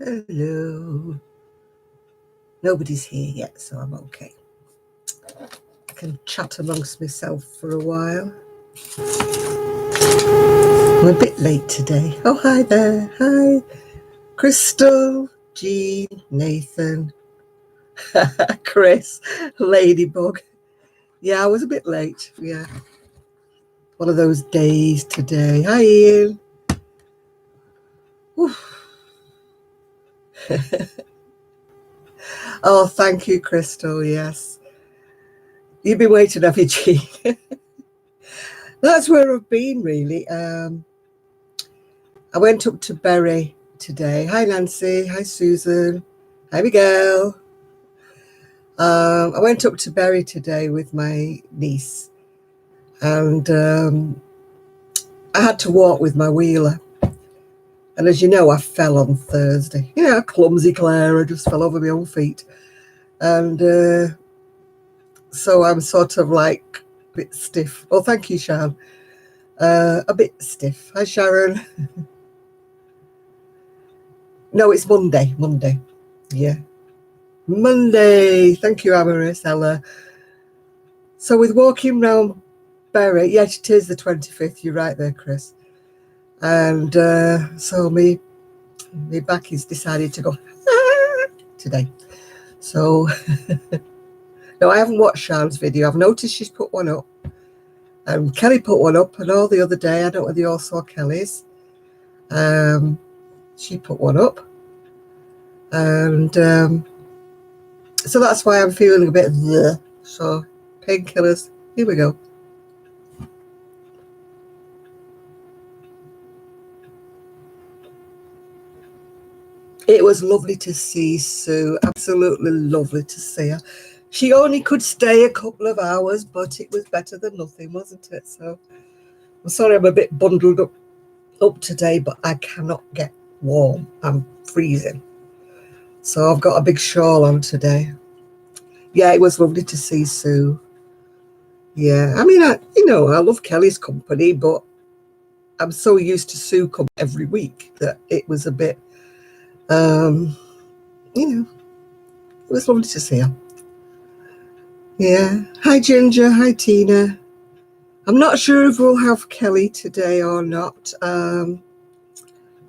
Hello. Nobody's here yet, so I'm okay. I can chat amongst myself for a while. I'm a bit late today. Oh, hi there. Hi. Crystal, Jean, Nathan, Chris, Ladybug. Yeah, I was a bit late. Yeah. One of those days today. Hi, Ian. Oh, thank you, Crystal. Yes. You've been waiting, have you, Jean? That's where I've been, really. I went up to Bury today. Hi, Nancy. Hi, Susan. Hi, Miguel. I went up to Bury today with my niece, and I had to walk with my wheeler. And as you know, I fell on Thursday. Yeah, clumsy Claire. I just fell over my own feet. And so I'm sort of like a bit stiff. Oh, thank you, Sharon. A bit stiff. Hi, Sharon. No, it's Monday. Yeah. Monday. Thank you, Amaris, Ella. So with walking round Bury, yes, it is the 25th. You're right there, Chris. And so my back has decided to go today. So no, I haven't watched Sharon's video. I've noticed she's put one up. Kelly put one up, and all the other day, I don't know whether you all saw Kelly's. She put one up. And so that's why I'm feeling a bit bleh. So painkillers, here we go. It was lovely to see Sue, absolutely lovely to see her. She only could stay a couple of hours, but it was better than nothing, wasn't it? So I'm sorry I'm a bit bundled up today, but I cannot get warm. I'm freezing. So I've got a big shawl on today. Yeah, it was lovely to see Sue. Yeah, I mean, I love Kelly's company, but I'm so used to Sue coming every week that it was a bit, it was lovely to see her. Yeah. Hi, Ginger. Hi, Tina. I'm not sure if we'll have Kelly today or not.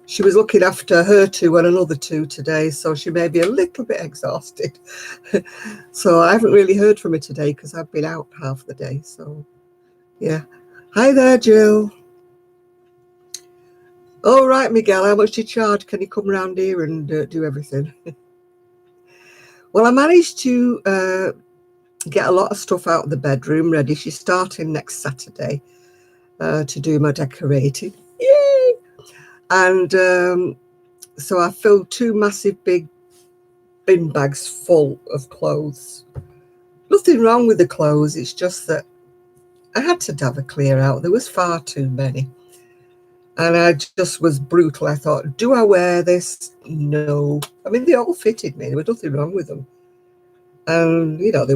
She was looking after her two and another two today, so she may be a little bit exhausted. So I haven't really heard from her today because I've been out half the day. So, yeah. Hi there, Jill. All right, Miguel, how much do you charge? Can you come around here and do everything? Well, I managed to get a lot of stuff out of the bedroom ready. She's starting next Saturday to do my decorating. Yay! And so I filled two massive big bin bags full of clothes. Nothing wrong with the clothes. It's just that I had to have a clear out. There was far too many. And I just was brutal. I thought, do I wear this? No. I mean, they all fitted me. There was nothing wrong with them. And, they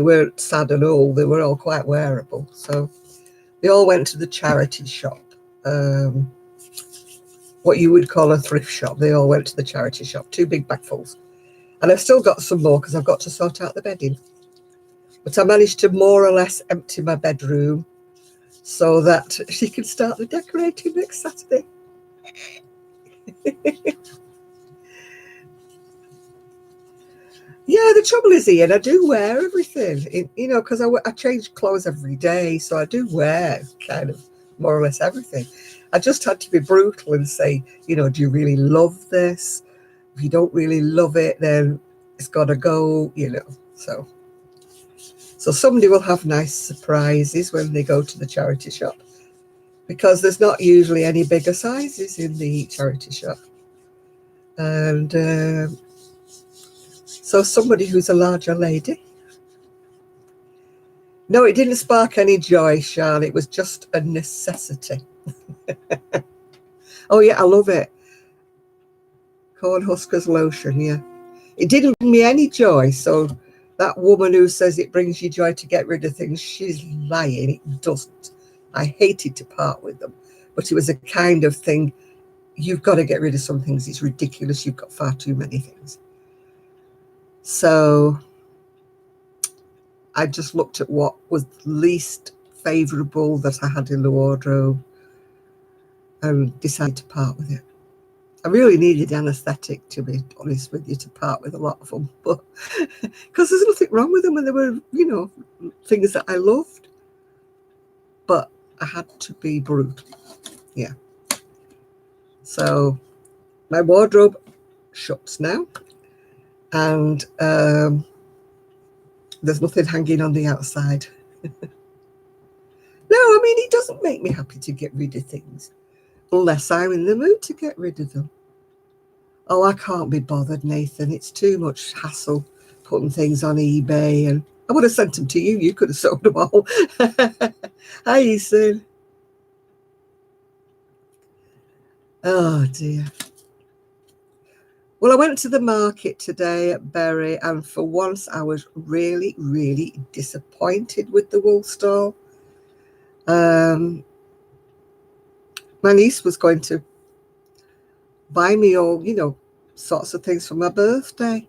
weren't sad and old. They were all quite wearable. So they all went to the charity shop. What you would call a thrift shop. They all went to the charity shop. Two big bagfuls. And I've still got some more because I've got to sort out the bedding. But I managed to more or less empty my bedroom so that she can start the decorating next Saturday. Yeah, the trouble is, Ian, I do wear everything, because I change clothes every day. So I do wear kind of more or less everything. I just had to be brutal and say, do you really love this? If you don't really love it, then it's got to go, So somebody will have nice surprises when they go to the charity shop, because there's not usually any bigger sizes in the charity shop. And so somebody who's a larger lady. No, it didn't spark any joy, Sean. It was just a necessity. Oh, yeah, I love it. Cornhuskers lotion, yeah. It didn't bring me any joy, so that woman who says it brings you joy to get rid of things, she's lying. It doesn't. I hated to part with them, but it was a kind of thing you've got to get rid of some things. It's ridiculous. You've got far too many things. So I just looked at what was least favourable that I had in the wardrobe and decided to part with it. I really needed anaesthetic, to be honest with you, to part with a lot of them, but because there's nothing wrong with them, and they were, you know, things that I loved, but I had to be brutal. Yeah. So my wardrobe shuts now, and there's nothing hanging on the outside. No, I mean, it doesn't make me happy to get rid of things unless I'm in the mood to get rid of them. Oh, I can't be bothered, Nathan. It's too much hassle putting things on eBay, and I would have sent them to you. You could have sold them all. Hi, Ethan. Oh, dear. Well, I went to the market today at Bury, and for once I was really, really disappointed with the wool stall. My niece was going to buy me all, you know, sorts of things for my birthday.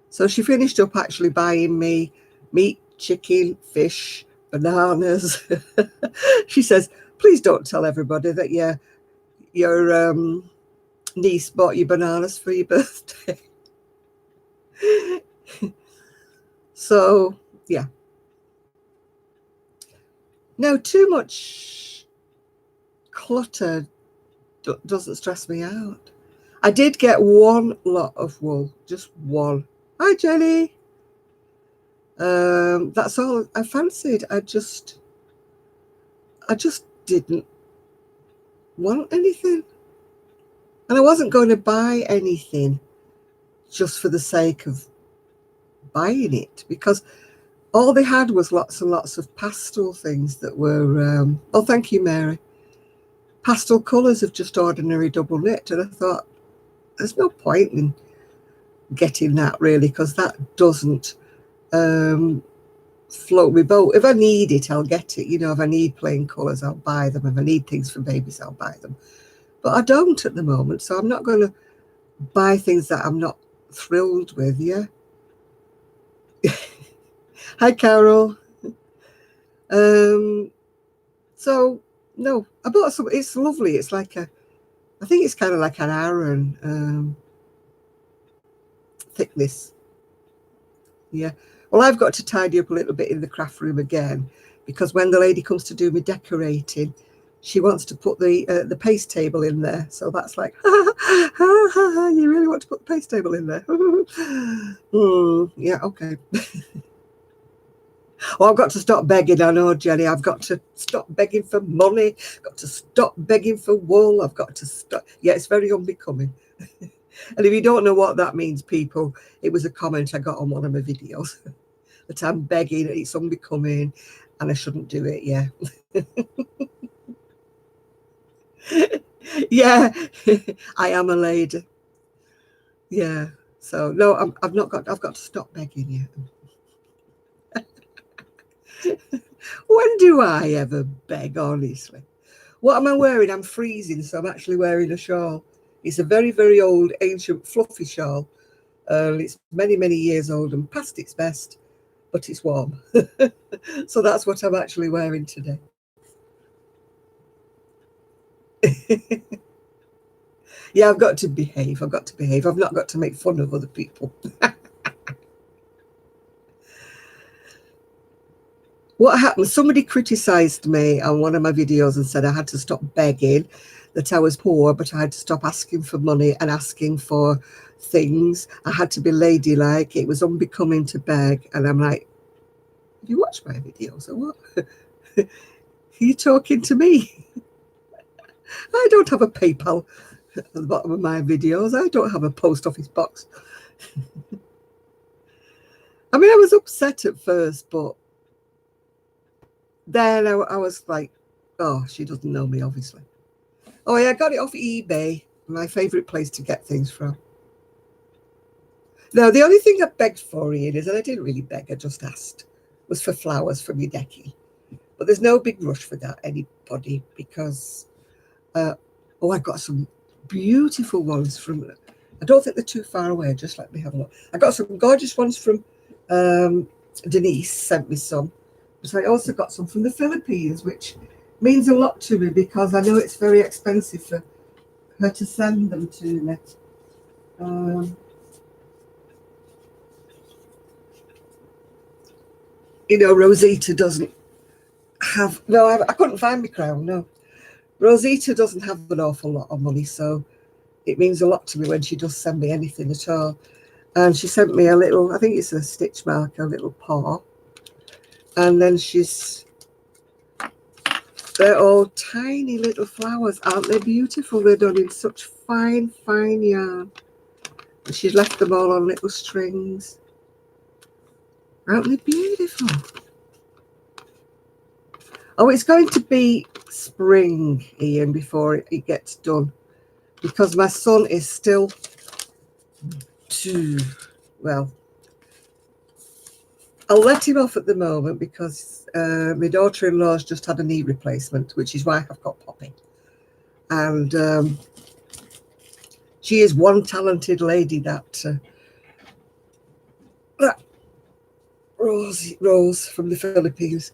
So she finished up actually buying me meat, chicken, fish, bananas. She says, please don't tell everybody that your niece bought you bananas for your birthday. So, yeah. No, too much clutter doesn't stress me out. I did get one lot of wool, just one. Hi, Jenny. That's all I fancied. I just didn't want anything. And I wasn't going to buy anything just for the sake of buying it, because all they had was lots and lots of pastel things that were, oh, thank you, Mary, pastel colours of just ordinary double knit. And I thought, there's no point in getting that, really, because that doesn't float my boat. If I need it, I'll get it. You know, if I need plain colours, I'll buy them. If I need things for babies, I'll buy them. But I don't at the moment, so I'm not going to buy things that I'm not thrilled with. Yeah. Hi, Carol. So no, I bought some. It's lovely. It's like I think it's kind of like an Aran thickness. Yeah. Well, I've got to tidy up a little bit in the craft room again, because when the lady comes to do my decorating, she wants to put the paste table in there. So that's like, you really want to put the paste table in there? Yeah, okay. Oh, I've got to stop begging. I know, Jenny. I've got to stop begging for money. I've got to stop begging for wool. I've got to stop. Yeah, it's very unbecoming. And if you don't know what that means, people, it was a comment I got on one of my videos that I'm begging, it's unbecoming, and I shouldn't do it. Yeah. Yeah, I am a lady. Yeah. So no, I've got to stop begging you. When do I ever beg, honestly? What am I wearing? I'm freezing, so I'm actually wearing a shawl. It's a very, very old, ancient, fluffy shawl. It's many, many years old and past its best, but it's warm. So that's what I'm actually wearing today. Yeah, I've got to behave. I've got to behave. I've not got to make fun of other people. What happened? Somebody criticised me on one of my videos and said I had to stop begging, that I was poor, but I had to stop asking for money and asking for things. I had to be ladylike. It was unbecoming to beg. And I'm like, have you watched my videos or what? Are you talking to me? I don't have a PayPal at the bottom of my videos. I don't have a post office box. I mean, I was upset at first, but then I was like, oh, she doesn't know me, obviously. Oh, yeah, I got it off eBay, my favourite place to get things from. No, the only thing I begged for, Ian, is, and I didn't really beg, I just asked, was for flowers for my decking. But there's no big rush for that, anybody, because, oh, I got some beautiful ones from, I don't think they're too far away, just let me have a look. I got some gorgeous ones from Denise sent me some, but I also got some from the Philippines, which means a lot to me because I know it's very expensive for her to send them to me. You know, Rosita doesn't have, no, I couldn't find my crown, no. Rosita doesn't have an awful lot of money, so it means a lot to me when she does send me anything at all. And she sent me a little, I think it's a stitch marker, a little paw. And then they're all tiny little flowers. Aren't they beautiful? They're done in such fine, fine yarn. And she's left them all on little strings. Aren't they beautiful? Oh, it's going to be spring, Ian, before it gets done. Because my son is still too, well, I'll let him off at the moment because my daughter-in-law's just had a knee replacement, which is why I've got Poppy. And she is one talented lady, that Rose from the Philippines.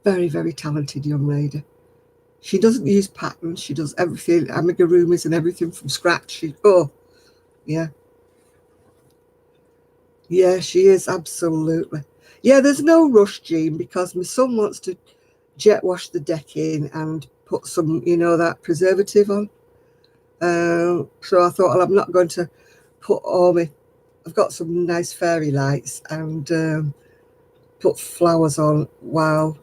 Very, very talented young lady. She doesn't use patterns. She does everything, amigurumis and everything from scratch. Yeah. Yeah, she is, absolutely. Yeah, there's no rush, Jean, because my son wants to jet wash the decking and put some, you know, that preservative on. So I thought, well, I'm not going to put all my, I've got some nice fairy lights and put flowers on while,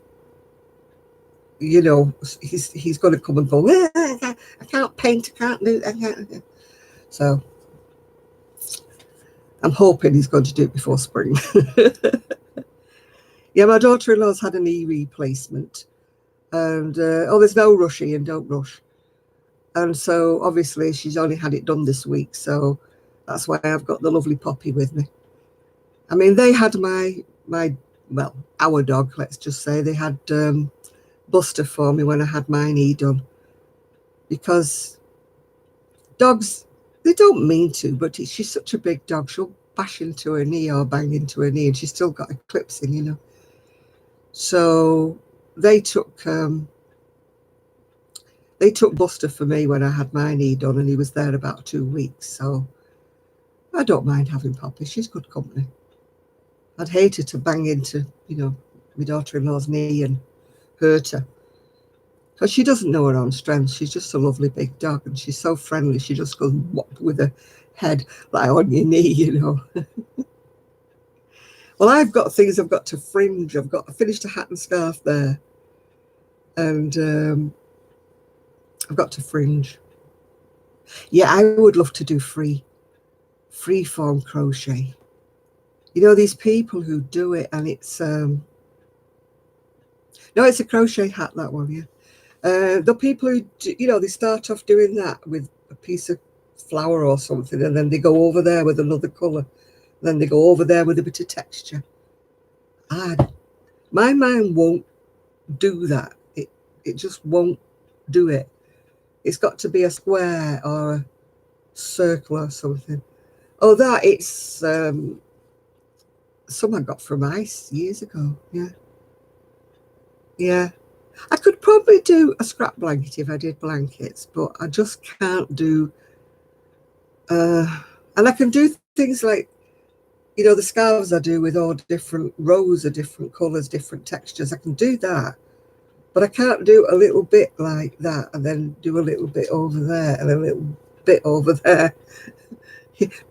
you know, he's going to come and go, I can't paint, I can't do, I can't. So I'm hoping he's going to do it before spring. Yeah, my daughter-in-law's had a knee replacement. And, there's no rushing, and don't rush. And so, obviously, she's only had it done this week. So that's why I've got the lovely Poppy with me. I mean, they had well, our dog, let's just say. They had Buster for me when I had my knee done. Because dogs, they don't mean to, but she's such a big dog. She'll bash into her knee or bang into her knee, and she's still got a clips in, you know. So they took Buster for me when I had my knee done, and he was there about 2 weeks. So I don't mind having Poppy. She's good company. I'd hate her to bang into, you know, my daughter-in-law's knee and hurt her. Because she doesn't know her own strength. She's just a lovely big dog, and she's so friendly. She just goes whop with her head like on your knee, you know. Well, I've got things I've got to fringe. I finished a hat and scarf there. And I've got to fringe. Yeah, I would love to do free form crochet. You know, these people who do it, and it's no, it's a crochet hat, that one, yeah. The people who do, you know, they start off doing that with a piece of flower or something, and then they go over there with another colour, then they go over there with a bit of texture. My mind won't do that. It just won't do it. It's got to be a square or a circle or something. Oh, that, it's some I got from Ice years ago. Yeah. I could probably do a scrap blanket if I did blankets, but I just can't do, and I can do things like, you know, the scarves I do with all different rows of different colours, different textures. I can do that, but I can't do a little bit like that and then do a little bit over there and a little bit over there.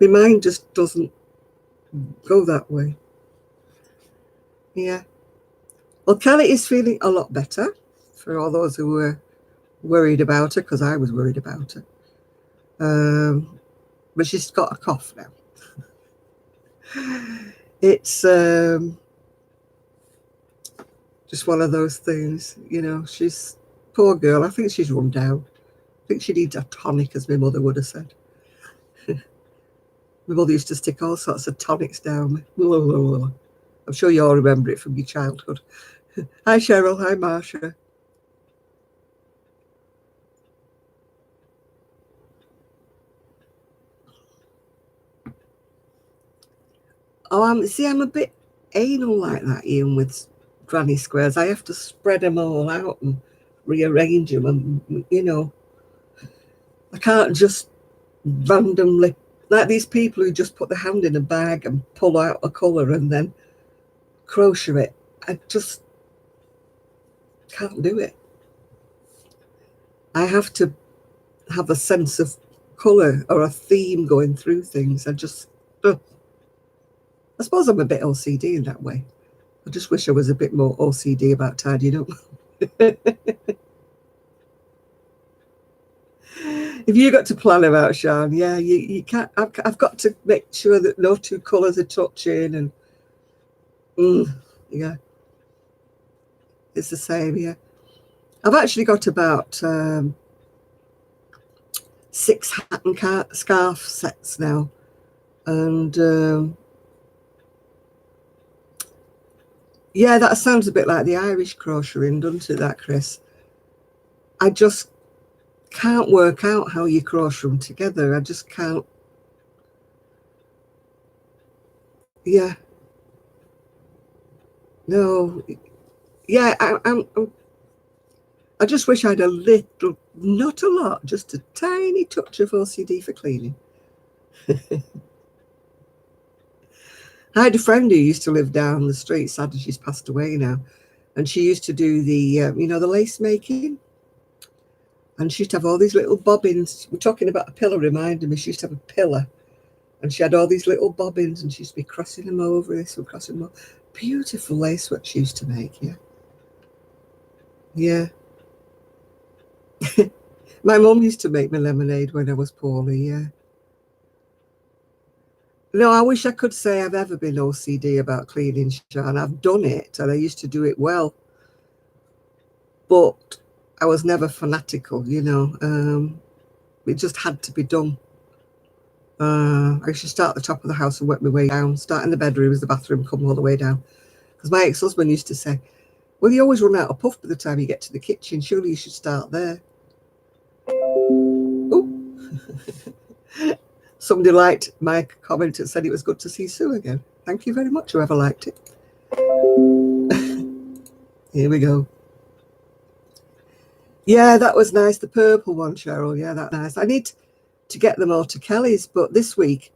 My mind just doesn't go that way. Yeah. Well, Kelly is feeling a lot better, for all those who were worried about her, because I was worried about her. But she's got a cough now. It's just one of those things, you know. She's, poor girl, I think she's run down. I think she needs a tonic, as my mother would have said. My mother used to stick all sorts of tonics down me. I'm sure you all remember it from your childhood. Hi, Cheryl. Hi, Marsha. Oh, I'm a bit anal like that, Ian, with granny squares. I have to spread them all out and rearrange them, and I can't just randomly, like these people who just put their hand in a bag and pull out a colour and then crochet it. I just can't do it. I have to have a sense of colour or a theme going through things. I suppose I'm a bit OCD in that way. I just wish I was a bit more OCD about tidying up. If you got to plan about, Sean, yeah, you can't. I've got to make sure that no two colours are touching, and yeah, it's the same. Yeah, I've actually got about 6 hat and scarf sets now, and yeah, that sounds a bit like the Irish crocheting, doesn't it? That, Chris? I just can't work out how you crochet them together. I just can't. Yeah, no, yeah, I just wish I had a little, not a lot, just a tiny touch of OCD for cleaning. I had a friend who used to live down the street. Sadly, she's passed away now, and she used to do the the lace making, and she used to have all these little bobbins. We're talking about a pillar, reminded me. She used to have a pillar, and she had all these little bobbins, and she used to be crossing them over this and crossing them over. Beautiful lace what she used to make. Yeah, yeah. My mum used to make me lemonade when I was poorly. Yeah. No, I wish I could say I've ever been OCD about cleaning, Sean. I've done it, and I used to do it well, but I was never fanatical. It just had to be done. I used to start at the top of the house and work my way down. Start in the bedroom as the bathroom, come all the way down. Because my ex-husband used to say, well, you always run out of puff by the time you get to the kitchen. Surely you should start there. Oh, somebody liked my comment and said it was good to see Sue again. Thank you very much, whoever liked it. Here we go. Yeah, that was nice. The purple one, Cheryl. Yeah, that's nice. I need to get them all to Kelly's, but this week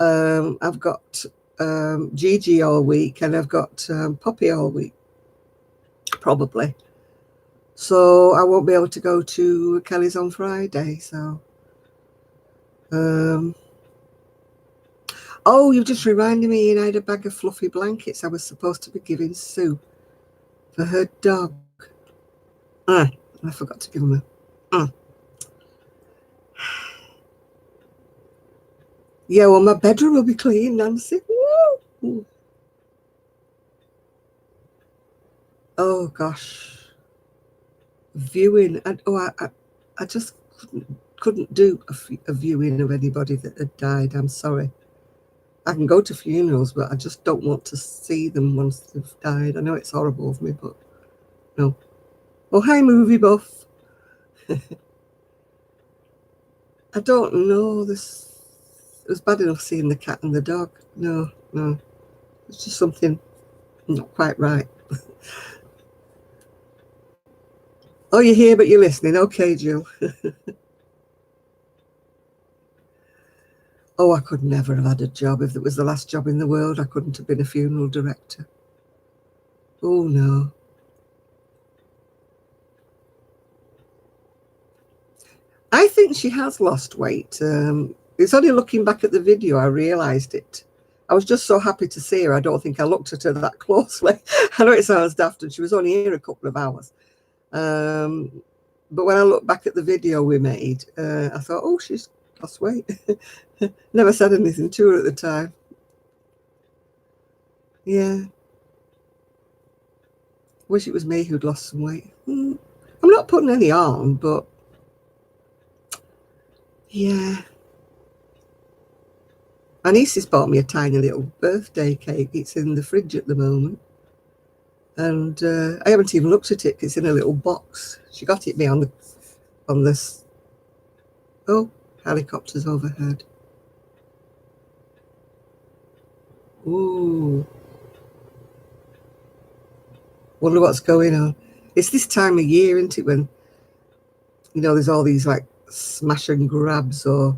I've got Gigi all week, and I've got Poppy all week, probably. So I won't be able to go to Kelly's on Friday. So, oh, you've just reminded me, and I had a bag of fluffy blankets I was supposed to be giving Sue for her dog. I forgot to give them a. Yeah, well, my bedroom will be clean, Nancy. Woo! Oh gosh, viewing. I just couldn't do a viewing of anybody that had died. I'm sorry. I can go to funerals, but I just don't want to see them once they've died. I know it's horrible of me, but no. Oh, hi, movie buff. I don't know. It was bad enough seeing the cat and the dog. No. It's just something not quite right. Oh, you're here, but you're listening. Okay, Jill. Oh, I could never have had a job. If it was the last job in the world, I couldn't have been a funeral director. Oh, no. I think she has lost weight. It's only looking back at the video I realised it. I was just so happy to see her. I don't think I looked at her that closely. I know it sounds daft, and she was only here a couple of hours. But when I look back at the video we made, I thought, oh, she's lost weight. Never said anything to her at the time. Yeah. Wish it was me who'd lost some weight. I'm not putting any on, but yeah. My niece has bought me a tiny little birthday cake. It's in the fridge at the moment. And I haven't even looked at it. It's in a little box. She got it me on this. Oh, helicopters overhead. Ooh. Wonder what's going on. It's this time of year, isn't it, when, you know, there's all these like smash and grabs, or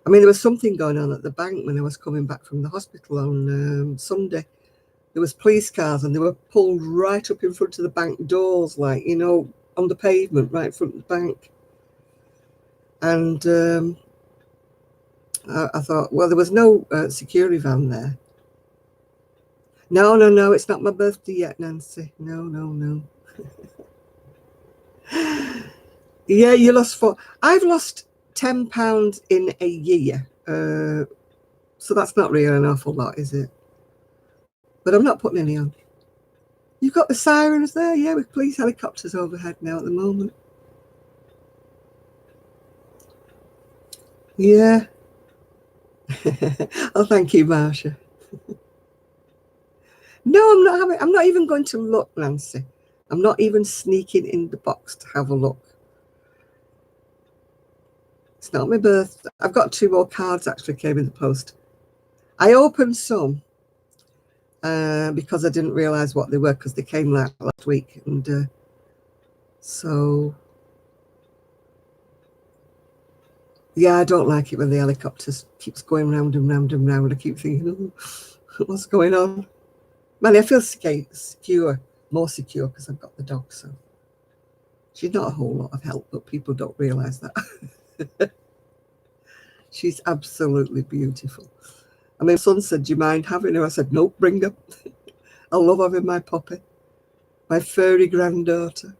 I mean, there was something going on at the bank when I was coming back from the hospital on Sunday. There was police cars and they were pulled right up in front of the bank doors, like, you know, on the pavement right in front of the bank. And I thought, well, there was no security van there. No, it's not my birthday yet, Nancy. No. Yeah, you lost I've lost £10 in a year. So that's not really an awful lot, is it? But I'm not putting any on. You've got the sirens there, yeah, with police helicopters overhead now at the moment. Yeah. Oh, thank you, Marsha. No, I'm not even going to look, Nancy. I'm not even sneaking in the box to have a look. It's not my birthday. I've got 2 more cards actually came in the post. I opened some because I didn't realize what they were, because they came last week, and so yeah, I don't like it when the helicopters keeps going round and round and round. I keep thinking, oh, what's going on? Man, I feel secure, more secure because I've got the dog. So she's not a whole lot of help, but people don't realize that. She's absolutely beautiful. I mean, my son said, do you mind having her? I said, nope, bring her. I love having my puppy, my furry granddaughter.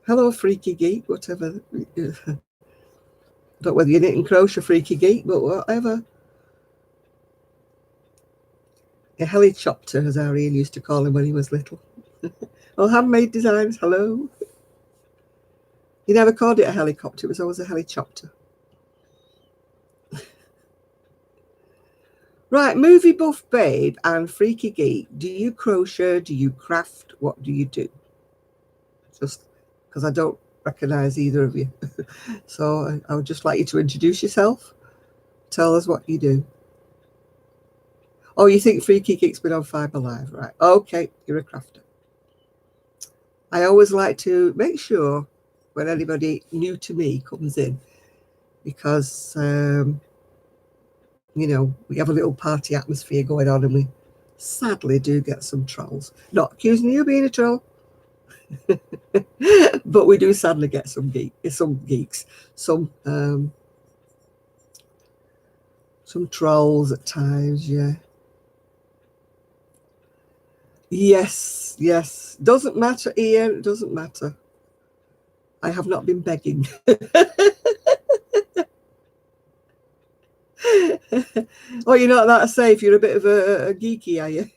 Hello, freaky geek, whatever. I don't know whether you're knitting crochet, freaky geek, but whatever. A helicopter, as Ariel used to call him when he was little. Oh, handmade designs, hello. He never called it a helicopter, it was always a helicopter. Right, movie buff babe and freaky geek. Do you crochet? Do you craft? What do you do? Just because I don't recognize either of you. So I would just like you to introduce yourself. Tell us what you do. Oh, you think Freaky Geek's been on Fibre Live, right? Okay, you're a crafter. I always like to make sure when anybody new to me comes in, because you know, we have a little party atmosphere going on, and we sadly do get some trolls. Not accusing you of being a troll, but we do sadly get some geeks, some trolls at times, yeah. Yes. Doesn't matter, Ian, it doesn't matter. I have not been begging. Oh, you're not that safe. You're a bit of a geeky, are you?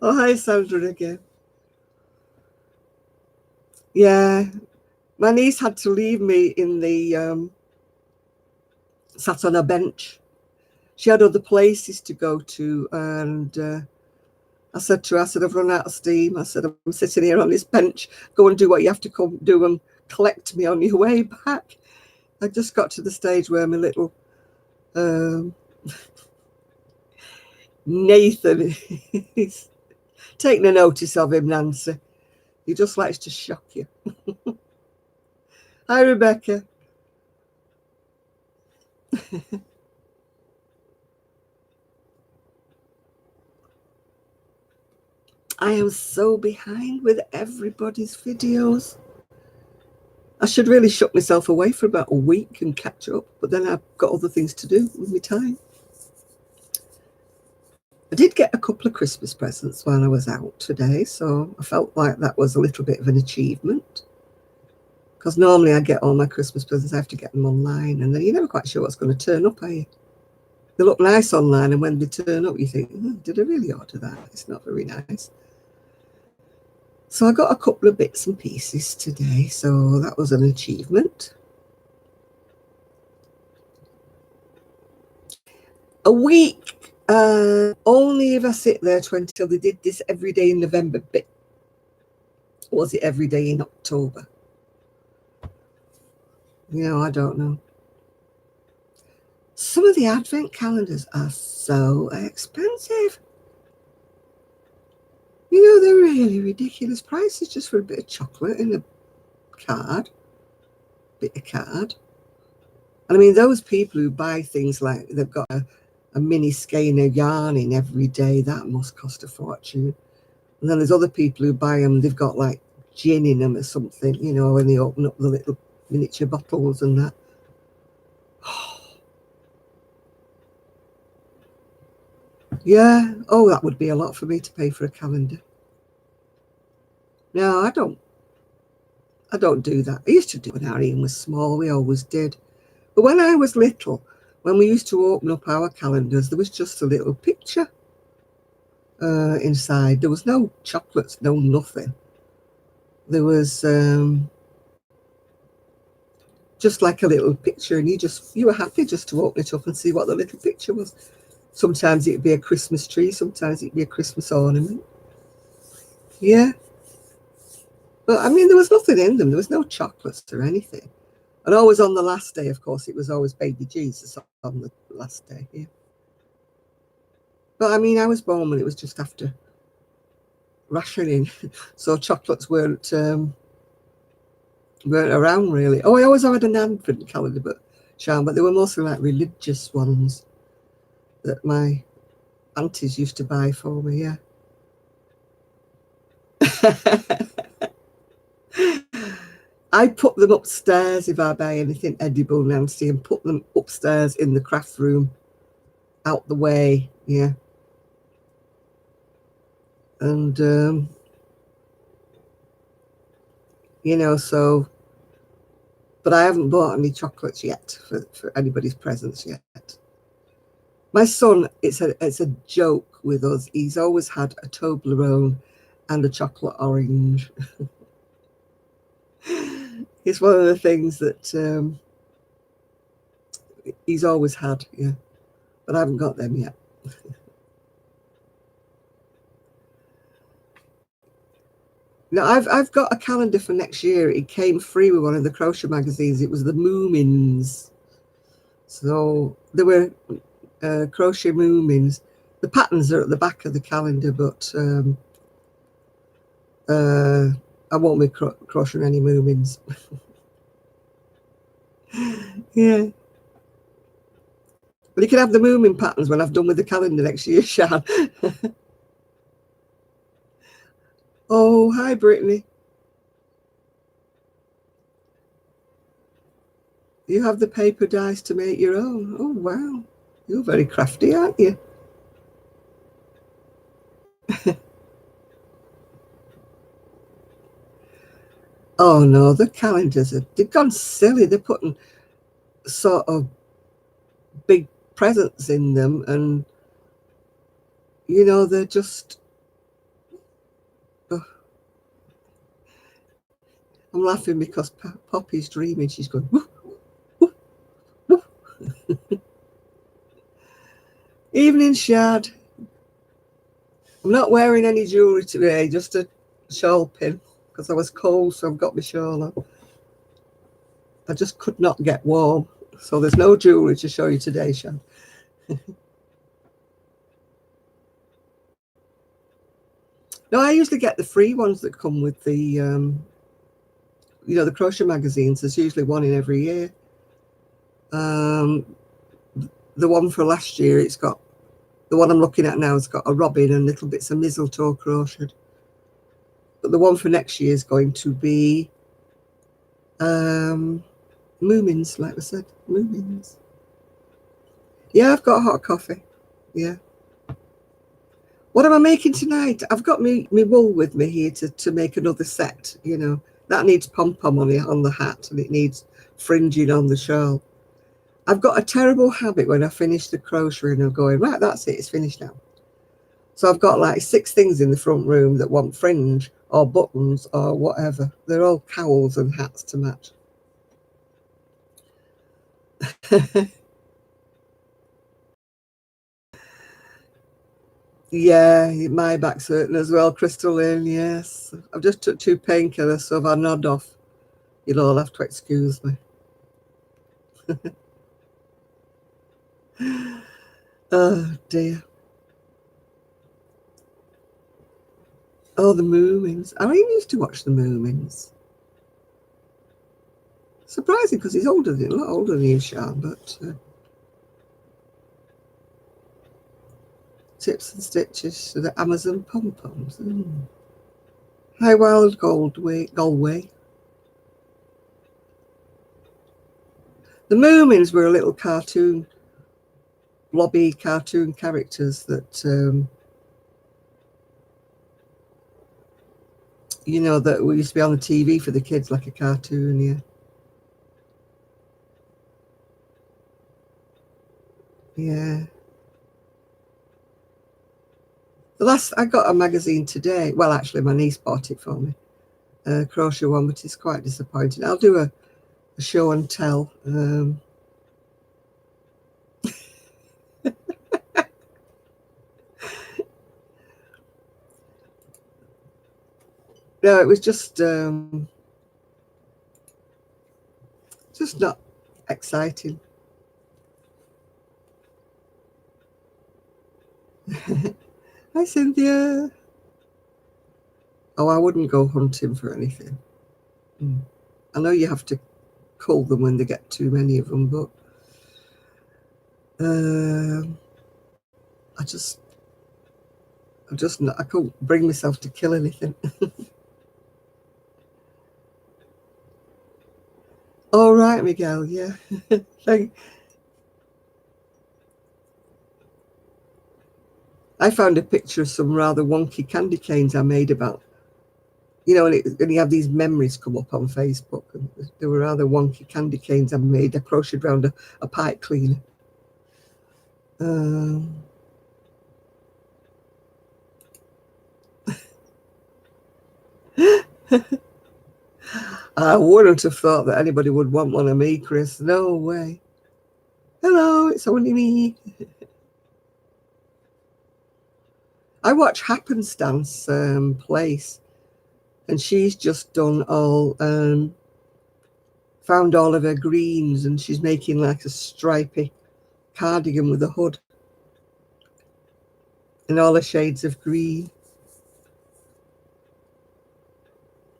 Oh, hi, Sandra again. Yeah, my niece had to leave me in the sat on a bench. She had other places to go to, and I said to her, I said, I've run out of steam. I said, I'm sitting here on this bench. Go and do what you have to come do and collect me on your way back. I just got to the stage where my little Nathan is taking a notice of him, Nancy. He just likes to shock you. Hi, Rebecca. I am so behind with everybody's videos. I should really shut myself away for about a week and catch up, but then I've got other things to do with my time. I did get a couple of Christmas presents while I was out today, so I felt like that was a little bit of an achievement. Because normally I get all my Christmas presents, I have to get them online, and then you're never quite sure what's going to turn up, are you? They look nice online, and when they turn up, you think, did I really order that? It's not very nice. So I got a couple of bits and pieces today, so that was an achievement. A week, only if I sit there until they did this every day in November bit. Or was it every day in October? You know, I don't know. Some of the advent calendars are so expensive. You know, they're really ridiculous prices just for a bit of chocolate and a bit of card. And I mean, those people who buy things like they've got a mini skein of yarn in every day, that must cost a fortune. And then there's other people who buy them, they've got like gin in them or something, you know, when they open up the little miniature bottles and that. Yeah, oh, that would be a lot for me to pay for a calendar. No, I don't do that. I used to do it when Arian was small, we always did. But when I was little, when we used to open up our calendars, there was just a little picture inside. There was no chocolates, no nothing. There was just like a little picture, and you were happy just to open it up and see what the little picture was. Sometimes it'd be a Christmas tree, sometimes it'd be a Christmas ornament. Yeah. But I mean, there was nothing in them. There was no chocolates or anything. And always on the last day, of course, it was always baby Jesus on the last day. Yeah. But I mean, I was born when it was just after rationing, so chocolates weren't around really. Oh, I always had an advent calendar, but they were mostly like religious ones that my aunties used to buy for me. Yeah. I put them upstairs if I buy anything edible, Nancy, and put them upstairs in the craft room, out the way. Yeah. And you know, so, but I haven't bought any chocolates yet for anybody's presents yet. My son, it's a joke with us. He's always had a Toblerone and a chocolate orange. It's one of the things that he's always had, yeah. But I haven't got them yet. Now, I've got a calendar for next year. It came free with one of the crochet magazines. It was the Moomins. So there were crochet Moomins. The patterns are at the back of the calendar, but I won't be crocheting any Moomins. Yeah. But you can have the Moomin patterns when I've done with the calendar next year, Shan. Oh, hi, Brittany. You have the paper dice to make your own. Oh, wow. You're very crafty, aren't you? Oh, no, the calendars, they've gone silly. They're putting sort of big presents in them, and, you know, they're just... Oh. I'm laughing because Poppy's dreaming. She's going, woof, woof, woof. Evening, Shad. I'm not wearing any jewellery today, just a shawl pin, because I was cold, so I've got my shawl on. I just could not get warm, so there's no jewellery to show you today, Shad. No, I usually get the free ones that come with the, you know, the crochet magazines. There's usually one in every year. The one for last year, it's got, the one I'm looking at now has got a robin and little bits of mistletoe crocheted. But the one for next year is going to be Moomins, like I said, Moomins. Yeah, I've got hot coffee. Yeah. What am I making tonight? I've got me wool with me here to make another set, you know. That needs pom-pom on the hat, and it needs fringing on the shawl. I've got a terrible habit when I finish the crochet and I'm going, right, that's it, it's finished now. So I've got like 6 things in the front room that want fringe or buttons or whatever. They're all cowls and hats to match. Yeah, my back's hurting as well, Crystal Lynn, yes. I've just took 2 painkillers, so if I nod off, you'll all have to excuse me. Oh dear. Oh, the Moomins. I even used to watch the Moomins. Surprising because he's older than, a lot older than you, Sean, but Tips and Stitches to the Amazon pom-poms. Hi, Wild Galway. The Moomins were a little blobby cartoon characters that, you know, that used to be on the TV for the kids, like a cartoon, yeah. Yeah. I got a magazine today. Well, actually, my niece bought it for me. Crochet one, but it's quite disappointing. I'll do a show and tell. No, it was just not exciting. Hi, Cynthia. Oh, I wouldn't go hunting for anything. I know you have to cull them when they get too many of them, but I couldn't bring myself to kill anything. All right, Miguel. Yeah. I found a picture of some rather wonky candy canes I made about, you know, and you have these memories come up on Facebook. And there were rather wonky candy canes I made. I crocheted around a pipe cleaner. I wouldn't have thought that anybody would want one of me, Chris. No way. Hello, it's only me. I watch Happenstance Place, and she's just found all of her greens, and she's making like a stripy cardigan with a hood and all the shades of green.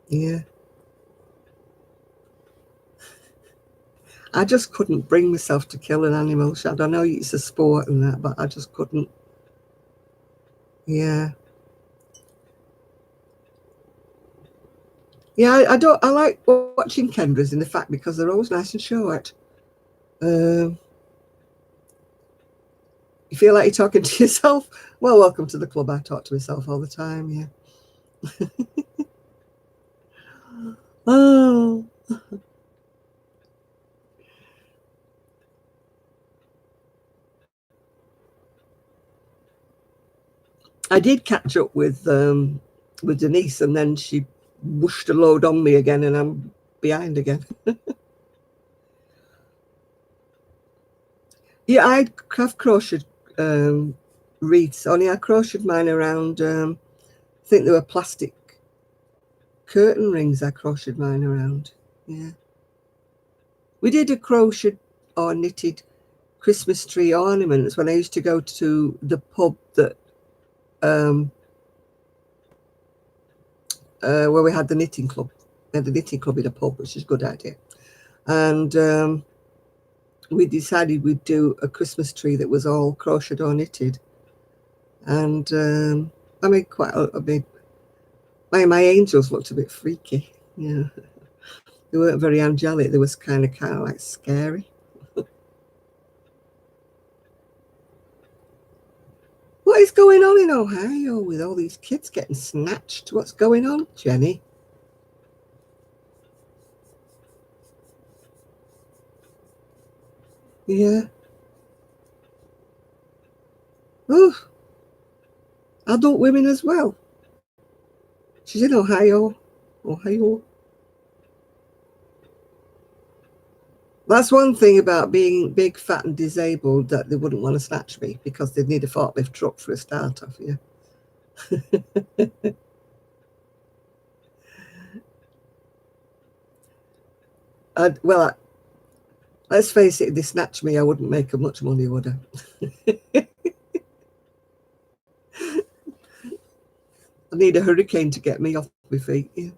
Yeah. I just couldn't bring myself to kill an animal, Shad. I know it's a sport and that, but I just couldn't. Yeah. Yeah, I like watching Kendra's in the fact because they're always nice and short. You feel like you're talking to yourself? Well, welcome to the club. I talk to myself all the time, yeah. Oh. I did catch up with Denise, and then she whooshed a load on me again, and I'm behind again. Yeah, I have crocheted wreaths. Only I crocheted mine around. I think they were plastic curtain rings. I crocheted mine around. Yeah, we did a crocheted or knitted Christmas tree ornaments when I used to go to the pub that where we had the knitting club. We had the knitting club in a pub, which is a good idea. And we decided we'd do a Christmas tree that was all crocheted or knitted. And I made quite a bit. My angels looked a bit freaky. Yeah, they weren't very angelic. They was kind of like scary. What is going on in Ohio with all these kids getting snatched? What's going on, Jenny? Yeah. Oh, adult women as well. She's in Ohio. Ohio. That's one thing about being big, fat, and disabled, that they wouldn't want to snatch me because they'd need a forklift truck for a start off. Yeah. Let's face it, if they snatched me, I wouldn't make much money, would I? I need a hurricane to get me off my feet. Yeah.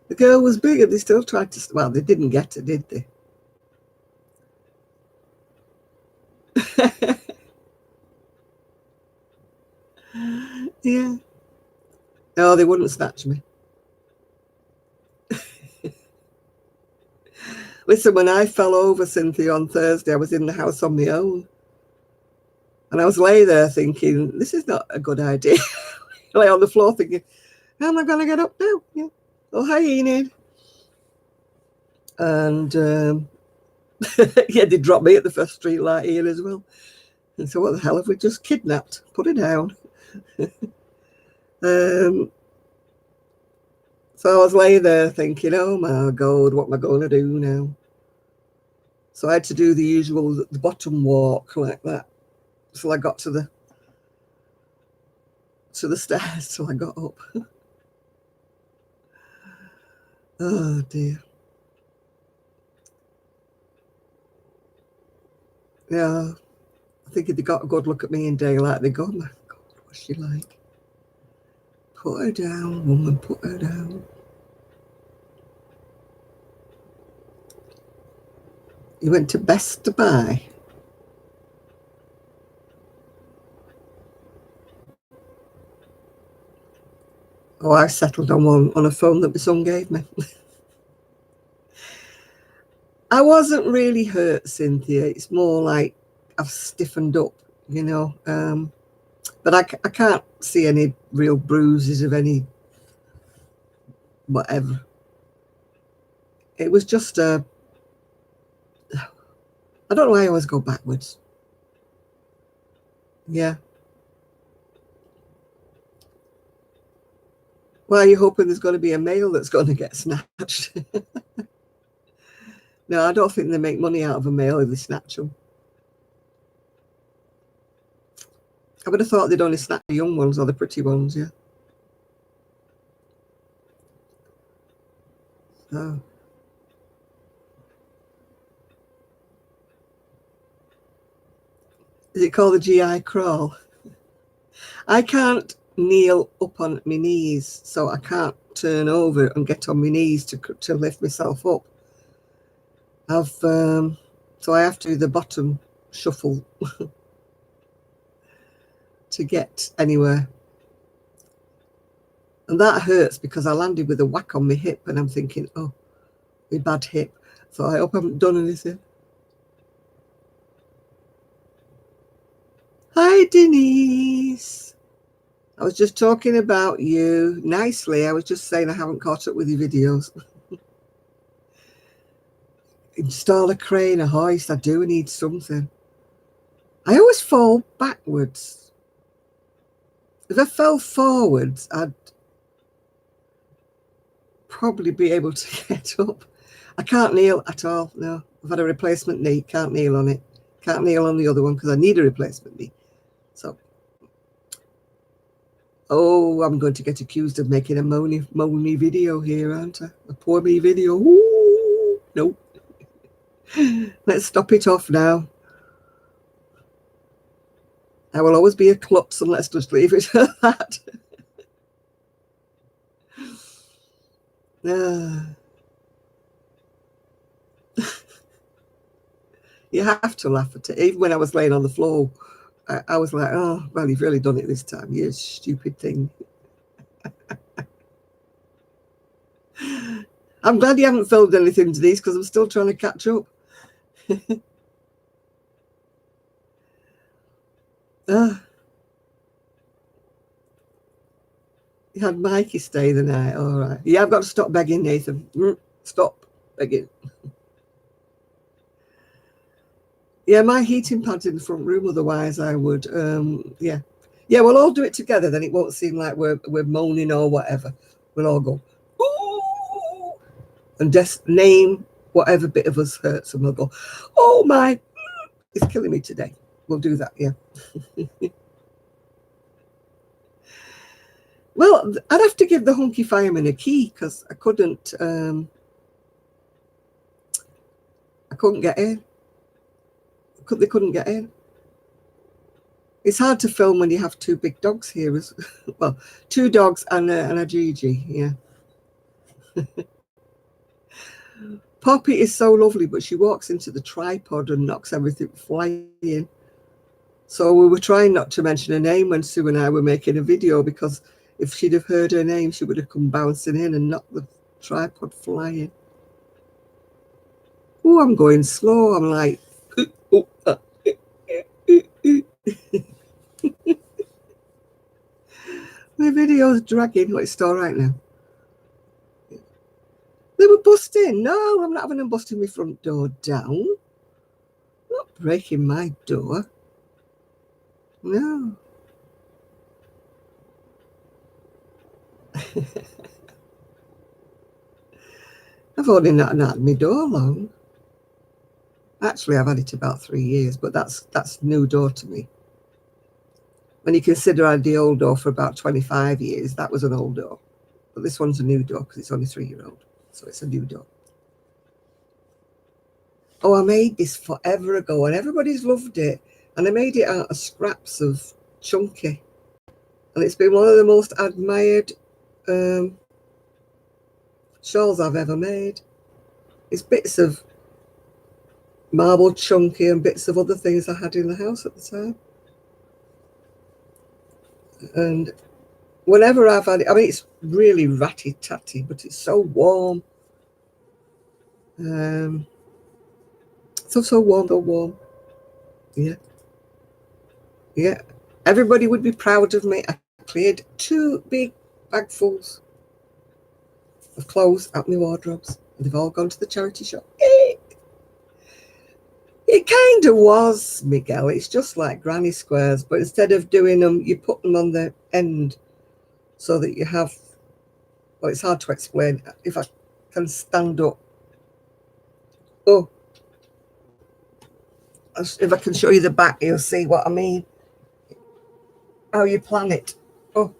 The girl was big and they still tried to, well, they didn't get her, did they? Yeah. No, they wouldn't snatch me. Listen, when I fell over, Cynthia, on Thursday, I was in the house on my own. And I was laying there thinking, this is not a good idea. Lay on the floor thinking, how am I going to get up now? Yeah. Oh, hi, Enid. And yeah, they dropped me at the first street light here as well. And so what the hell have we just kidnapped? Put it down. So I was laying there thinking, oh my God, what am I going to do now? So I had to do the usual, the bottom walk like that. So I got to the stairs till I got up. Oh dear. Yeah, I think if they got a good look at me in daylight, they go, oh my God, what's she like? Put her down, woman, put her down. You went to Best Buy. Oh, I settled on one on a phone that my son gave me. I wasn't really hurt, Cynthia. It's more like I've stiffened up, you know. But I can't see any real bruises of any whatever. It was just I don't know why I always go backwards. Yeah. Well, are you hoping there's going to be a male that's going to get snatched? No, I don't think they make money out of a male if they snatch them. I would have thought they'd only snatch the young ones or the pretty ones, yeah. Oh. Is it called the GI crawl? I can't kneel up on my knees, so I can't turn over and get on my knees to lift myself up. So I have to do the bottom shuffle to get anywhere. And that hurts because I landed with a whack on my hip and I'm thinking, oh, my bad hip. So I hope I haven't done anything. Hi, Denise. I was just talking about you nicely. I was just saying I haven't caught up with your videos. Install a crane, a hoist. I do need something. I always fall backwards. If I fell forwards, I'd probably be able to get up. I can't kneel at all. No, I've had a replacement knee. Can't kneel on it. Can't kneel on the other one because I need a replacement knee. So, oh, I'm going to get accused of making a moany video here, aren't I? A poor me video. Ooh, nope. Let's stop it off now. I will always be a klutz, and let's just leave it at that. You have to laugh at it. Even when I was laying on the floor, I was like, oh, well, you've really done it this time. You stupid thing. I'm glad you haven't filmed anything to these because I'm still trying to catch up. You had Mikey stay the night. All right. Yeah, I've got to stop begging, Nathan. Stop begging. Yeah, my heating pad's in the front room. Otherwise, I would. Yeah, we'll all do it together. Then it won't seem like we're moaning or whatever. We'll all go, ooh, and just name whatever bit of us hurts, and we'll go, oh my, it's killing me today. We'll do that. Yeah. Well, I'd have to give the hunky fireman a key because I couldn't get in. they couldn't get in. It's hard to film when you have two big dogs here. Well, two dogs and a Gigi, yeah. Poppy is so lovely, but she walks into the tripod and knocks everything flying. So we were trying not to mention her name when Sue and I were making a video, because if she'd have heard her name, she would have come bouncing in and knocked the tripod flying. Oh, I'm going slow. I'm like, my video's dragging. Let's start right now. They were busting. No, I'm not having them busting my front door down. I'm not breaking my door. No. I've only not had my door long. Actually, I've had it about 3 years, but that's new door to me. When you consider I had the old door for about 25 years, that was an old door. But this one's a new door because it's only 3-year-old. So it's a new door. Oh, I made this forever ago and everybody's loved it. And I made it out of scraps of chunky. And it's been one of the most admired shawls I've ever made. It's bits of marble chunky and bits of other things I had in the house at the time. And whenever I've had it, I mean, it's really ratty-tatty, but it's so warm. So warm, so warm. Yeah. Yeah. Everybody would be proud of me. I cleared 2 big bagfuls of clothes out my wardrobes. And they've all gone to the charity shop. It kind of was, Miguel. It's just like granny squares, but instead of doing them, you put them on the end so that you have, well, it's hard to explain. If I can stand up. Oh, if I can show you the back, you'll see what I mean. How you plan it. Oh,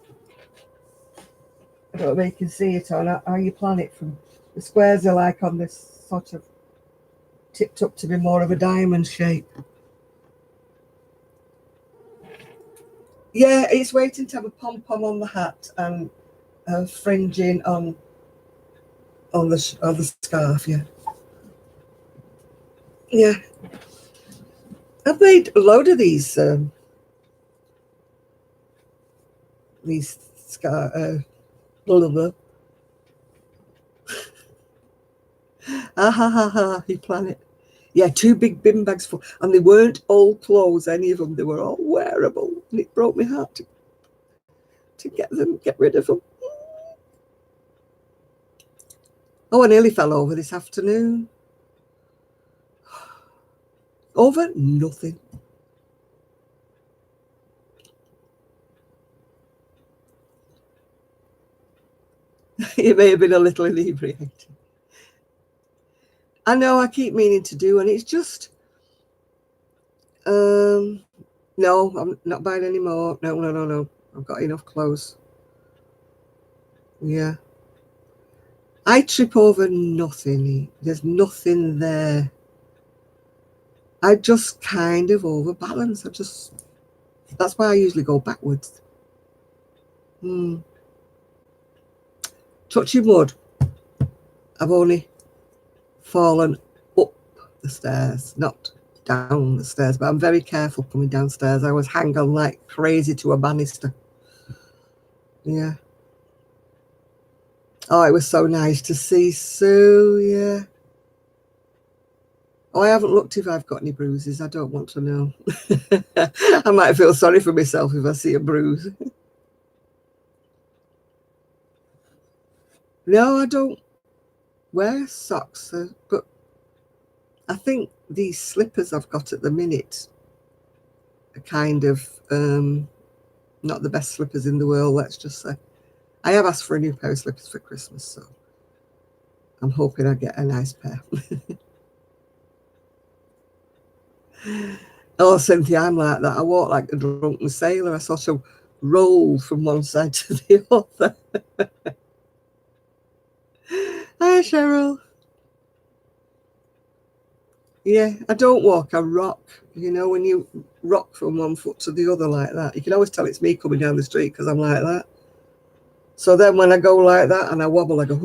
I don't know if you can see it or not. How you plan it from the squares are like on this sort of tipped up to be more of a diamond shape. Yeah, it's waiting to have a pom-pom on the hat and fringing on the scarf. Yeah. Yeah. I've made a load of these scarf. Blah, blah. You plan it. Yeah, 2 big bin bags full, and they weren't old clothes, any of them. They were all wearable, and it broke my heart to get rid of them. Oh, I nearly fell over this afternoon. Over nothing. It may have been a little inebriating. I know, I keep meaning to do, and it's just, no, I'm not buying any more. No. I've got enough clothes. Yeah. I trip over nothing. There's nothing there. I just kind of overbalance. That's why I usually go backwards. Touching wood, I've only fallen up the stairs, not down the stairs, but I'm very careful coming downstairs. I always hang on like crazy to a banister. Yeah. Oh, it was so nice to see Sue. Yeah. Oh, I haven't looked if I've got any bruises. I don't want to know. I might feel sorry for myself if I see a bruise. No, I don't wear socks, but I think these slippers I've got at the minute are kind of not the best slippers in the world, let's just say. I have asked for a new pair of slippers for Christmas, so I'm hoping I get a nice pair. Oh, Cynthia, I'm like that. I walk like a drunken sailor. I sort of roll from one side to the other. Hi, Cheryl. Yeah, I don't walk, I rock. You know, when you rock from one foot to the other like that, you can always tell it's me coming down the street because I'm like that. So then when I go like that and I wobble, I go,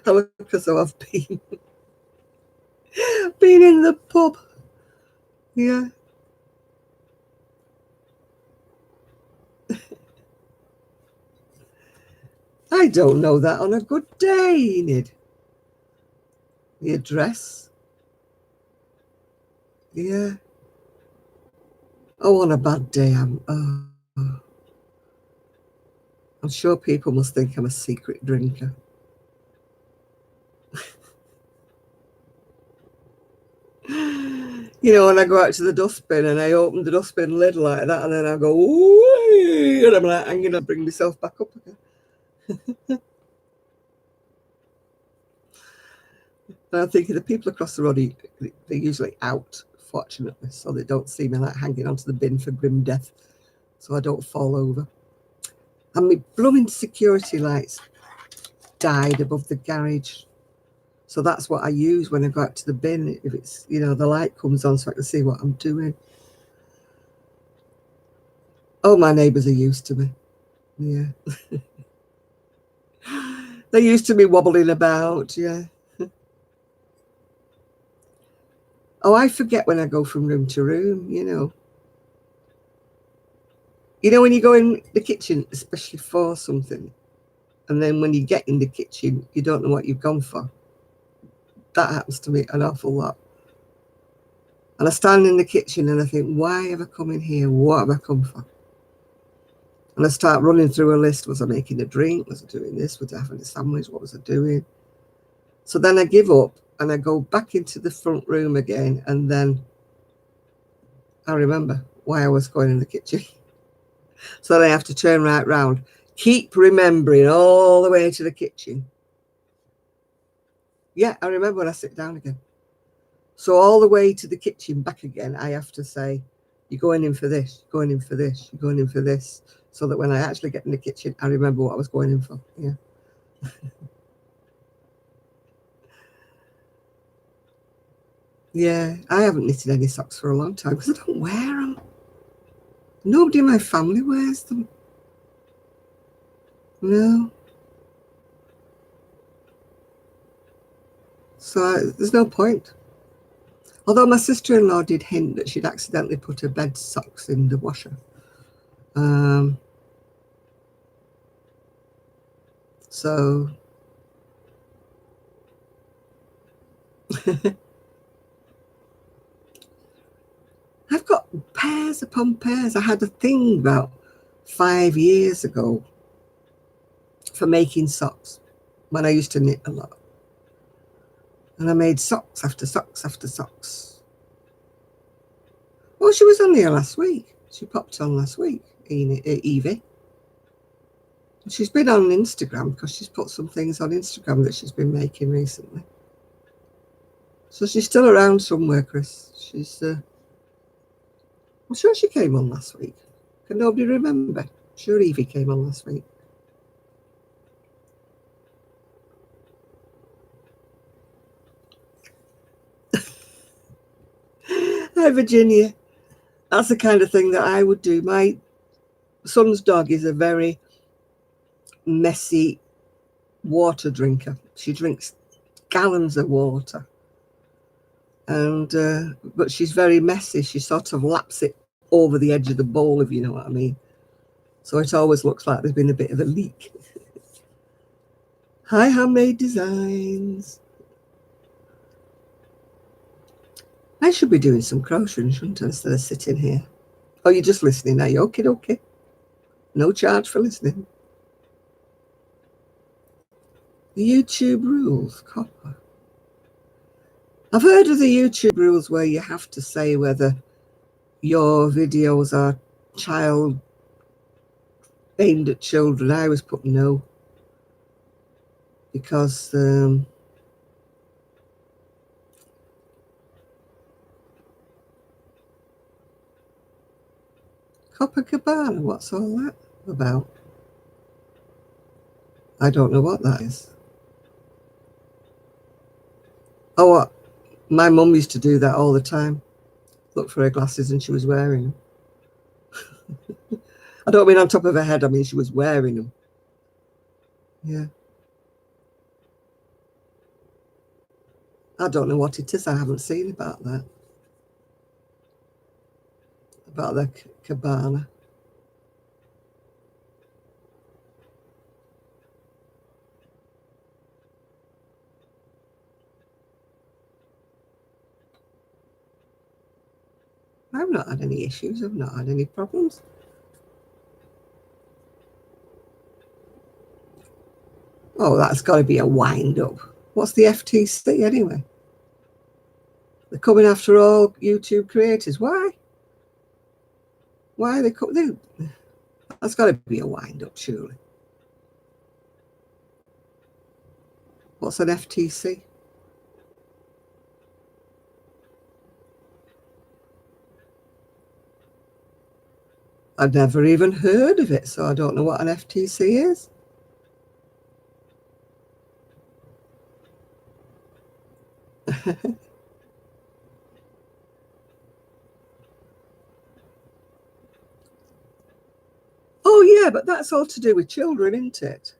I look as though I've been in the pub. Yeah. I don't know that on a good day, Enid. The address. Yeah. Oh, on a bad day, I'm sure people must think I'm a secret drinker. You know, when I go out to the dustbin and I open the dustbin lid like that, and then I go, ooh, and I'm like, I'm going to bring myself back up again. And I'm thinking the people across the road, they're usually out, fortunately, so they don't see me like hanging onto the bin for grim death, so I don't fall over. And my blooming security lights died above the garage. So that's what I use when I go out to the bin. If it's, you know, the light comes on so I can see what I'm doing. Oh, my neighbours are used to me. Yeah. They're used to me wobbling about, yeah. Oh, I forget when I go from room to room, you know. You know, when you go in the kitchen, especially for something, and then when you get in the kitchen, you don't know what you've gone for. That happens to me an awful lot. And I stand in the kitchen and I think, why have I come in here? What have I come for? And I start running through a list. Was I making a drink? Was I doing this? Was I having a sandwich? What was I doing? So then I give up and I go back into the front room again. And then I remember why I was going in the kitchen. So then I have to turn right round. Keep remembering all the way to the kitchen. Yeah, I remember when I sit down again. So all the way to the kitchen, back again, I have to say, you're going in for this, you're going in for this, you're going in for this. So that when I actually get in the kitchen, I remember what I was going in for. Yeah. Yeah, I haven't knitted any socks for a long time because I don't wear them. Nobody in my family wears them. No. So there's no point. Although my sister-in-law did hint that she'd accidentally put her bed socks in the washer. So I've got pairs upon pairs. I had a thing about 5 years ago for making socks when I used to knit a lot. And I made socks after socks after socks. Well, she was on here last week. She popped on last week, Evie. She's been on Instagram because she's put some things on Instagram that she's been making recently. So she's still around somewhere, Chris. I'm sure she came on last week. Can nobody remember? I'm sure Evie came on last week. Hi, Virginia. That's the kind of thing that I would do. My son's dog is a very messy water drinker. She drinks gallons of water. And but she's very messy. She sort of laps it over the edge of the bowl, if you know what I mean. So it always looks like there's been a bit of a leak. Hi, Handmade Designs. I should be doing some crocheting, shouldn't I, instead of sitting here? Oh, you're just listening, are you? Okay. No charge for listening. The YouTube rules, copper. I've heard of the YouTube rules where you have to say whether your videos are child aimed at children. I always put no because Copacabana, what's all that about? I don't know what that is. Oh, what? My mum used to do that all the time. Look for her glasses and she was wearing them. I don't mean on top of her head, I mean she was wearing them. Yeah. I don't know what it is. I haven't seen about that. About the cabana. I've not had any issues. I've not had any problems. Oh, that's got to be a wind up. What's the FTC anyway? They're coming after all YouTube creators. Why? Why are they coming? That's got to be a wind up, surely. What's an FTC? I've never even heard of it, so I don't know what an FTC is. Oh yeah, but that's all to do with children, isn't it?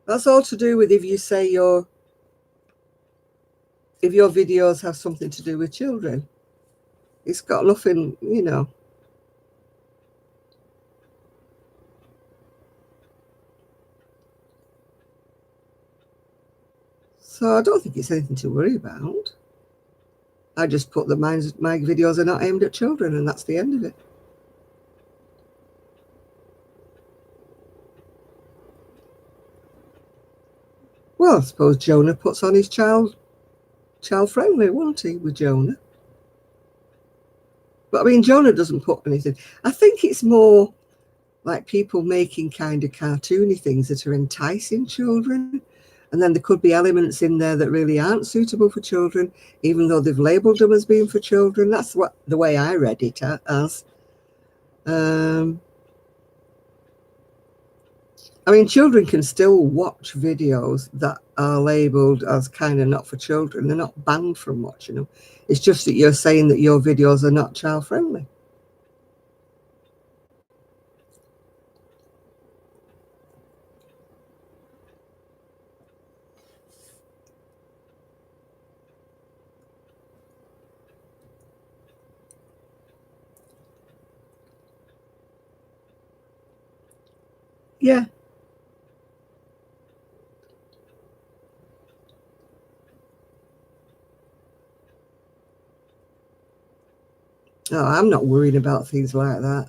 That's all to do with if you say if your videos have something to do with children. It's got nothing, you know. So I don't think it's anything to worry about. I just put that my videos are not aimed at children, and that's the end of it. Well, I suppose Jonah puts on his child friendly, won't he, with Jonah? But I mean, Jonah doesn't put anything. I think it's more like people making kind of cartoony things that are enticing children. And then there could be elements in there that really aren't suitable for children, even though they've labelled them as being for children. That's what the way I read it as. I mean, children can still watch videos that are labelled as kind of not for children. They're not banned from watching them. It's just that you're saying that your videos are not child friendly. Yeah. No, I'm not worried about things like that.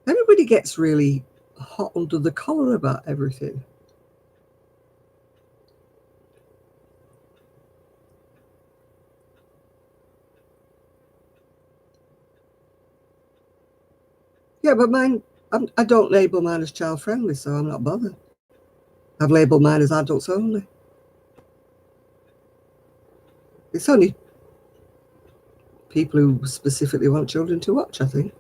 Everybody gets really hot under the collar about everything. Yeah, but mine, I don't label mine as child friendly, so I'm not bothered. I've labelled mine as adults only. It's only people who specifically want children to watch, I think.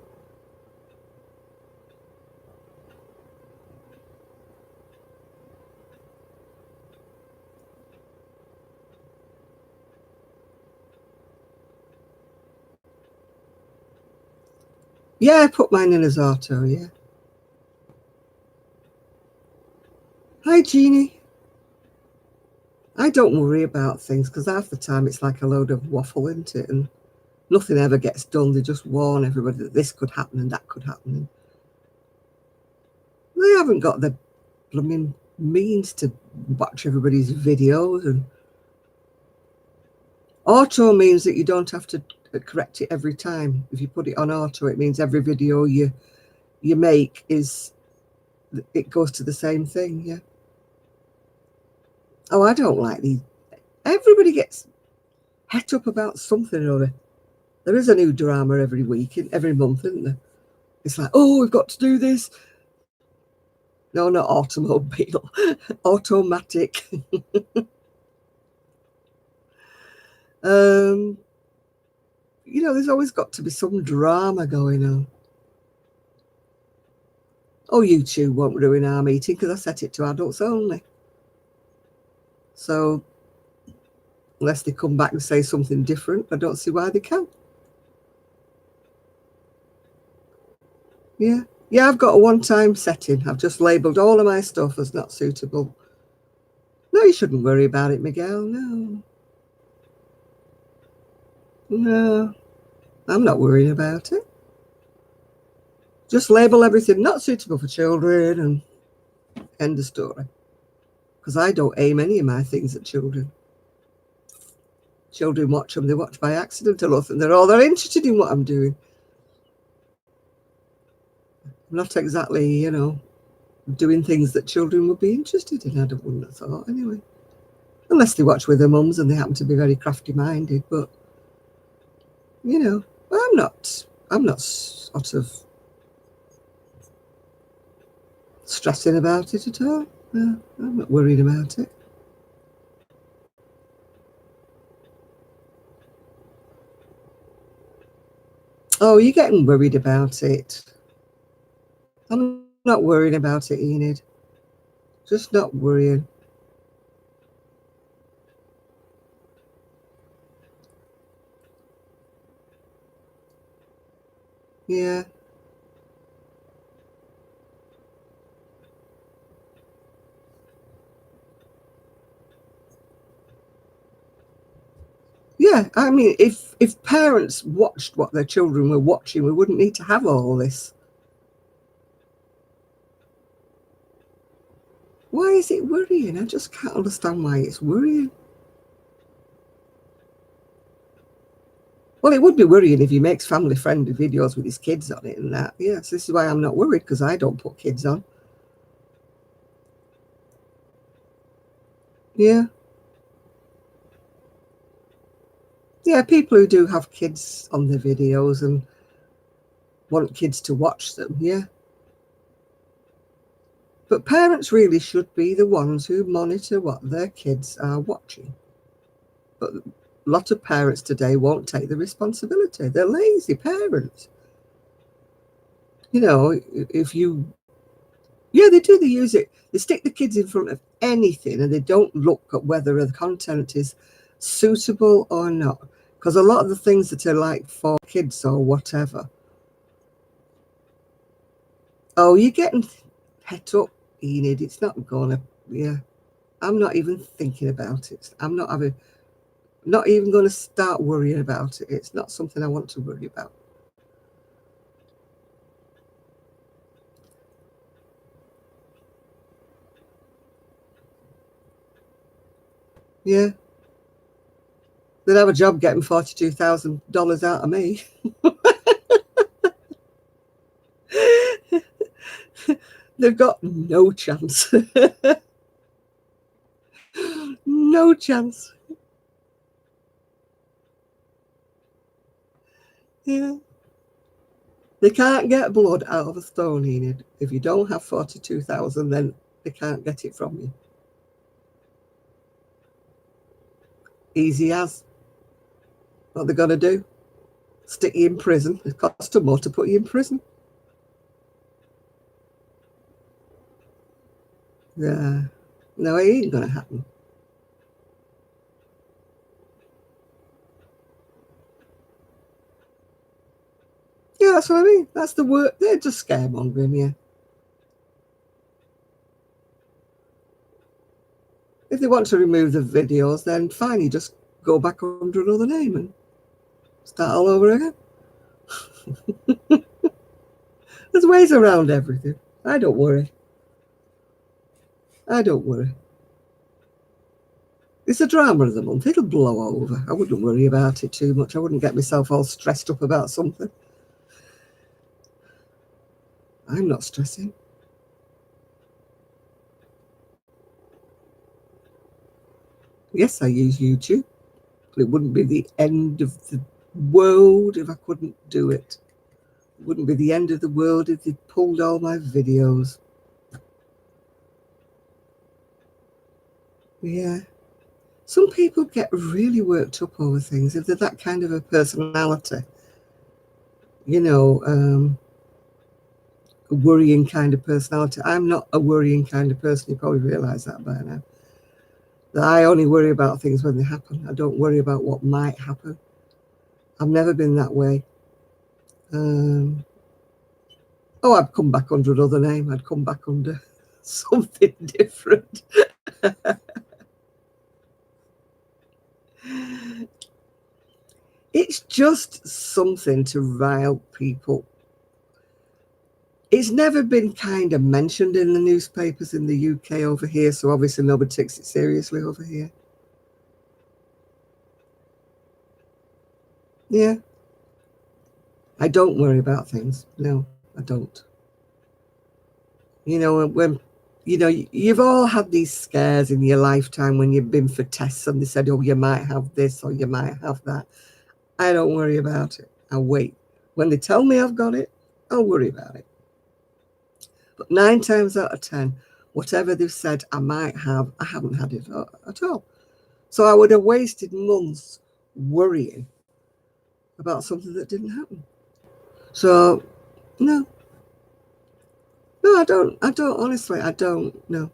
Yeah, I put mine in as auto, yeah. Hi, Jeannie. I don't worry about things because half the time it's like a load of waffle, isn't it? And nothing ever gets done. They just warn everybody that this could happen and that could happen. They haven't got the blooming means to watch everybody's videos. And auto means that you don't have to correct it every time. If you put it on auto, it means every video you make it goes to the same thing. Yeah. Oh, I don't like these. Everybody gets het up about something or other. There is a new drama every week, every month, isn't there? It's like, oh, we've got to do this. No, not automobile, automatic. You know, there's always got to be some drama going on. Oh, YouTube won't ruin our meeting because I set it to adults only. So unless they come back and say something different, I don't see why they can. Yeah. Yeah, I've got a one-time setting. I've just labelled all of my stuff as not suitable. No, you shouldn't worry about it, Miguel. No. No, I'm not worrying about it. Just label everything not suitable for children and end the story. Because I don't aim any of my things at children. Children watch them. They watch by accident or nothing. They're interested in what I'm doing. I'm not exactly, you know, doing things that children would be interested in. I wouldn't have thought anyway. Unless they watch with their mums and they happen to be very crafty minded. But, you know, I'm not sort of stressing about it at all. No, I'm not worried about it. Oh, you're getting worried about it. I'm not worried about it, Enid. Just not worrying. Yeah. Yeah, I mean, if parents watched what their children were watching, we wouldn't need to have all this. Why is it worrying? I just can't understand why it's worrying. Well, it would be worrying if he makes family-friendly videos with his kids on it and that. Yes, this is why I'm not worried, because I don't put kids on. Yeah. Yeah, people who do have kids on their videos and want kids to watch them, yeah. But parents really should be the ones who monitor what their kids are watching. But a lot of parents today won't take the responsibility. They're lazy parents. You know, if you, yeah, they do. They use it. They stick the kids in front of anything and they don't look at whether the content is suitable or not. Because a lot of the things that are like for kids or whatever. Oh, you're getting het up, Enid. It's not gonna, yeah. I'm not even thinking about it. I'm not even going to start worrying about it. It's not something I want to worry about. Yeah. They'd have a job getting $42,000 out of me. They've got no chance. No chance. Yeah. They can't get blood out of a stone, Enid. If you don't have 42,000, then they can't get it from you. Easy as. What they're going to do? Stick you in prison. It costs them more to put you in prison. Yeah. No, it ain't going to happen. Yeah, that's what I mean. That's the word. They're just scaremongering, yeah. If they want to remove the videos, then fine, you just go back under another name and start all over again. There's ways around everything. I don't worry. I don't worry. It's a drama of the month. It'll blow over. I wouldn't worry about it too much. I wouldn't get myself all stressed up about something. I'm not stressing. Yes, I use YouTube, but it wouldn't be the end of the world if I couldn't do it. It wouldn't be the end of the world if they pulled all my videos. Yeah. Some people get really worked up over things if they're that kind of a personality. You know, worrying kind of personality. I'm not a worrying kind of person. You probably realise that by now. That I only worry about things when they happen. I don't worry about what might happen. I've never been that way. I'd come back under another name. I'd come back under something different. It's just something to rile people. It's never been kind of mentioned in the newspapers in the UK over here, so obviously nobody takes it seriously over here. Yeah. I don't worry about things. No, I don't. You know, when, you know, you've all had these scares in your lifetime when you've been for tests and they said, oh, you might have this or you might have that. I don't worry about it. I wait. When they tell me I've got it, I'll worry about it. But 9 times out of 10, whatever they've said I might have, I haven't had it at all. So I would have wasted months worrying about something that didn't happen. So, no. No, I don't, honestly, I don't, no.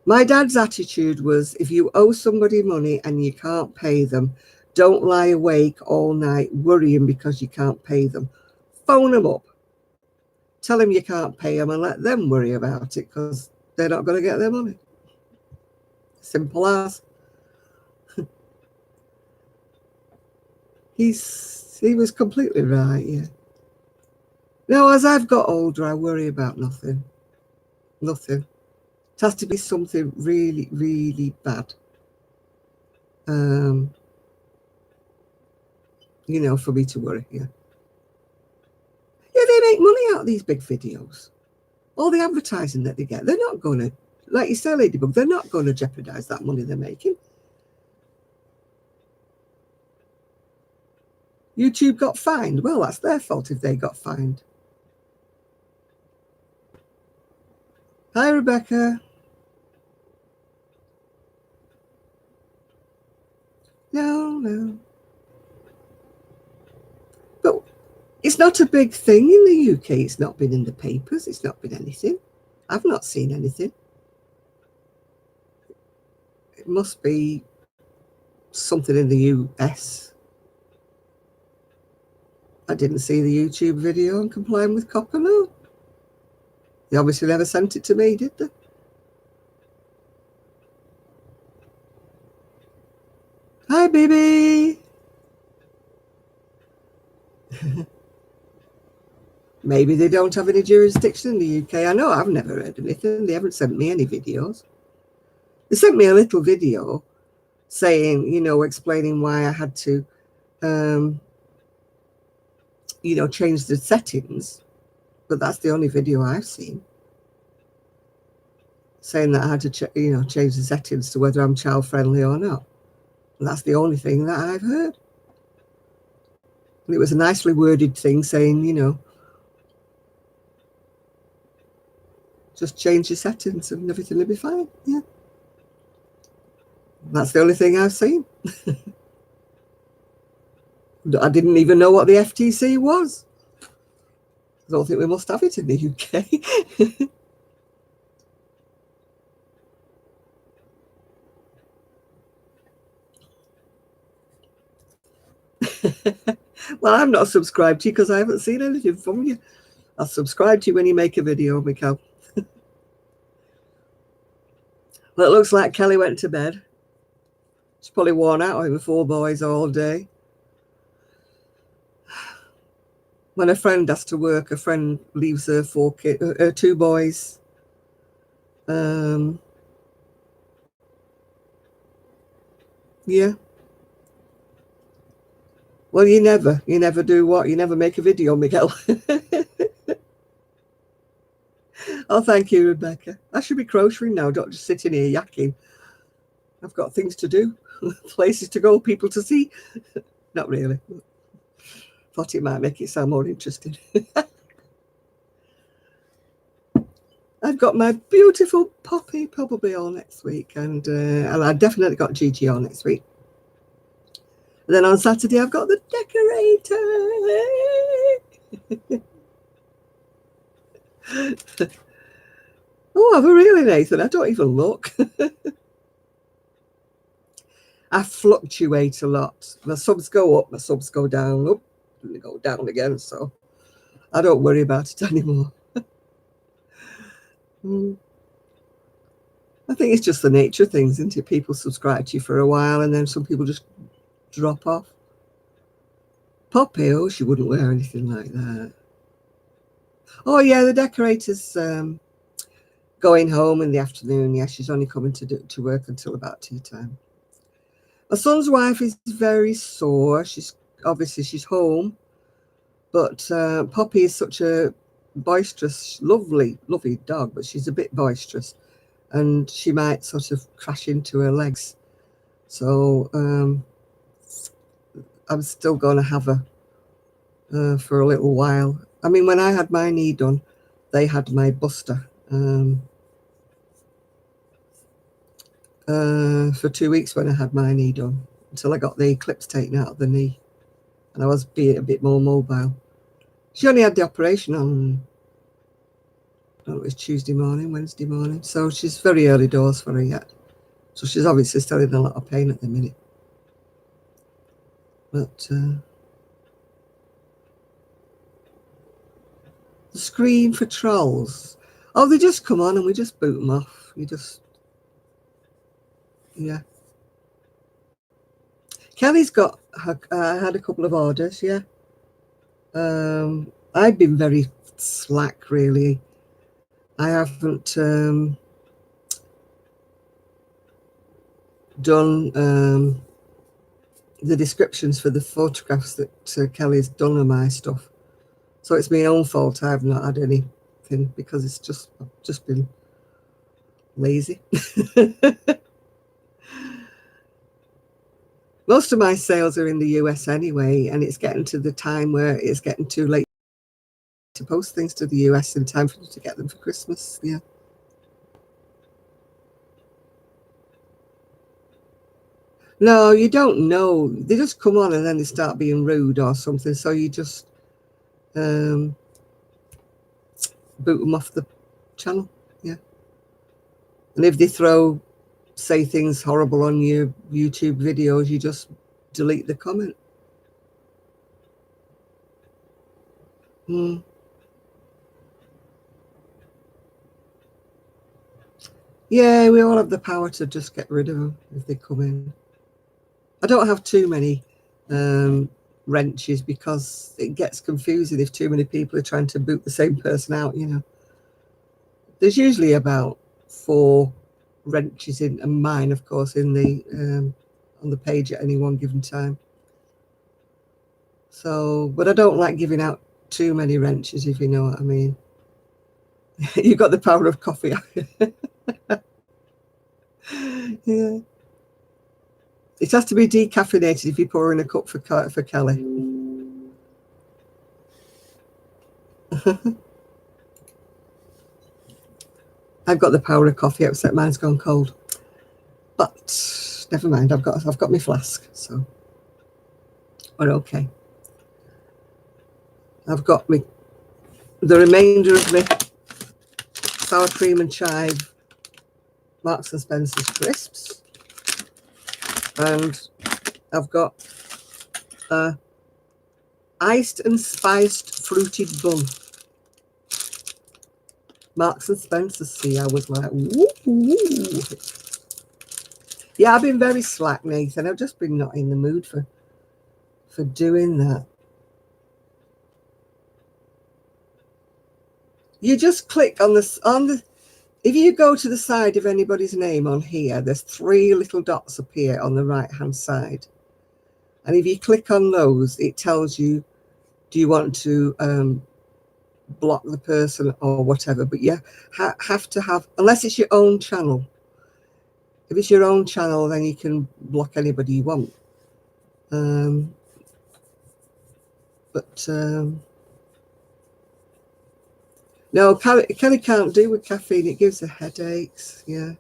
My dad's attitude was, if you owe somebody money and you can't pay them, don't lie awake all night worrying because you can't pay them. Phone them up. Tell them you can't pay them and let them worry about it because they're not going to get their money. Simple as. He was completely right, yeah. Now, as I've got older, I worry about nothing. Nothing. It has to be something really, really bad. You know, for me to worry, yeah. Yeah, they make money out of these big videos. All the advertising that they get, they're not going to, like you say, Ladybug, they're not going to jeopardise that money they're making. YouTube got fined. Well, that's their fault if they got fined. Hi, Rebecca. No. But it's not a big thing in the UK. It's not been in the papers. It's not been anything. I've not seen anything. It must be something in the US. I didn't see the YouTube video on complying with copper, no. They obviously never sent it to me, did they? Hi, baby. Maybe they don't have any jurisdiction in the UK. I know I've never heard anything. They haven't sent me any videos. They sent me a little video saying, you know, explaining why I had to, you know, change the settings. But that's the only video I've seen. Saying that I had to, you know, change the settings to whether I'm child friendly or not. And that's the only thing that I've heard. And it was a nicely worded thing saying, you know, just change your settings and everything will be fine. Yeah. That's the only thing I've seen. I didn't even know what the FTC was. I don't think we must have it in the UK. Well, I'm not subscribed to you because I haven't seen anything from you. I'll subscribe to you when you make a video, Mikhail. Well, it looks like Kelly went to bed. She's probably worn out over 4 boys all day. When a friend has to work, a friend leaves her 2 boys. Yeah. Well, you never do what? You never make a video, Miguel. Oh, thank you, Rebecca. I should be crocheting now, not just sitting here yakking. I've got things to do, places to go, people to see. Not really. Thought it might make it sound more interesting. I've got my beautiful Poppy probably on next week, and I definitely got Gigi on next week. And then on Saturday, I've got the decorator. Oh, have I really, Nathan? I don't even look. I fluctuate a lot. My subs go up, my subs go down, up, and they go down again. So I don't worry about it anymore. I think it's just the nature of things, isn't it? People subscribe to you for a while and then some people just drop off. Poppy, oh, she wouldn't wear anything like that. Oh, yeah, the decorator's going home in the afternoon. Yeah, she's only coming to work until about tea time. My son's wife is very sore. She's home, but Poppy is such a boisterous, lovely dog, but she's a bit boisterous, and she might sort of crash into her legs. So I'm still going to have her for a little while. I mean, when I had my knee done, they had my buster for 2 weeks when I had my knee done, until I got the clips taken out of the knee and I was being a bit more mobile. She only had the operation on, I don't know, it was Tuesday morning, Wednesday morning, so she's very early doors for her yet. So she's obviously still in a lot of pain at the minute. But the screen for trolls. Oh, they just come on and we just boot them off. You just, yeah. Kelly's got had a couple of orders, yeah. I've been very slack, really. I haven't done the descriptions for the photographs that Kelly's done of my stuff. So it's my own fault I've not had anything, because it's just been lazy. Most of my sales are in the US anyway, and it's getting to the time where it's getting too late to post things to the US in time for you to get them for Christmas. Yeah. No, you don't know. They just come on and then they start being rude or something. So you just boot them off the channel. Yeah. And if they say things horrible on your YouTube videos, you just delete the comment. Yeah, we all have the power to just get rid of them if they come in. I don't have too many wrenches, because it gets confusing if too many people are trying to boot the same person out, you know. There's usually about 4 wrenches in, and mine, of course, in the on the page at any one given time. So, but I don't like giving out too many wrenches, if you know what I mean. You've got the power of coffee. Yeah. It has to be decaffeinated if you pour in a cup for Kelly. I've got the power of coffee, except mine's gone cold. But never mind, I've got my flask, so we're okay. I've got the remainder of my sour cream and chive Marks and Spencer's crisps, and I've got iced and spiced fruited bun. Marks and Spencer. See, I was like, woo. Yeah, I've been very slack, Nathan. I've just been not in the mood for doing that. You just click on the if you go to the side of anybody's name on here, there's 3 little dots appear on the right hand side, and if you click on those, it tells you, do you want to block the person or whatever. But you have to have, unless it's your own channel. If it's your own channel, then you can block anybody you want. No, Kelly can't do with caffeine. It gives her headaches. Yeah.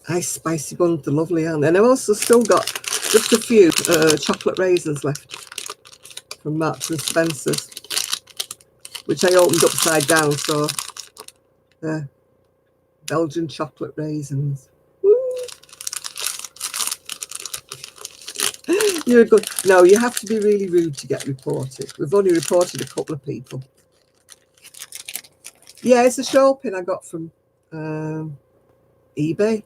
Ice spicy buns are lovely, aren't they? And I've also still got just a few chocolate raisins left. from Marks and Spencer's, which I opened upside down. So the Belgian chocolate raisins. Woo. You're good. No, you have to be really rude to get reported. We've only reported a couple of people. Yeah, it's a show pin I got from eBay.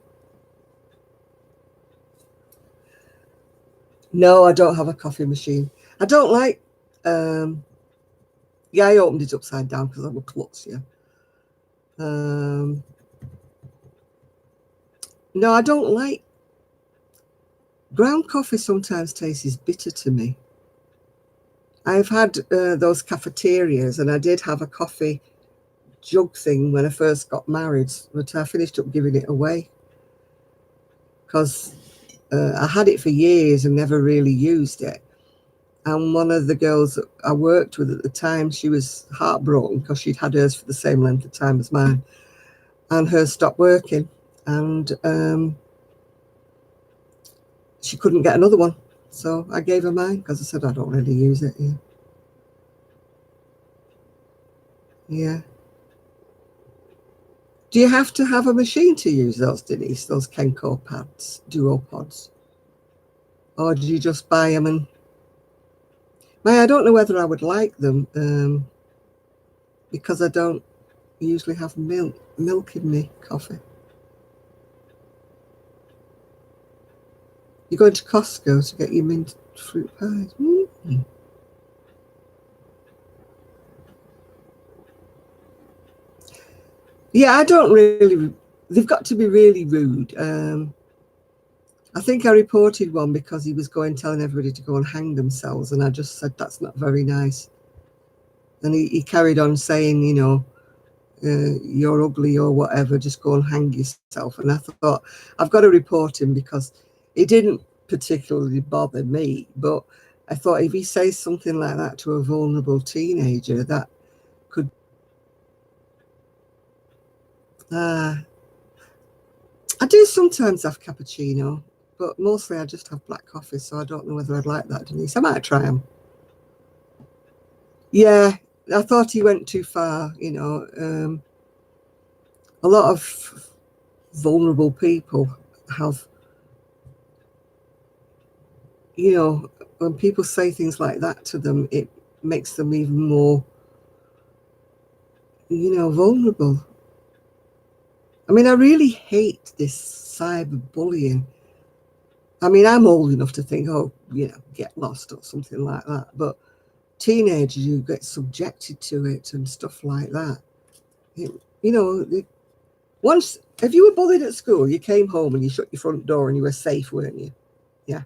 No, I don't have a coffee machine. I don't like. Yeah, I opened it upside down because I'm a klutz. Yeah. No, I don't like. Ground coffee sometimes tastes bitter to me. I've had those cafeterias, and I did have a coffee jug thing when I first got married, but I finished up giving it away because I had it for years and never really used it. And one of the girls that I worked with at the time, she was heartbroken because she'd had hers for the same length of time as mine, and hers stopped working, and she couldn't get another one. So I gave her mine because I said I don't really use it. Yeah. Yeah. Do you have to have a machine to use those, Denise, those Kenko pads, Duo pods? Or do you just buy them? And I don't know whether I would like them because I don't usually have milk in me coffee. You're going to Costco to get your mint fruit pies. Mm-hmm. Yeah, I don't really. They've got to be really rude. I think I reported one because he was telling everybody to go and hang themselves, and I just said that's not very nice. And he carried on saying, you know, you're ugly or whatever, just go and hang yourself. And I thought, I've got to report him because it didn't particularly bother me, but I thought if he says something like that to a vulnerable teenager, that could I do sometimes have cappuccino, but mostly I just have black coffee, so I don't know whether I'd like that, Denise. I might try them. Yeah, I thought he went too far, you know. A lot of vulnerable people have, you know, when people say things like that to them, it makes them even more, you know, vulnerable. I mean, I really hate this cyberbullying. I mean, I'm old enough to think, oh, you know, get lost or something like that. But teenagers who get subjected to it and stuff like that, you know, once, if you were bullied at school, you came home and you shut your front door and you were safe, weren't you? Yeah.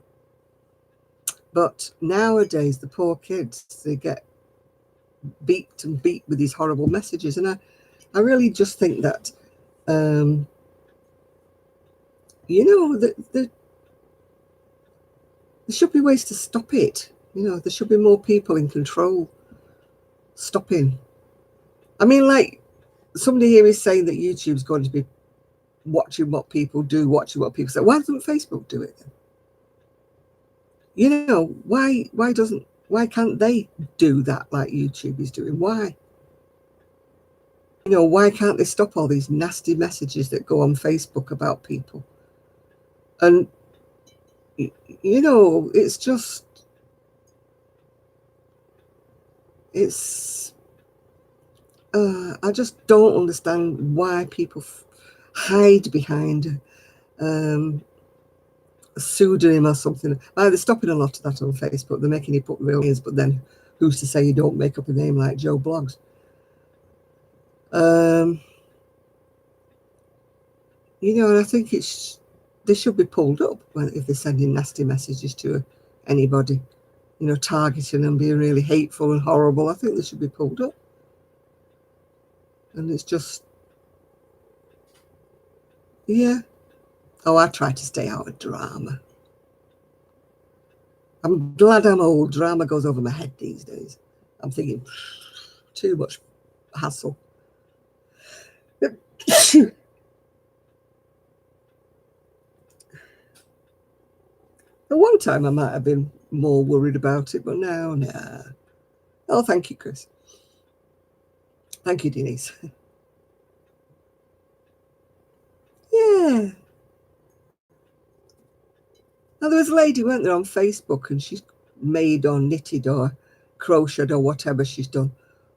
But nowadays, the poor kids, they get beat with these horrible messages. And I really just think that, you know, there should be ways to stop it. You know, there should be more people in control stopping. I mean, like, somebody here is saying that YouTube's going to be watching what people do, watching what people say. Why doesn't Facebook do it then? You know, why can't they do that like YouTube is doing? Why? You know, why can't they stop all these nasty messages that go on Facebook about people? And, you know, it's just, I just don't understand why people hide behind a pseudonym or something. They're stopping a lot of that on Facebook. They're making you put real names, but then who's to say you don't make up a name like Joe Blogs? You know, and I think they should be pulled up if they're sending nasty messages to anybody, you know, targeting and being really hateful and horrible. I think they should be pulled up. And it's just, yeah. Oh, I try to stay out of drama. I'm glad I'm old. Drama goes over my head these days. I'm thinking, too much hassle. At one time, I might have been more worried about it, but now, nah. Oh, thank you, Chris. Thank you, Denise. Yeah. Now, there was a lady, weren't there, on Facebook, and she's made or knitted or crocheted or whatever she's done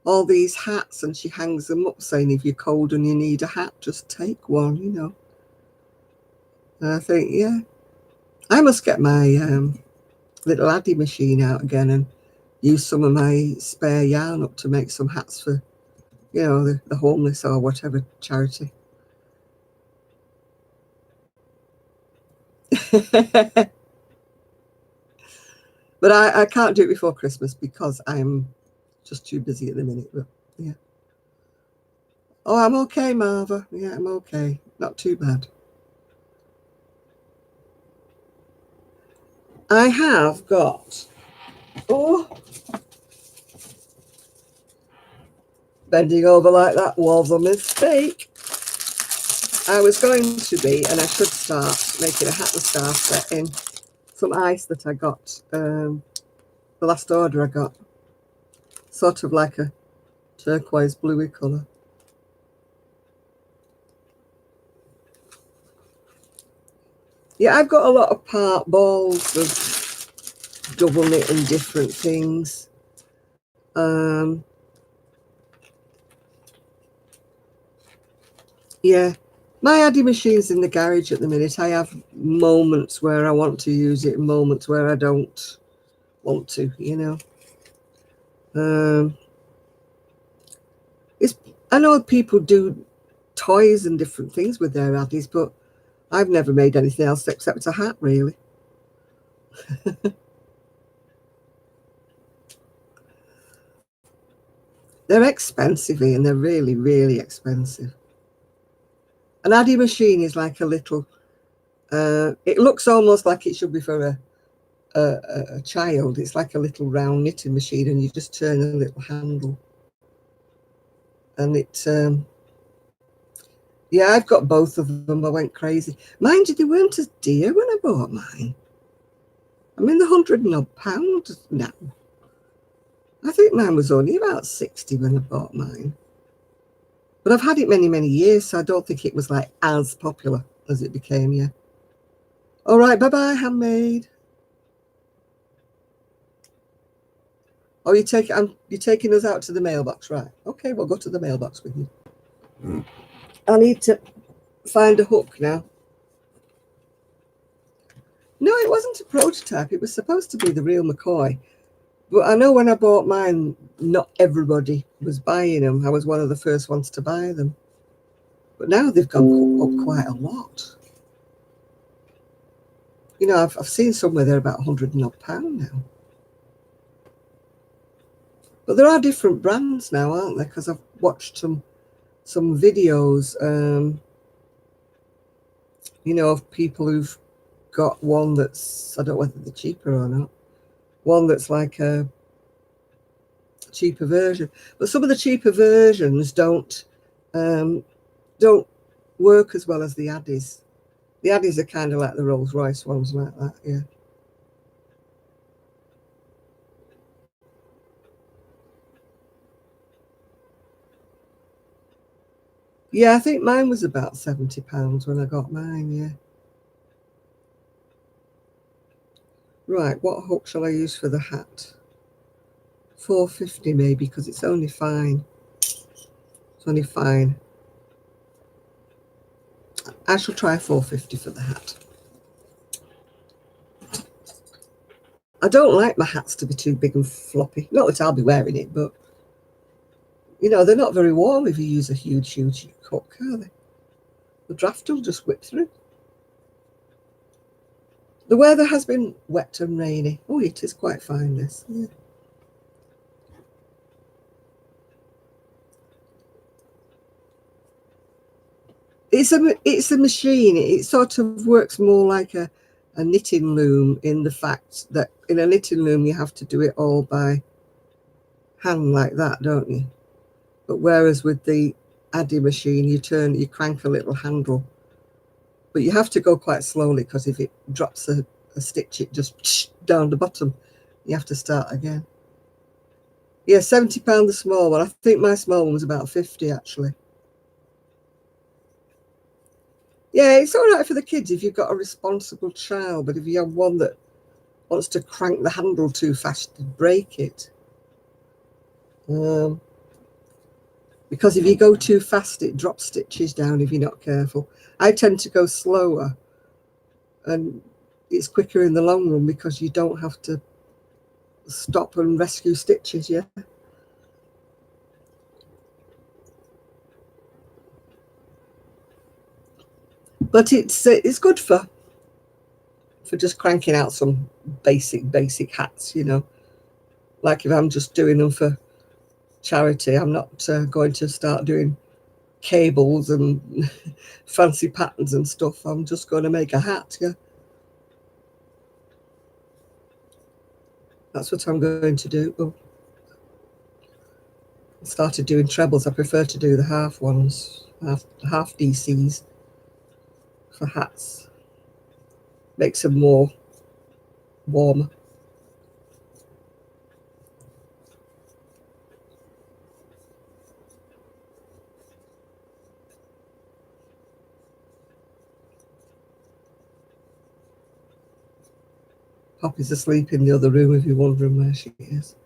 all these hats, and she hangs them up saying, if you're cold and you need a hat, just take one, you know. And I think, yeah, I must get my little Addy machine out again and use some of my spare yarn up to make some hats for, you know, the homeless or whatever charity. But I can't do it before Christmas because I'm just too busy at the minute. But yeah. Oh, I'm okay, Marva. Yeah, I'm okay. Not too bad. I have got, oh, bending over like that was a mistake. I was going to be, and I should start making a hat and scarf set in some ice that I got, the last order I got. Sort of like a turquoise bluey colour. Yeah, I've got a lot of part balls of double knit and different things. Yeah, my Addy machine's in the garage at the minute. I have moments where I want to use it, moments where I don't want to, you know. I know people do toys and different things with their Addies, but I've never made anything else except a hat, really. They're expensive, Ian. They're really, really expensive. An Addy machine is like a little, it looks almost like it should be for a child. It's like a little round knitting machine, and you just turn a little handle. And it, yeah, I've got both of them. I went crazy. Mind you, they weren't as dear when I bought mine. I'm in the £100 and odd now. I think mine was only about 60 when I bought mine. But I've had it many, many years, so I don't think it was like as popular as it became, yeah. All right, bye-bye, handmade. Oh, you're taking us out to the mailbox, right? Okay, we'll go to the mailbox with you. I need to find a hook now. No, it wasn't a prototype. It was supposed to be the real McCoy. But I know when I bought mine, not everybody was buying them. I was one of the first ones to buy them. But now they've gone up quite a lot. You know, I've seen somewhere they're about £100 and odd now. But there are different brands now, aren't there? Because I've watched some videos, you know, of people who've got one that's, I don't know whether they're cheaper or not, one that's like a cheaper version. But some of the cheaper versions don't work as well as the Addies. The Addies are kind of like the Rolls Royce ones, like that, yeah. Yeah, I think mine was about £70 when I got mine, yeah. Right, what hook shall I use for the hat? 450 maybe, because it's only fine. It's only fine. I shall try 450 for the hat. I don't like my hats to be too big and floppy. Not that I'll be wearing it, but, you know, they're not very warm if you use a huge, huge hook, are they? The draft will just whip through. The weather has been wet and rainy. Oh, it is quite fine, this. Yeah. It's a machine. It sort of works more like a knitting loom, in the fact that in a knitting loom you have to do it all by hand like that, don't you? But whereas with the Addy machine, you crank a little handle, but you have to go quite slowly, because if it drops a stitch, it just down the bottom. You have to start again. Yeah, £70 the small one. I think my small one was about 50 actually. Yeah, it's all right for the kids if you've got a responsible child, but if you have one that wants to crank the handle too fast to break it, because if you go too fast, it drops stitches down if you're not careful. I tend to go slower, and it's quicker in the long run because you don't have to stop and rescue stitches. Yeah, but it's good for just cranking out some basic hats. Like if I'm just doing them for charity, I'm not going to start doing cables and fancy patterns and stuff. I'm just going to make a hat. Yeah, that's what I'm going to do. Oh, I started doing trebles. I prefer to do the half ones, half DCs for hats. Makes them more warm. Poppy's asleep in the other room if you're wondering where she is.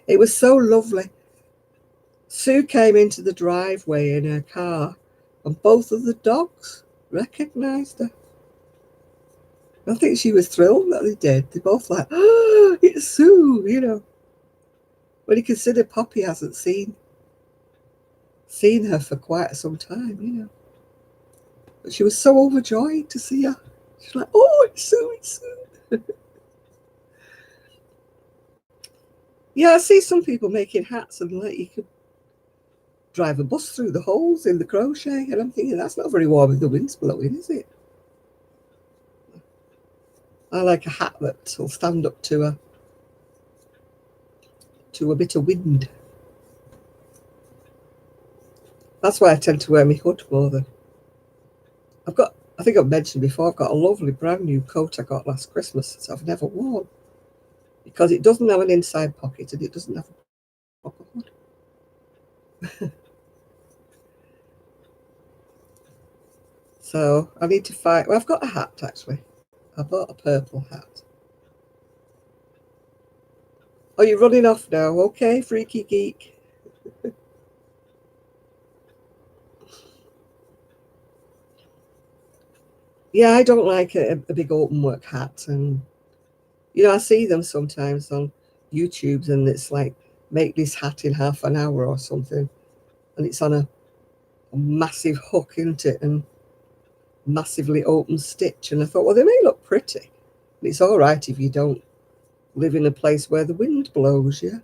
It was so lovely. Sue came into the driveway in her car and both of the dogs recognised her. I think she was thrilled that they did. They both like, oh, it's Sue. When you consider Poppy hasn't seen her for quite some time. But she was so overjoyed to see her. She's like, oh, it's Sue, it's Sue. Yeah, I see some people making hats and like you could drive a bus through the holes in the crochet, and I'm thinking that's not very warm if the wind's blowing, is it? I like a hat that will stand up to a bit of wind. That's why I tend to wear my hood more than I think I've mentioned before, I've got a lovely brand new coat I got last Christmas that I've never worn because it doesn't have an inside pocket and it doesn't have a proper hood. So I need to find. Well, I've got a hat actually. I bought a purple hat. Oh, you're running off now. Okay, freaky geek. Yeah, I don't like a big open work hat. And, I see them sometimes on YouTubes and it's like, make this hat in half an hour or something. And it's on a massive hook, isn't it? And massively open stitch. And I thought, well, they may look pretty. But it's all right if you don't live in a place where the wind blows, yeah?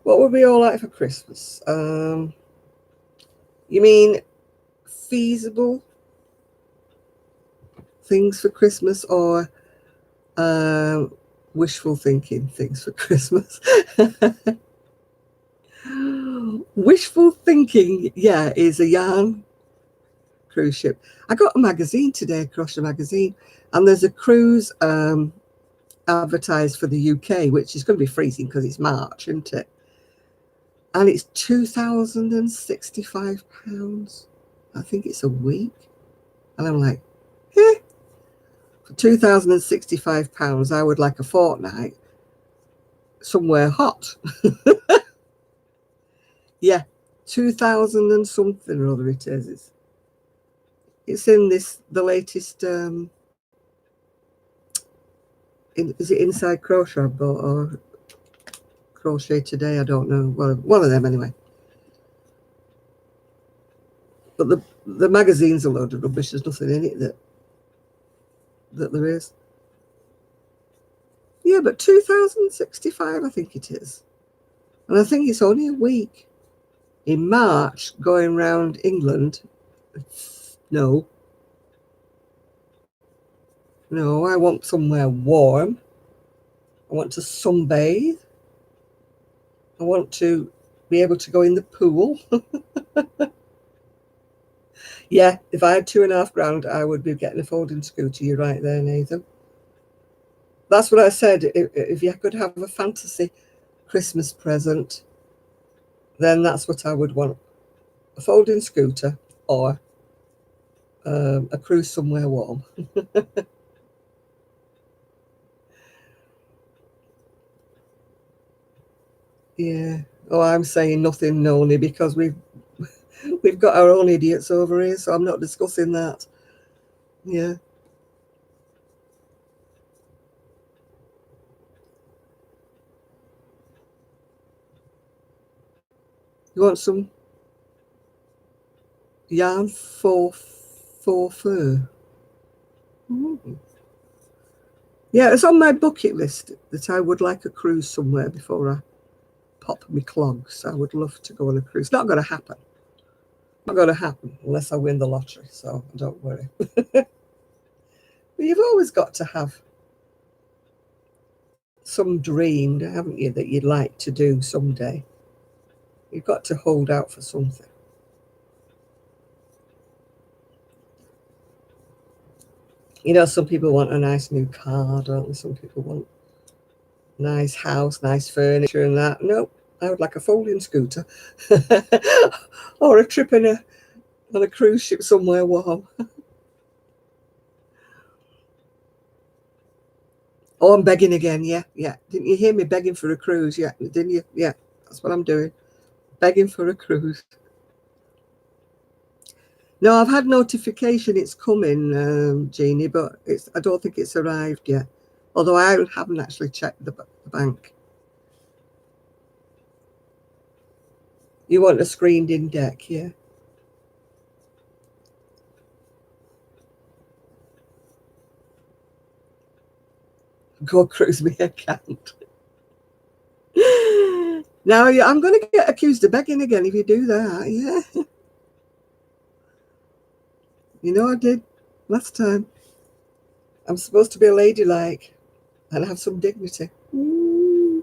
What would we all like for Christmas? You mean feasible things for Christmas or wishful thinking things for Christmas? Wishful thinking, yeah, is a yarn cruise ship. I got a magazine today, a Crochet magazine, and there's a cruise advertised for the UK, which is going to be freezing because it's March, isn't it? And it's £2,065. I think it's a week. And I'm like, eh, for £2,065, I would like a fortnight somewhere hot. Yeah, 2000 and something or other it is. It's in the latest, is it Inside Crochet or Crochet Today? I don't know. Well, one of them anyway. But the magazine's a load of rubbish. There's nothing in it that there is. Yeah, but 2065, I think it is. And I think it's only a week. In March, going round England, no, I want somewhere warm. I want to sunbathe. I want to be able to go in the pool. Yeah, if I had £2.5 grand, I would be getting a folding scooter. You're right there, Nathan. That's what I said. If you could have a fantasy Christmas present, then that's what I would want. A folding scooter or a cruise somewhere warm. Yeah. Oh, I'm saying nothing, Noni, because we've got our own idiots over here, so I'm not discussing that. Yeah. You want some yarn for fur? Mm. Yeah, it's on my bucket list that I would like a cruise somewhere before I pop my clogs. I would love to go on a cruise. Not going to happen. Not going to happen unless I win the lottery, so don't worry. But you've always got to have some dream, haven't you, that you'd like to do someday. You've got to hold out for something. You know, some people want a nice new car, don't they? Some people want a nice house, nice furniture and that. Nope, I would like a folding scooter or a trip on a cruise ship somewhere warm. Oh, I'm begging again. Yeah, yeah. Didn't you hear me begging for a cruise? Yeah, didn't you? Yeah, that's what I'm doing. Begging for a cruise. No, I've had notification it's coming, Jeannie, but I don't think it's arrived yet. Although I haven't actually checked the bank. You want a screened-in deck, yeah? Go cruise me account. Now I'm going to get accused of begging again if you do that, yeah. You know I did last time. I'm supposed to be a ladylike and have some dignity. They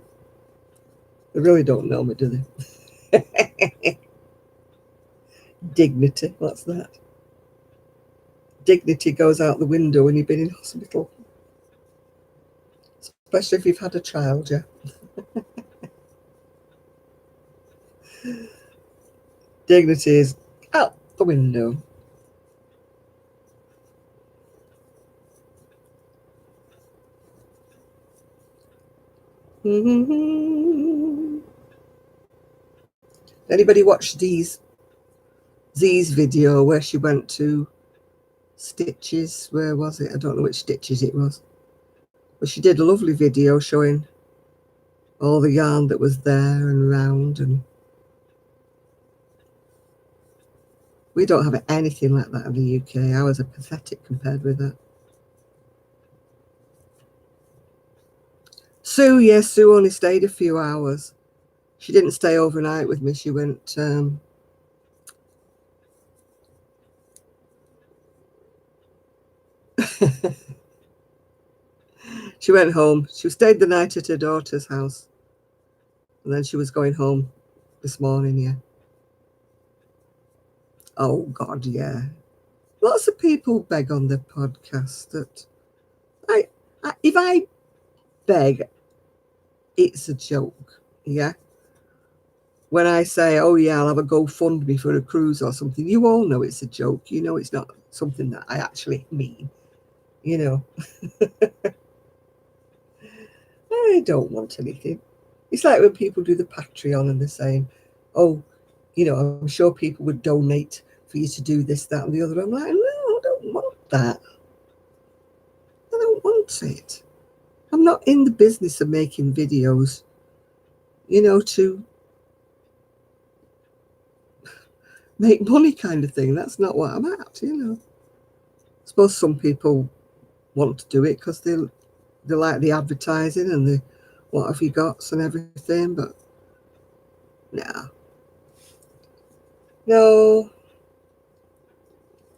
really don't know me, do they? Dignity, what's that? Dignity goes out the window when you've been in hospital. Especially if you've had a child, yeah. Dignity is out the window. Anybody watch Z's video where she went to Stitches? Where was it? I don't know which Stitches it was. But she did a lovely video showing all the yarn that was there and around, and we don't have anything like that in the UK. Ours are pathetic compared with that. Sue, yes, Sue only stayed a few hours. She didn't stay overnight with me. She went she went home. She stayed the night at her daughter's house. And then she was going home this morning, yeah. Oh, God, yeah. Lots of people beg on the podcast that if I beg, it's a joke, yeah. When I say, oh, yeah, I'll have a GoFundMe for a cruise or something, you all know it's a joke. You know it's not something that I actually mean, you know. I don't want anything. It's like when people do the Patreon and they're saying, oh, you know, I'm sure people would donate for you to do this, that, and the other. I'm like, no, I don't want that. I don't want it. I'm not in the business of making videos, you know, to make money kind of thing. That's not what I'm at, you know. I suppose some people want to do it because they like the advertising and the what have you got and everything, but no.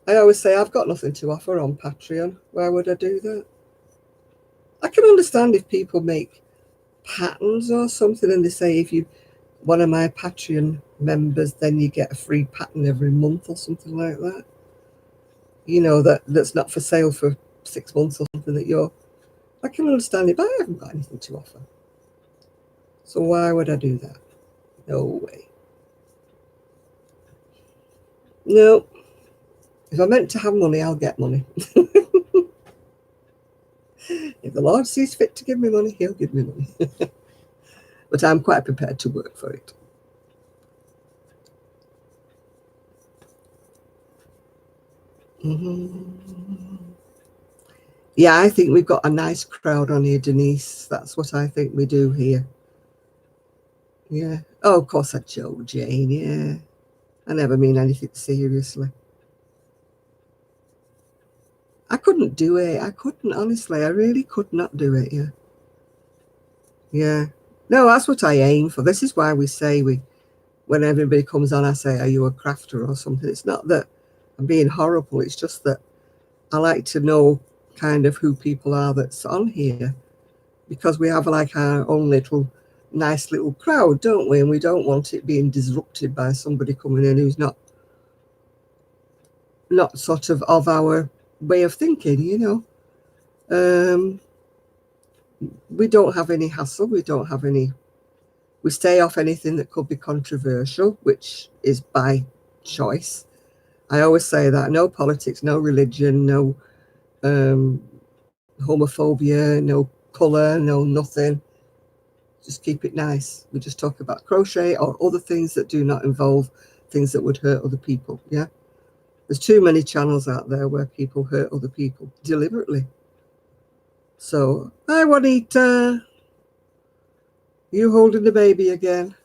I always say I've got nothing to offer on Patreon. Why would I do that? I can understand if people make patterns or something and they say if you one of my Patreon members, then you get a free pattern every month or something like that. You know, that's not for sale for 6 months or something, that you're I can understand it, but I haven't got anything to offer. So why would I do that? No way. No. If I'm meant to have money, I'll get money. If the Lord sees fit to give me money, he'll give me money. But I'm quite prepared to work for it. Yeah, I think we've got a nice crowd on here, Denise. That's what I think we do here. Yeah. Oh, of course I joke, Jane. Yeah. I never mean anything seriously. I couldn't do it. I couldn't, honestly. I really could not do it. Yeah. Yeah. No, that's what I aim for. This is why we say when everybody comes on, I say, are you a crafter or something? It's not that I'm being horrible. It's just that I like to know kind of who people are that's on here, because we have like our own little nice little crowd, don't we? And we don't want it being disrupted by somebody coming in who's not sort of our way of thinking, you know. We don't have any hassle. We stay off anything that could be controversial, which is by choice. I always say that. No politics, no religion, no homophobia, no colour, no nothing. Just keep it nice. We just talk about crochet or other things that do not involve things that would hurt other people. Yeah. There's too many channels out there where people hurt other people deliberately. So, hi Juanita. You holding the baby again?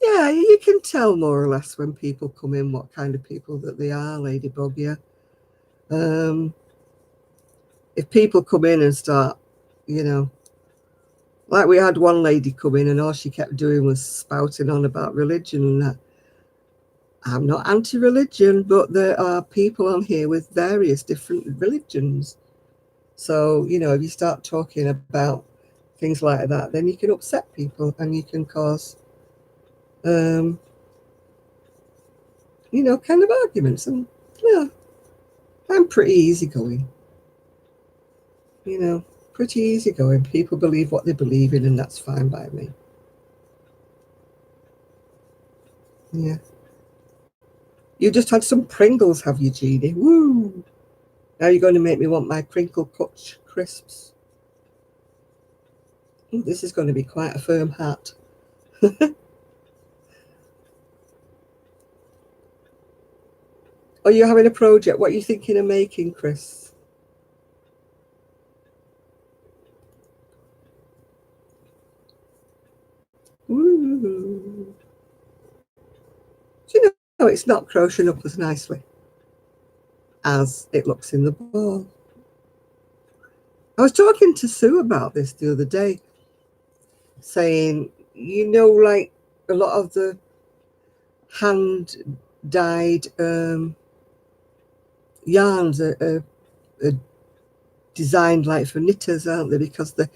Yeah, you can tell more or less when people come in what kind of people that they are, Ladybug, yeah. If people come in and start, you know, like we had one lady come in and all she kept doing was spouting on about religion and that. I'm not anti-religion, but there are people on here with various different religions. So, you know, if you start talking about things like that, then you can upset people and you can cause, you know, kind of arguments. And, yeah, I'm pretty easygoing. You know, pretty easygoing. People believe what they believe in, and that's fine by me. Yeah. You just had some Pringles, have you, Jeannie? Woo! Now you're going to make me want my crinkle cut crisps. Ooh, this is going to be quite a firm hat. Are you having a project? What are you thinking of making, Chris? Ooh. Do you know it's not crocheting up as nicely as it looks in the ball? I was talking to Sue about this the other day, saying, you know, like a lot of the hand dyed yarns are designed like for knitters, aren't they? Because the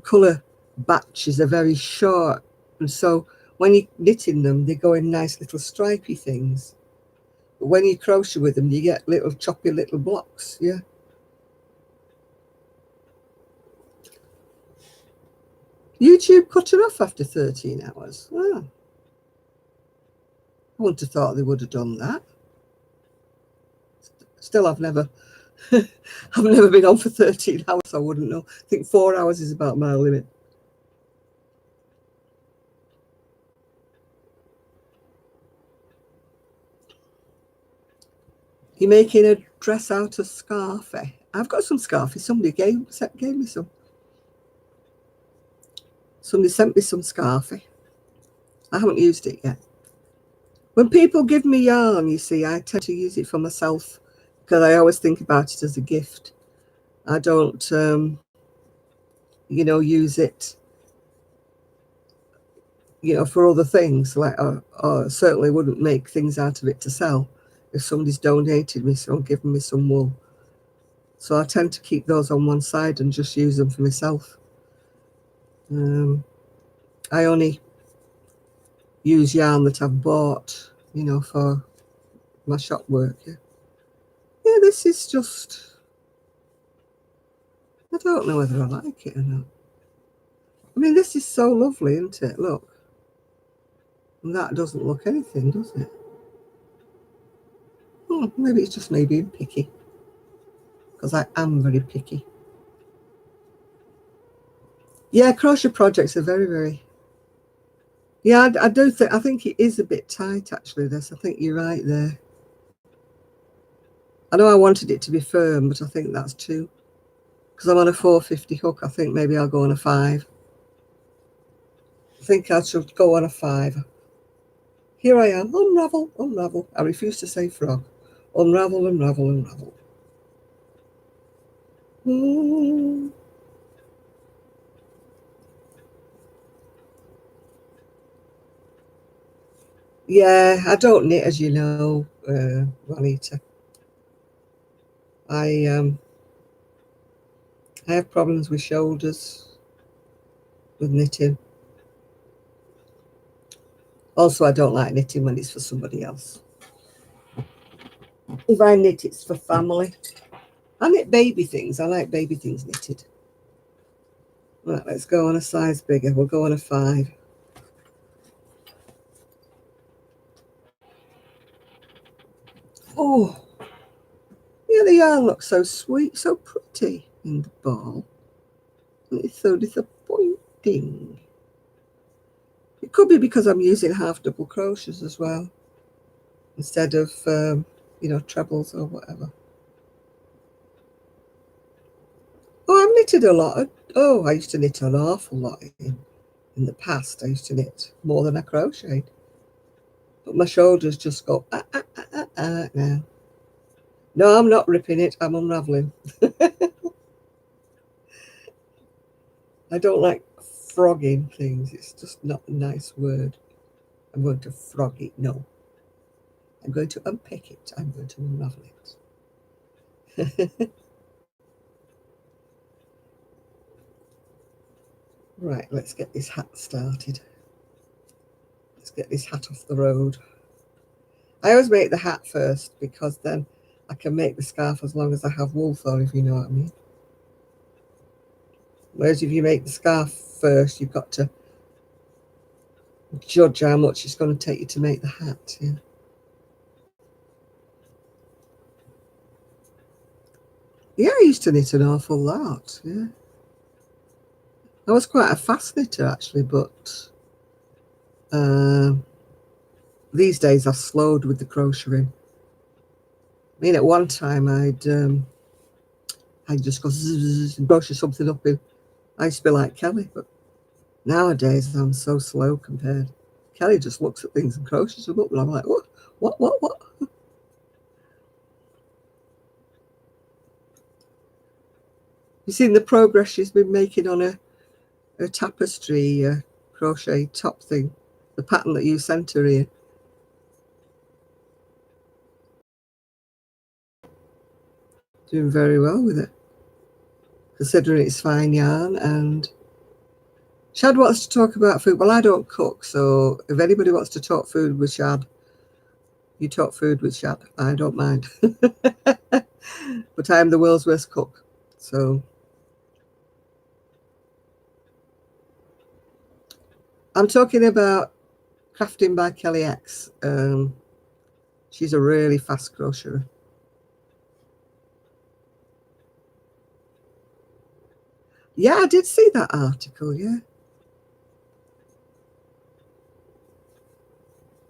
colour batches are very short, and so when you're knitting them, they go in nice little stripy things. But when you crochet with them, you get little choppy little blocks. Yeah. YouTube cut her off after 13 hours. Oh, I wouldn't have thought they would have done that. Still, I've never been on for 13 hours, so I wouldn't know. I think 4 hours is about my limit. You're making a dress out of scarfie. I've got some scarfie. Somebody gave me some. Somebody sent me some scarfie. I haven't used it yet. When people give me yarn, you see, I tend to use it for myself because I always think about it as a gift. I don't, you know, use it, you know, for other things. Like, or certainly wouldn't make things out of it to sell if somebody's donated me some, given me some wool. So I tend to keep those on one side and just use them for myself. I only use yarn that I've bought, you know, for my shop work. Yeah. this is just, I don't know whether I like it or not. I mean, this is so lovely, isn't it? Look. And that doesn't look anything, does it? Maybe it's just me being picky, because I am very picky. Yeah, crochet projects are very, very... Yeah, I do think, I think it is a bit tight, actually, this. I think you're right there. I know I wanted it to be firm, but I think that's too... Because I'm on a 450 hook, I think maybe I'll go on a 5. I think I should go on a 5. Here I am, unravel, unravel. I refuse to say frog. Unravel, unravel, unravel. Yeah, I don't knit, as you know, Juanita. I have problems with shoulders with knitting. Also, I don't like knitting when it's for somebody else. If I knit, it's for family. I knit baby things. I like baby things knitted. Right, let's go on a size bigger. We'll go on a 5. Oh, yeah, the yarn looks so sweet, so pretty in the ball. And it's so disappointing. It could be because I'm using half double crochets as well, instead of, trebles or whatever. Oh, I've knitted a lot. I used to knit an awful lot in the past. I used to knit more than I crocheted. But my shoulders just go, now. No, I'm not ripping it. I'm unraveling. I don't like frogging things. It's just not a nice word. I'm going to frog it. No. I'm going to unpick it. I'm going to unravel it. Right, let's get this hat started. Let's get this hat off the road. I always make the hat first, because then I can make the scarf as long as I have wool for, if you know what I mean. Whereas if you make the scarf first, you've got to judge how much it's going to take you to make the hat. Yeah. Yeah, I used to knit an awful lot. Yeah. I was quite a fast knitter, actually, but these days I've slowed with the crocheting. I mean, at one time I'd just go zzz and crochet something up in. I used to be like Kelly, but nowadays I'm so slow compared. Kelly just looks at things and crochets them up, and I'm like, what? You seen the progress she's been making on a tapestry crochet top thing, the pattern that you sent her here. Doing very well with it, considering it's fine yarn. And Shad wants to talk about food. Well, I don't cook, so if anybody wants to talk food with Shad, you talk food with Shad. I don't mind. But I am the world's worst cook. So I'm talking about Crafting by Kelly X. She's a really fast crocheter. Yeah, I did see that article, yeah.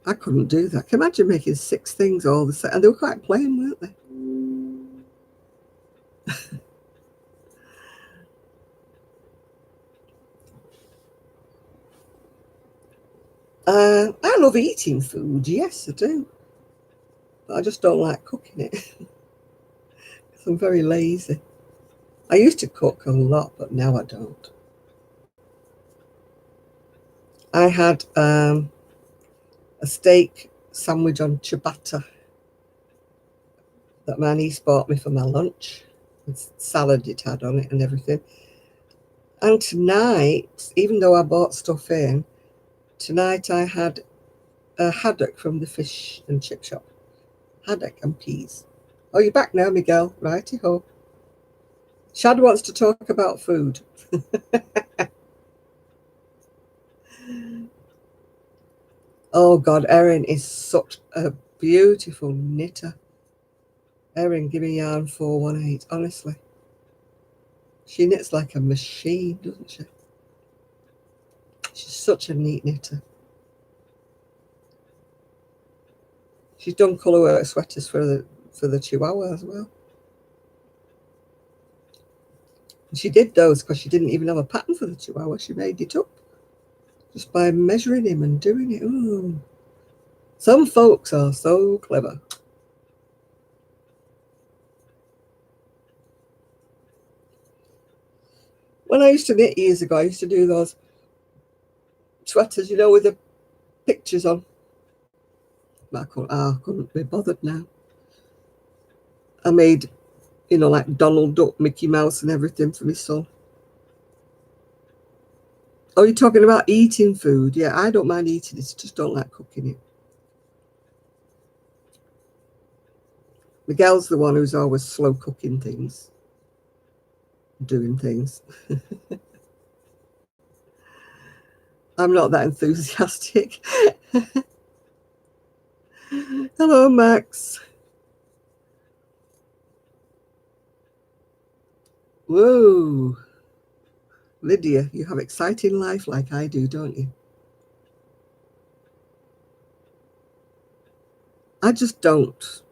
I couldn't do that. Can you imagine making 6 things all the same? And they were quite plain, weren't they? I love eating food, yes, I do. But I just don't like cooking it, because I'm very lazy. I used to cook a lot, but now I don't. I had a steak sandwich on ciabatta that my niece bought me for my lunch. With salad it had on it and everything. And tonight, even though I bought stuff in, tonight I had a haddock from the fish and chip shop. Haddock and peas. Oh, you're back now, Miguel. Righty-ho. Shad wants to talk about food. Oh, God, Erin is such a beautiful knitter. Erin, give me yarn 418, honestly. She knits like a machine, doesn't she? She's such a neat knitter. She's done colourwork sweaters for the Chihuahua as well. And she did those because she didn't even have a pattern for the Chihuahua. She made it up just by measuring him and doing it. Ooh. Some folks are so clever. When I used to knit years ago, I used to do those sweaters, with the pictures on. I couldn't be bothered now. I made, like Donald Duck, Mickey Mouse and everything for my son. Oh, you're talking about eating food? Yeah, I don't mind eating it, just don't like cooking it. Miguel's the one who's always slow cooking things, doing things. I'm not that enthusiastic. Hello, Max. Whoa. Lydia, you have exciting life like I do, don't you? I just don't.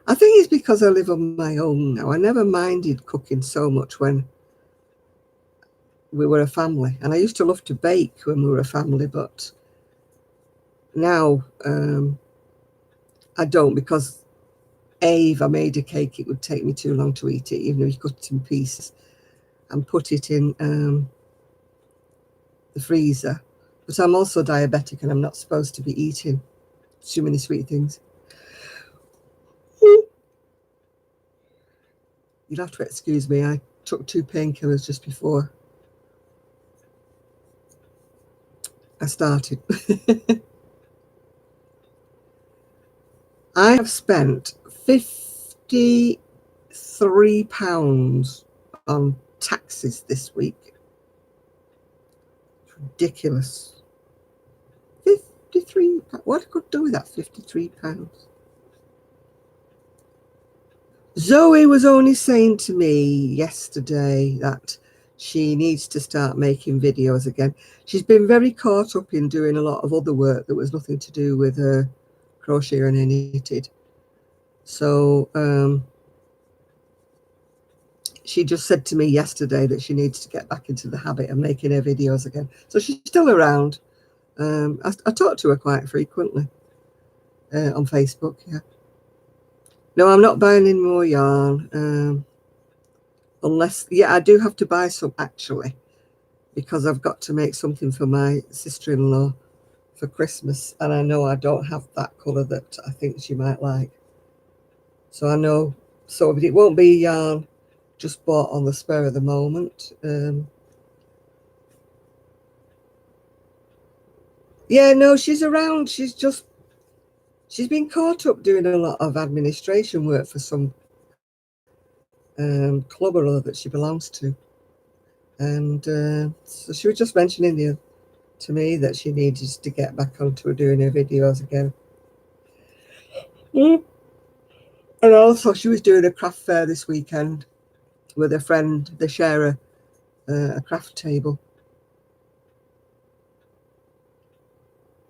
I think it's because I live on my own now. I never minded cooking so much when we were a family. And I used to love to bake when we were a family, but now I don't, because if I made a cake, it would take me too long to eat it, even if you cut it in pieces and put it in the freezer. But I'm also diabetic and I'm not supposed to be eating too many sweet things. You'll have to excuse me. I took 2 painkillers just before I started. I have spent £53 on taxes this week. It's ridiculous. 53. What could I do with that £53? Zoe was only saying to me yesterday that she needs to start making videos again. She's been very caught up in doing a lot of other work that was nothing to do with her crochet and her knitted. So she just said to me yesterday that she needs to get back into the habit of making her videos again. So she's still around. I talk to her quite frequently on Facebook, yeah. No, I'm not buying any more yarn. Unless, I do have to buy some actually, because I've got to make something for my sister-in-law for Christmas, and I know I don't have that colour that I think she might like. So I know, so it won't be yarn just bought on the spur of the moment. Yeah, no, she's around. She's been caught up doing a lot of administration work for some club or other that she belongs to. And so she was just mentioning to me that she needed to get back onto doing her videos again. And also she was doing a craft fair this weekend with a friend. They share a craft table.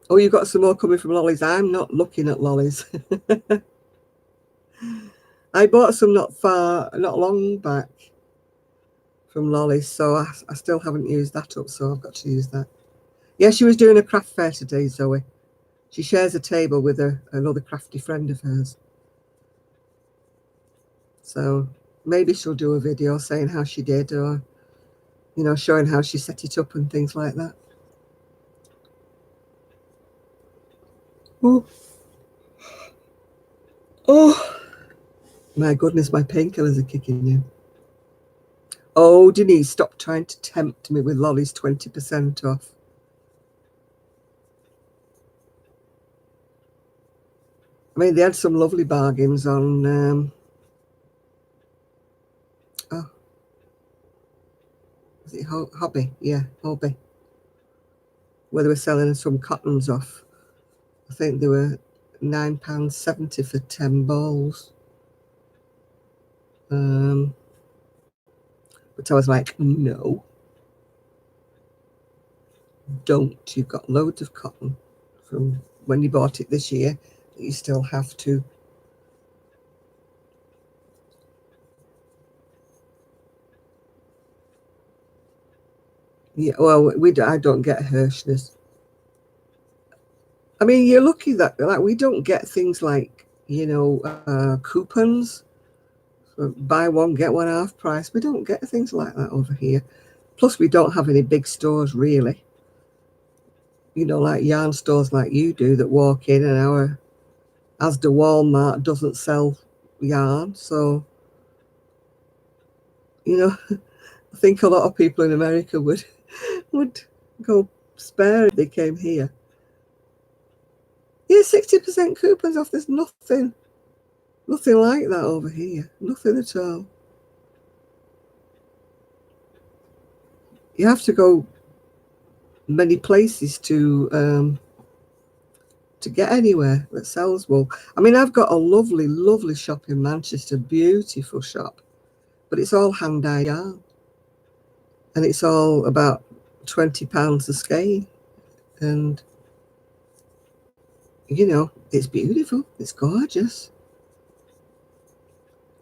Oh, you've got some more coming from Lollies. I'm not looking at Lollies. I bought some not long back from Lollies, so I still haven't used that up, so I've got to use that. Yeah, she was doing a craft fair today, Zoe. She shares a table with another crafty friend of hers. So maybe she'll do a video saying how she did, or, showing how she set it up and things like that. Oh, my goodness, my painkillers are kicking in. Oh, Denise, stop trying to tempt me with Lolly's 20% off. I mean, they had some lovely bargains on, oh, is it Hobby? Yeah, Hobby. Where they were selling some cottons off. I think they were £9.70 for 10 balls. But I was like, no, don't. You've got loads of cotton from when you bought it this year that you still have to. Yeah, well, I don't get Hirschners. I mean, you're lucky that like we don't get things like, you know, coupons, buy one get one half price. We don't get things like that over here. Plus, we don't have any big stores really. You know, like yarn stores like you do that walk in, and our Asda Walmart doesn't sell yarn. So, you know, I think a lot of people in America would go spare if they came here. Yeah, 60% coupons off. There's nothing like that over here. Nothing at all. You have to go many places to get anywhere that sells wool. I mean, I've got a lovely, lovely shop in Manchester, beautiful shop, but it's all hand dyed yarn, and it's all about £20 a skein, and you know, it's beautiful, it's gorgeous,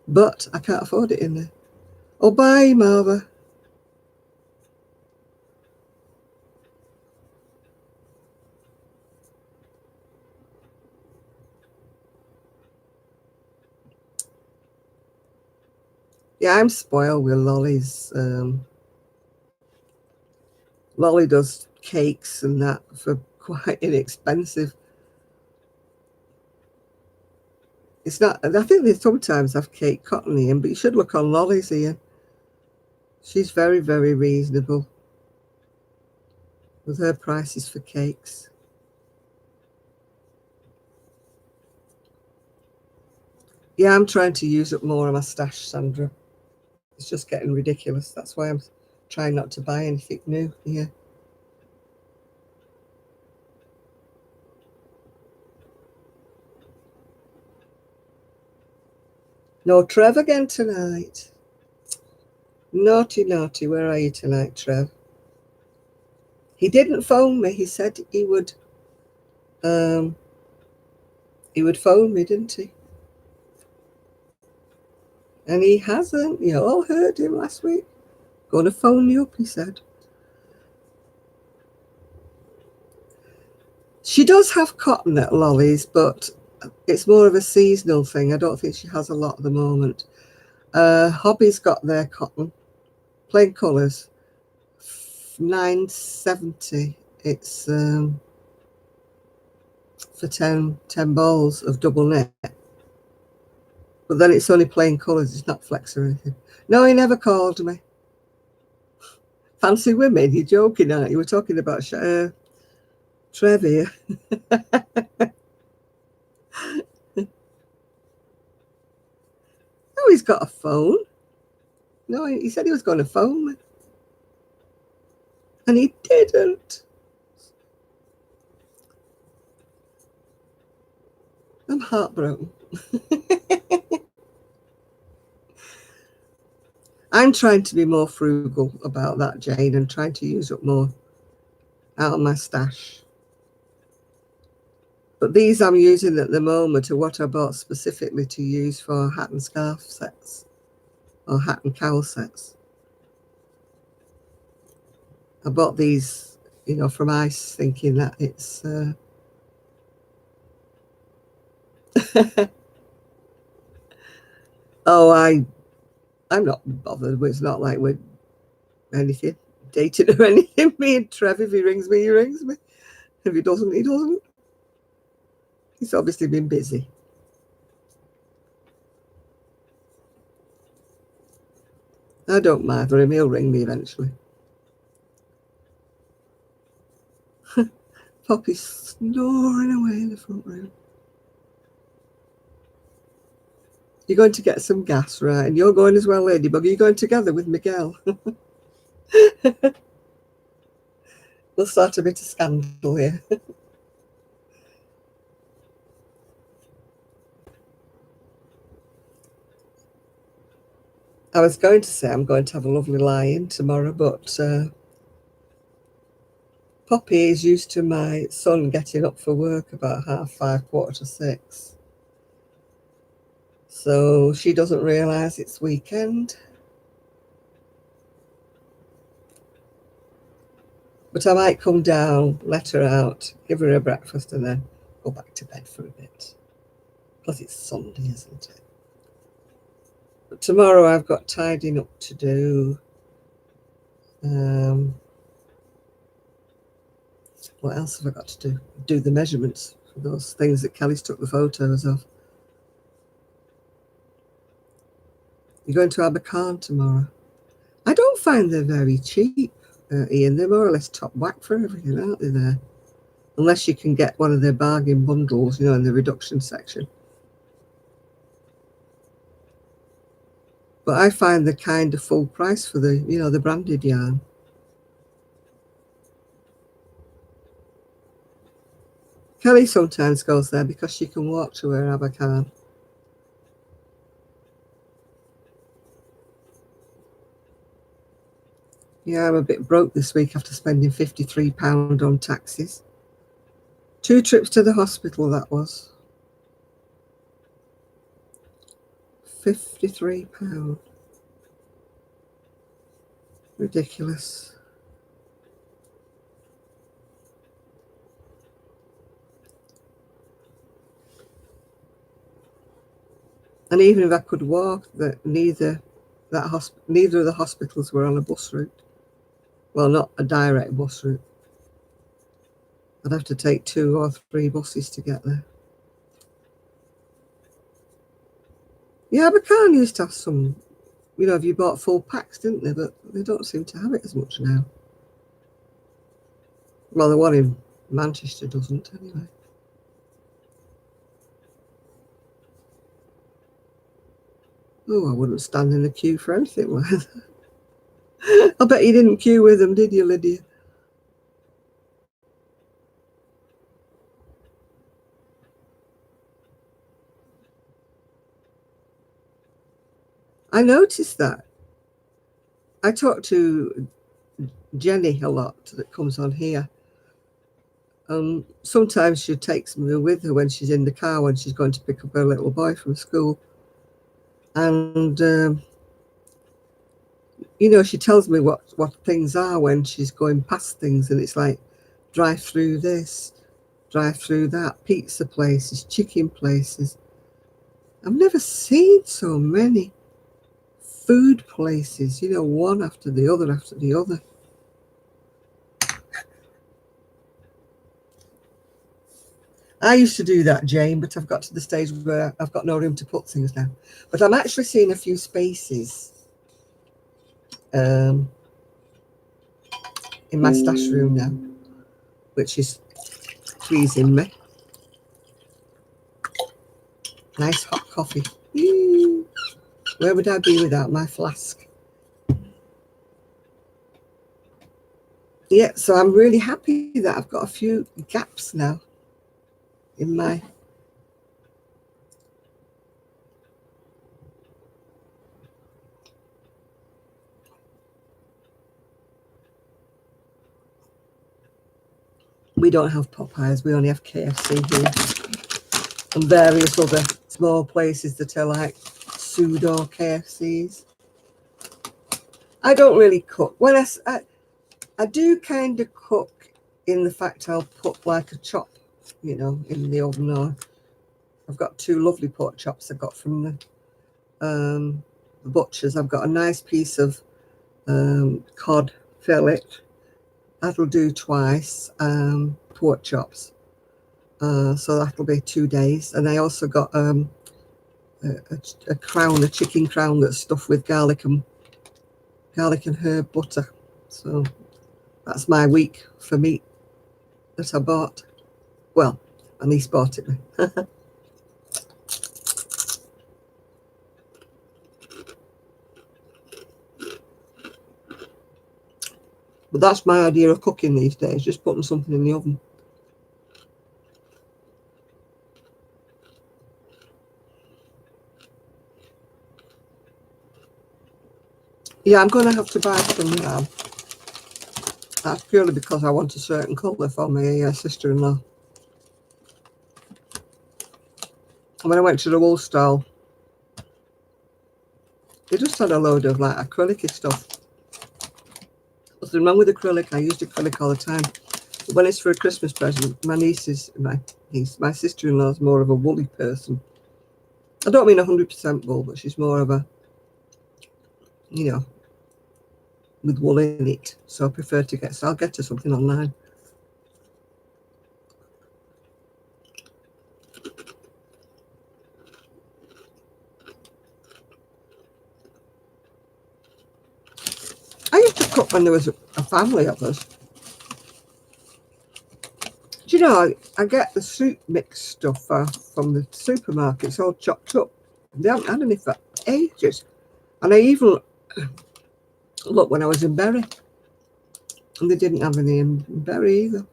but I can't afford it in there. Oh, bye, Marva. Yeah, I'm spoiled with Lolly's. Lolly does cakes and that for quite inexpensive. It's not, I think they sometimes have cake cotton in, but you should look on Lolly's, Ian. She's very, very reasonable with her prices for cakes. Yeah, I'm trying to use up more of my stash, Sandra. It's just getting ridiculous. That's why I'm trying not to buy anything new here. No Trev again tonight. Naughty, naughty. Where are you tonight, Trev? He didn't phone me. He said um, he would phone me, didn't he? And he hasn't. You all heard him last week. Going to phone you up, he said. She does have cotton at Lolly's, but it's more of a seasonal thing. I don't think she has a lot at the moment. Hobby's got their cotton, plain colours, £9.70. It's for 10 balls of double knit. But then it's only plain colours, it's not flex or anything. No, he never called me. Fancy women, you're joking, aren't you? We're talking about Trev here. No, he's got a phone. No, he said he was going to phone me. And he didn't. I'm heartbroken. I'm trying to be more frugal about that, Jane, and trying to use up more out of my stash. But these I'm using at the moment are what I bought specifically to use for hat and scarf sets or hat and cowl sets. I bought these, you know, from Ice, thinking that it's oh, I'm not bothered. It's not like we're anything dating or anything. Me and Trev, if he rings me, he rings me. If he doesn't, he doesn't. He's obviously been busy. I don't mind him. He'll ring me eventually. Poppy's snoring away in the front room. You're going to get some gas, right? And you're going as well, Ladybug. Are you going together with Miguel? We'll start a bit of scandal here. I was going to say I'm going to have a lovely lie-in tomorrow, but Poppy is used to my son getting up for work about 5:30, 5:45. So she doesn't realise it's weekend. But I might come down, let her out, give her a breakfast, and then go back to bed for a bit. Because it's Sunday, isn't it? But tomorrow I've got tidying up to do. What else have I got to do? Do the measurements for those things that Kelly's took the photos of. You're going to Abercarn tomorrow. I don't find they're very cheap, Ian. They're more or less top whack for everything, aren't they, there? Unless you can get one of their bargain bundles, you know, in the reduction section. But I find they're kind of full price for the, you know, the branded yarn. Kelly sometimes goes there because she can walk to her Abercarn. Yeah, I'm a bit broke this week after spending £53 on taxis. 2 trips to the hospital, that was. £53. Ridiculous. And even if I could walk, neither of the hospitals were on a bus route. Well, not a direct bus route. I'd have to take 2 or 3 buses to get there. Yeah, Abercarn used to have some, you know, if you bought full packs, didn't they? But they don't seem to have it as much now. Well, the one in Manchester doesn't, anyway. Oh, I wouldn't stand in the queue for anything like that. I bet you didn't queue with them, did you, Lydia? I noticed that. I talk to Jenny a lot that comes on here. Sometimes she takes me with her when she's in the car when she's going to pick up her little boy from school. And, you know, she tells me what things are when she's going past things. And it's like, drive through this, drive through that, pizza places, chicken places. I've never seen so many food places, you know, one after the other after the other. I used to do that, Jane, but I've got to the stage where I've got no room to put things now. But I'm actually seeing a few spaces in my stash room now, which is pleasing me. Nice hot coffee. Where would I be without my flask? Yeah, so I'm really happy that I've got a few gaps now in my... We don't have Popeyes, we only have KFC here. And various other small places that are like pseudo KFCs. I don't really cook. When I do kind of cook in the fact I'll put like a chop, you know, in the oven. Or I've got 2 lovely pork chops I got from the butchers. I've got a nice piece of cod fillet. That'll do twice. Pork chops. So that'll be 2 days. And I also got a chicken crown that's stuffed with garlic and herb butter. So that's my week for meat that I bought. Well, my niece bought it. But that's my idea of cooking these days, just putting something in the oven. Yeah, I'm going to have to buy some now. That's purely because I want a certain colour for my sister-in-law. And when I went to the wool stall, they just had a load of like acrylic stuff. Nothing wrong with acrylic. I used acrylic all the time. But when it's for a Christmas present, my sister-in-law is more of a woolly person. I don't mean 100% wool, but she's more of a, you know, with wool in it. So I prefer to get, so I'll get her something online. I used to cook when there was a family of us. Do you know, I get the soup mix stuff from the supermarket. It's all chopped up. They haven't had any for ages. And I even looked when I was in Bury, and they didn't have any in Bury either.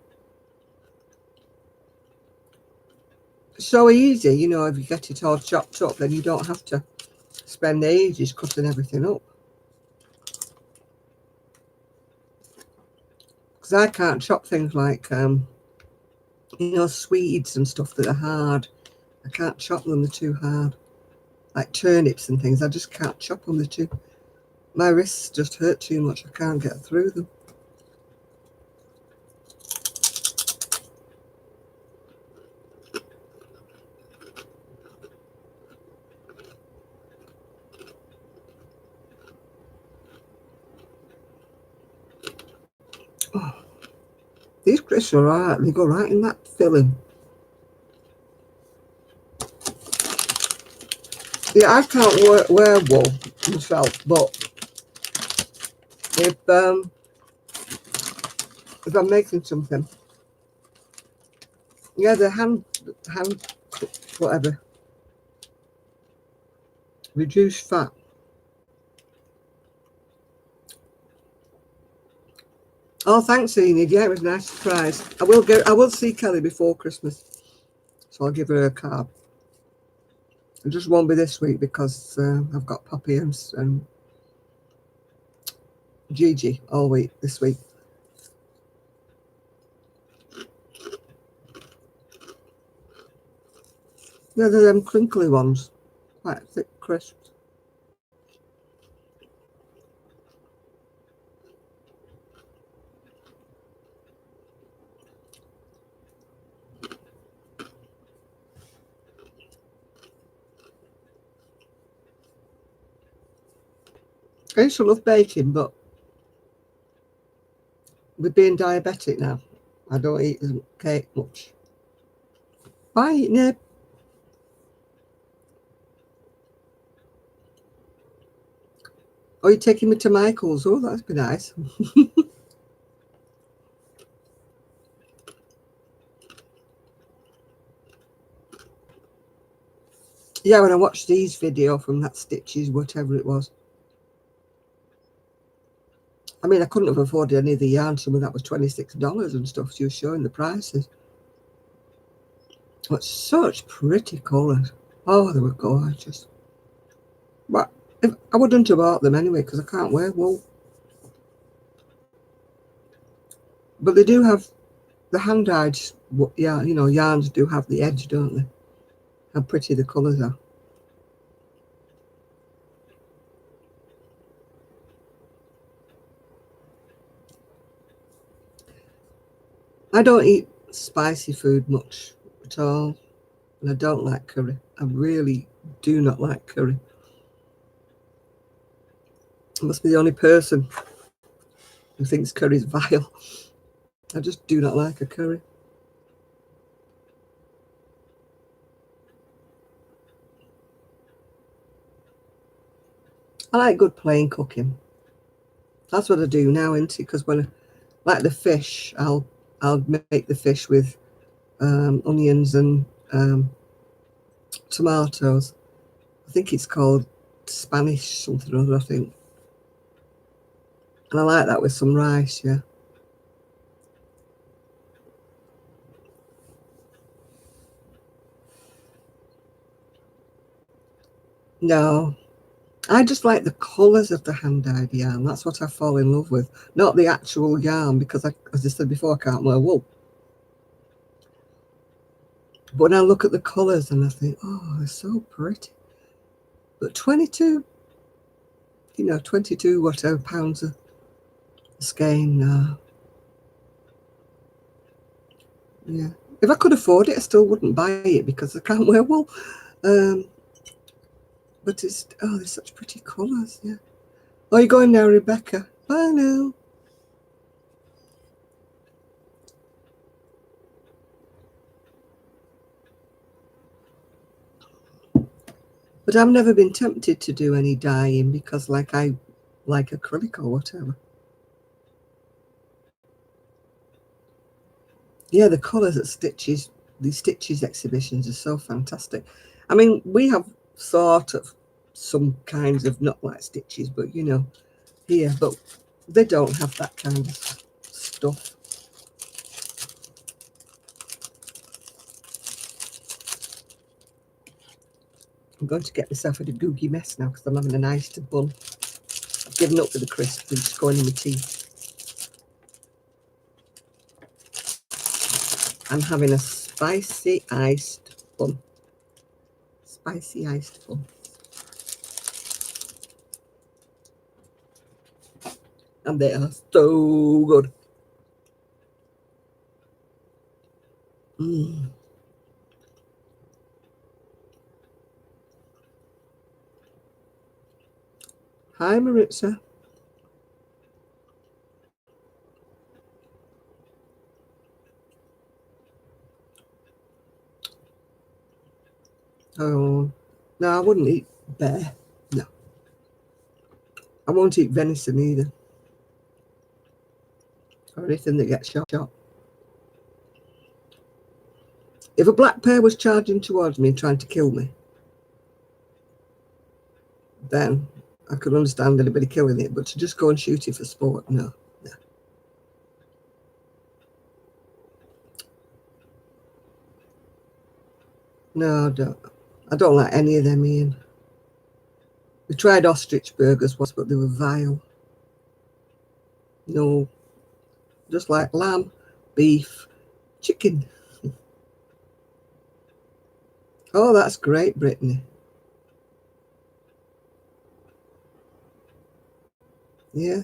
So easy, you know, if you get it all chopped up, then you don't have to spend ages cutting everything up. Because I can't chop things like, you know, Swedes and stuff that are hard. I can't chop them, they're too hard. Like turnips and things, I just can't chop them, they're too... My wrists just hurt too much, I can't get through them. Oh, these crisps are alright, they go right in that filling. Yeah, I can't wear wool myself, but if I'm making something, yeah, the hand whatever, reduced fat. Oh, thanks, Enid. Yeah, it was a nice surprise. I will see Kelly before Christmas, so I'll give her a card. It just won't be this week because I've got Poppy and Gigi all week this week. Yeah, they're them crinkly ones, quite thick crisps. I used to love baking, but with being diabetic now, I don't eat cake much. Bye, Nib. Oh, you're taking me to Michael's? Oh, that'd be nice. Yeah, when I watched these video from that Stitches, whatever it was. I mean, I couldn't have afforded any of the yarn. Some of that was $26 and stuff. She was showing the prices. But such pretty colours. Oh, they were gorgeous. But I wouldn't have bought them anyway because I can't wear wool. But they do have the hand-dyed, yeah, you know, yarns do have the edge, don't they? How pretty the colours are. I don't eat spicy food much at all, and I don't like curry. I really do not like curry. I must be the only person who thinks curry's vile. I just do not like a curry. I like good plain cooking. That's what I do now, isn't it? Because when, like the fish, I'll make the fish with onions and tomatoes. I think it's called Spanish something or other, I think. And I like that with some rice, yeah. No, I just like the colours of the hand-dyed yarn. That's what I fall in love with. Not the actual yarn, because as I said before, I can't wear wool. But when I look at the colours and I think, oh, they're so pretty. But 22, 22 whatever pounds a skein now. Yeah. If I could afford it, I still wouldn't buy it because I can't wear wool. But they're such pretty colours, yeah. Oh, you're going now, Rebecca. Bye now. But I've never been tempted to do any dyeing because I like acrylic or whatever. Yeah, the colours at Stitches, the Stitches exhibitions are so fantastic. I mean, we have sort of some kinds of, not like Stitches, but here, but they don't have that kind of stuff. I'm going to get myself in a googie mess now because I'm having a nice bun. I've given up with the crisps and just going in my tea. I'm having a spicy iced bun. Spicy iced bun. And they are so good. Mm. Hi, Maritza. Oh, no, I wouldn't eat bear. No. I won't eat venison either. Or anything that gets shot. If a black bear was charging towards me and trying to kill me, then I could understand anybody killing it. But to just go and shoot it for sport, no. No, I don't like any of them, Ian. We tried ostrich burgers once, but they were vile. No, just like lamb, beef, chicken. Oh, that's great, Brittany. Yeah.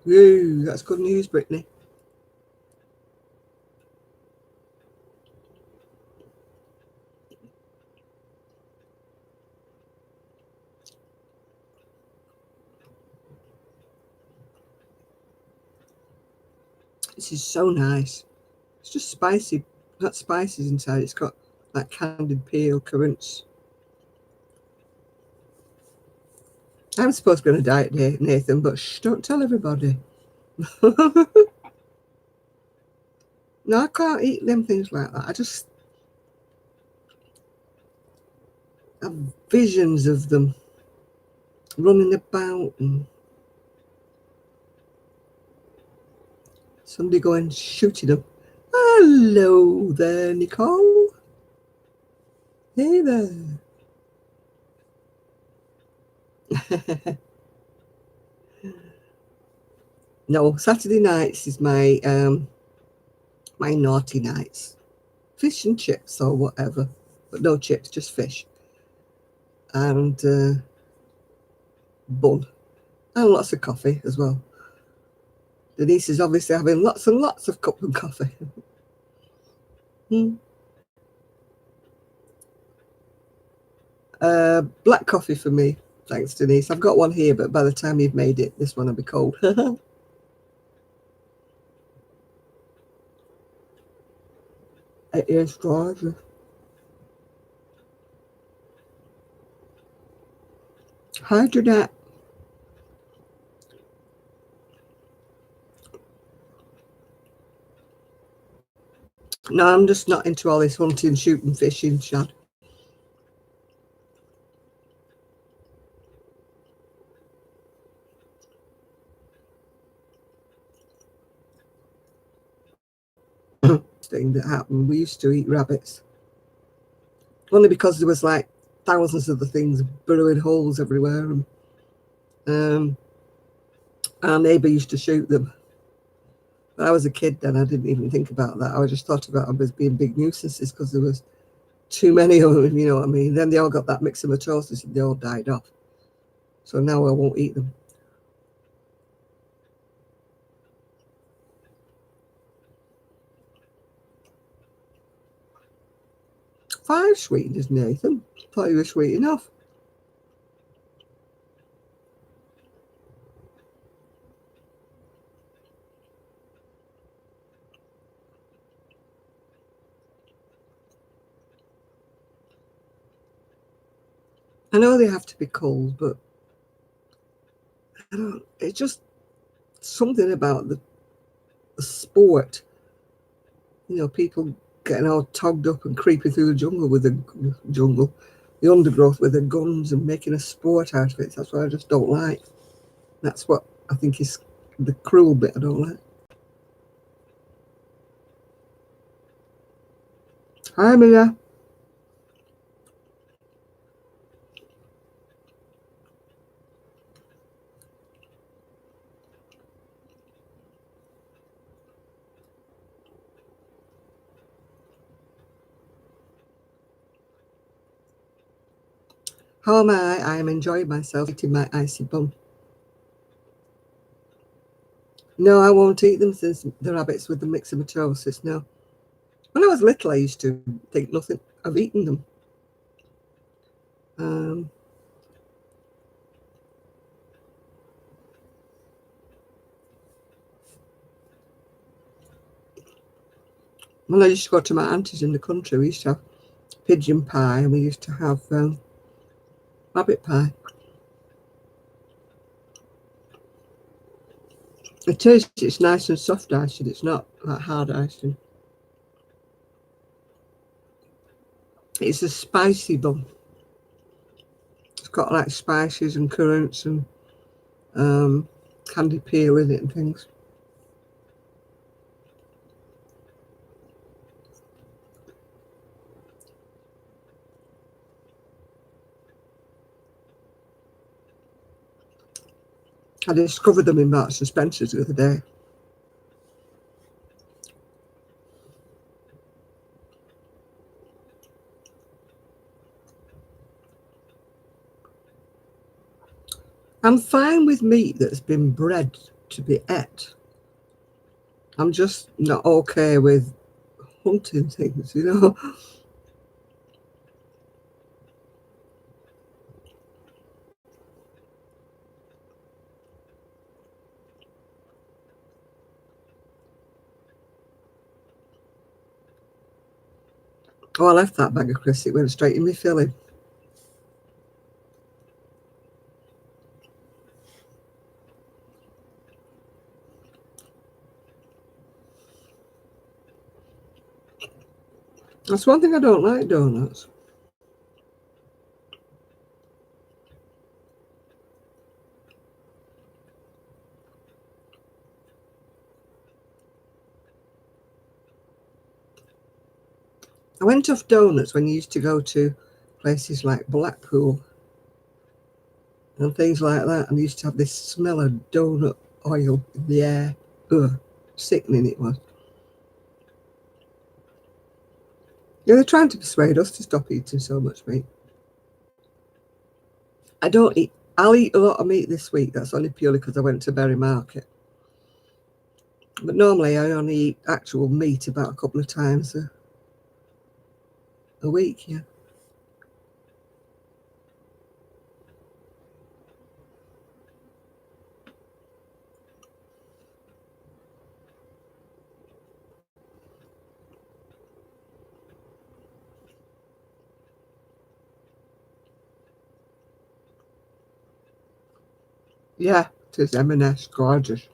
Ooh, that's good news, Brittany. This is so nice. It's just spicy. Not spices inside. It's got like candied peel, currants. I'm supposed to be on a diet day, Nathan, but shh, don't tell everybody. No, I can't eat them things like that. I just have visions of them running about and somebody going shooting them. Hello there, Nicole. Hey there. No, Saturday nights is my my naughty nights. Fish and chips or whatever, but no chips, just fish. And bun. And lots of coffee as well. Denise is obviously having lots and lots of cup of coffee. Black coffee for me. Thanks, Denise. I've got one here, but by the time you've made it, this one will be cold. It is gorgeous. Hi, Jeanette. No, I'm just not into all this hunting, shooting, fishing, Shad. thing that happened. We used to eat rabbits. Only because there was like thousands of the things burrowing holes everywhere. And our neighbour used to shoot them. But I was a kid then, I didn't even think about that. I just thought about them as being big nuisances because there was too many of them, you know what I mean? Then they all got that myxomatosis and they all died off. So now I won't eat them. Five sweeteners, Nathan. Thought you were sweet enough. I know they have to be cold, but I don't. It's just something about the sport. You know, people getting all togged up and creeping through the jungle with the undergrowth with their guns and making a sport out of it. That's what I just don't like. That's what I think is the cruel bit I don't like. Hi, Mia. How am I? I am enjoying myself eating my icy bun. No, I won't eat them since the rabbits with the myxomatosis. No. When I was little, I used to think nothing of eating them. When I used to go to my auntie's in the country, we used to have pigeon pie and we used to have rabbit pie. It is, it's nice and soft icing, it's not like hard icing. It's a spicy bun. It's got like spices and currants and candy peel in it and things. I discovered them in Marks and Spencer's the other day. I'm fine with meat that's been bred to be ate. I'm just not okay with hunting things, you know. Oh, I left that bag of crisps. It went straight in my filling. That's one thing I don't like, donuts. I went off donuts when you used to go to places like Blackpool and things like that, and used to have this smell of donut oil in the air. Ugh, sickening it was. Yeah, they're trying to persuade us to stop eating so much meat. I don't eat. I'll eat a lot of meat this week. That's only purely because I went to Berry Market. But normally I only eat actual meat about a couple of times a week, yeah. Yeah, it is M&S, gorgeous.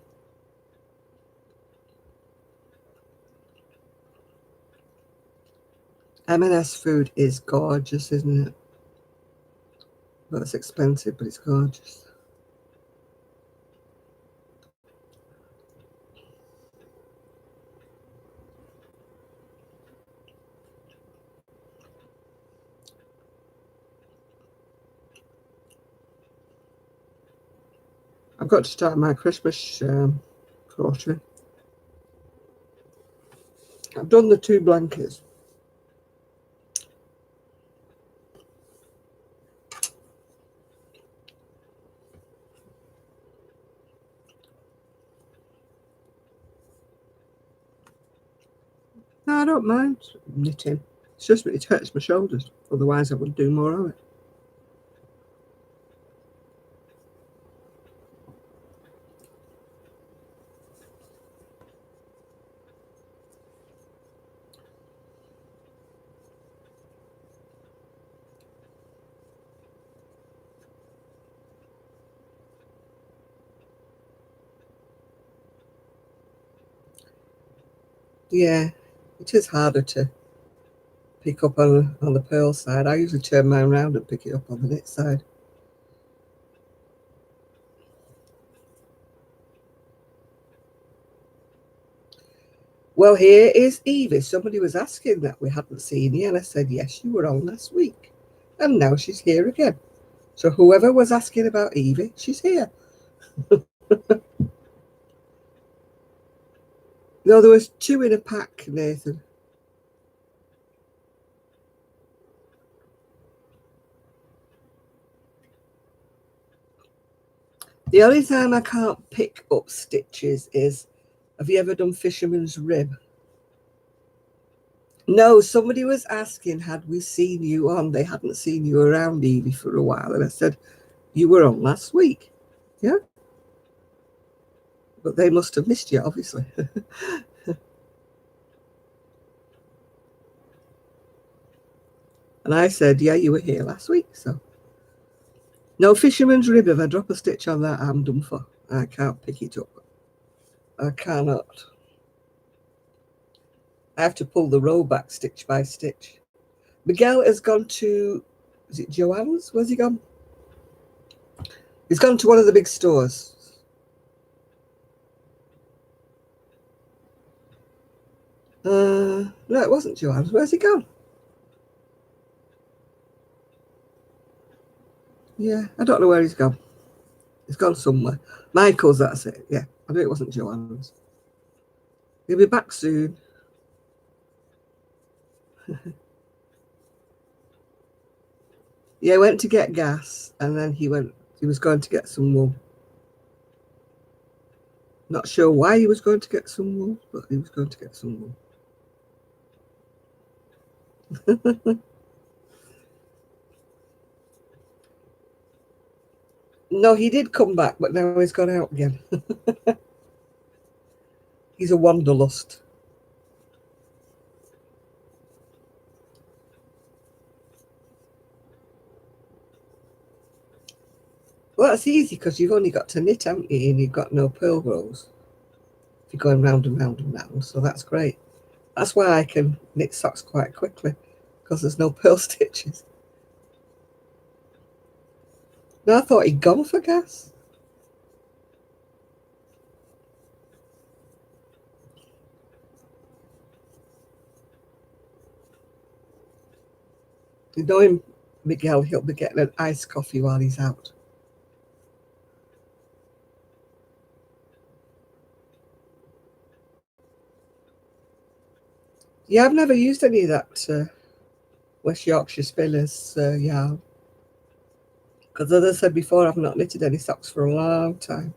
M&S food is gorgeous, isn't it? Well, it's expensive, but it's gorgeous. I've got to start my Christmas crochet. I've done the 2 blankets. No, I don't mind knitting. It's just it hurts my shoulders. Otherwise, I would do more of it. Yeah, it is harder to pick up on the purl side. I usually turn mine around and pick it up on the knit side. Well, here is Evie. Somebody was asking that we hadn't seen you, and I said, yes, you were on last week. And now she's here again. So whoever was asking about Evie, she's here. No, there was 2 in a pack, Nathan. The only time I can't pick up stitches is, have you ever done fisherman's rib? No, somebody was asking, had we seen you on? They hadn't seen you around, Evie, for a while. And I said, you were on last week. Yeah. But they must have missed you, obviously. And I said, yeah, you were here last week. So no, fisherman's rib. If I drop a stitch on that, I'm done for. I can't pick it up. I cannot. I have to pull the row back stitch by stitch. Miguel has gone to, is it Joann's? Where's he gone? He's gone to one of the big stores. No, it wasn't Joann's. Where's he gone? Yeah, I don't know where he's gone. He's gone somewhere. Michael's, that's it. Yeah, I knew it wasn't Joann's. He'll be back soon. Yeah, he went to get gas, and then he was going to get some wool. Not sure why he was going to get some wool, but he was going to get some wool. No, he did come back, but now he's gone out again. He's a wanderlust. Well, that's easy because you've only got to knit, haven't you? And you've got no purl rows if you're going round and round and round. So that's great. That's why I can knit socks quite quickly, because there's no purl stitches. No, I thought he'd gone for gas. You know him, Miguel, he'll be getting an iced coffee while he's out. Yeah, I've never used any of that West Yorkshire Spinners yarn. Because as I said before, I've not knitted any socks for a long time.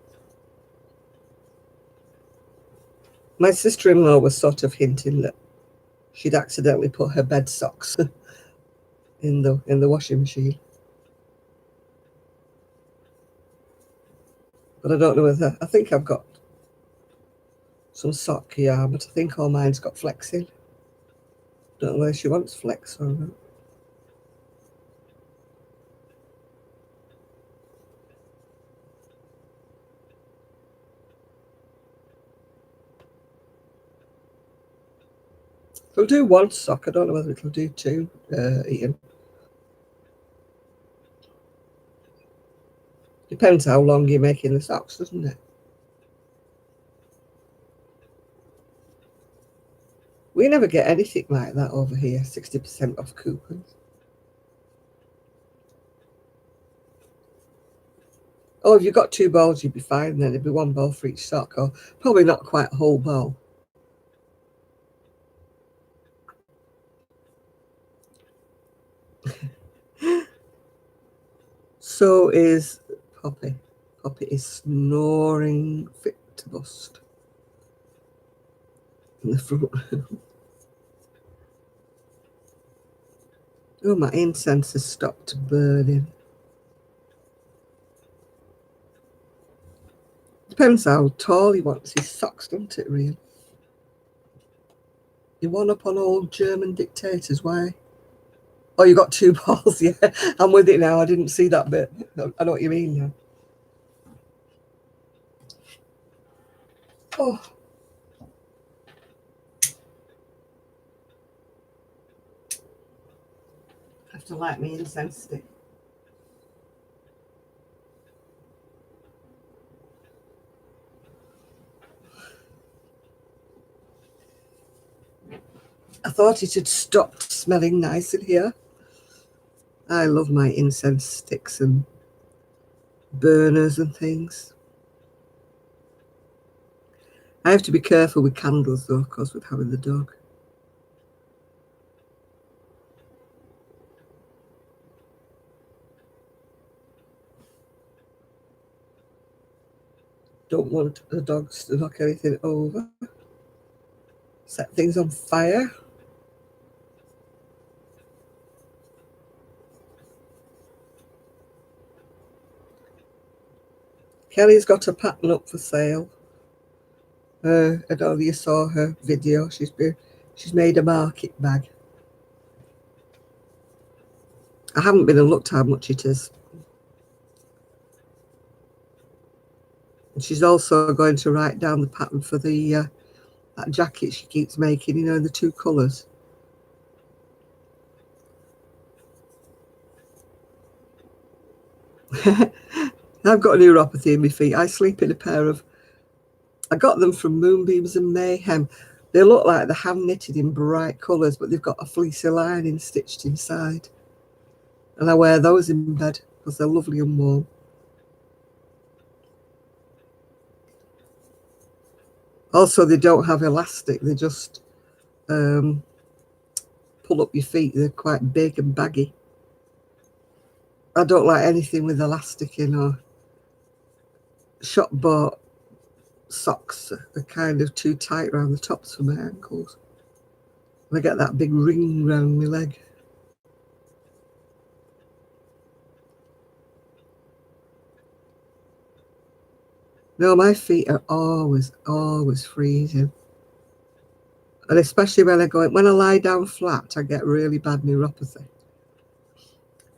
My sister-in-law was sort of hinting that she'd accidentally put her bed socks in the washing machine. But I don't know whether, I think I've got some sock yarn, but I think all mine's got flex in. Don't know whether she wants flex or not. It'll do 1 sock. I don't know whether it'll do 2, Ian. Depends how long you're making the socks, doesn't it? We never get anything like that over here, 60% off coupons. Oh, if you've got 2 bowls, you'd be fine then. It'd be 1 bowl for each sock, or probably not quite a whole bowl. So is Poppy. Poppy is snoring fit to bust in the front. Oh, my incense has stopped burning. Depends how tall he wants his socks, doesn't it, really? You one up on old German dictators, why? Oh, you got 2 balls, yeah. I'm with it now. I didn't see that bit. I know what you mean now. Oh. I have to light my incense stick. I thought it had stopped smelling nice in here. I love my incense sticks and burners and things. I have to be careful with candles though, of course, with having the dog. Don't want the dogs to knock anything over. Set things on fire. Kelly's got a pattern up for sale. I don't know if you saw her video. She's made a market bag. I haven't been and looked how much it is. And she's also going to write down the pattern for the that jacket she keeps making, you know, in the 2 colours. I've got neuropathy in my feet. I sleep in a pair of, I got them from Moonbeams and Mayhem. They look like they're hand knitted in bright colours, but they've got a fleecy lining stitched inside. And I wear those in bed because they're lovely and warm. Also, they don't have elastic. They just pull up your feet. They're quite big and baggy. I don't like anything with elastic in, or shop bought socks are kind of too tight around the tops for my ankles. And I get that big ring round my leg. No, my feet are always freezing. And especially when I lie down flat, I get really bad neuropathy.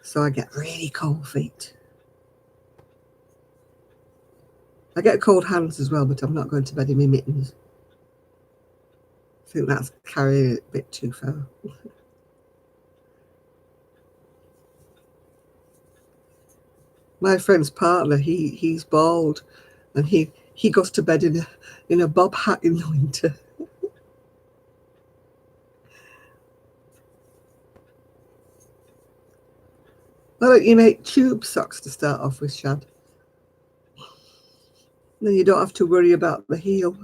So I get really cold feet. I get cold hands as well, but I'm not going to bed in my mittens. I think that's carrying it a bit too far. My friend's partner, he's bald, and he goes to bed in a bob hat in the winter. Why don't you make tube socks to start off with, Shad? Then you don't have to worry about the heel.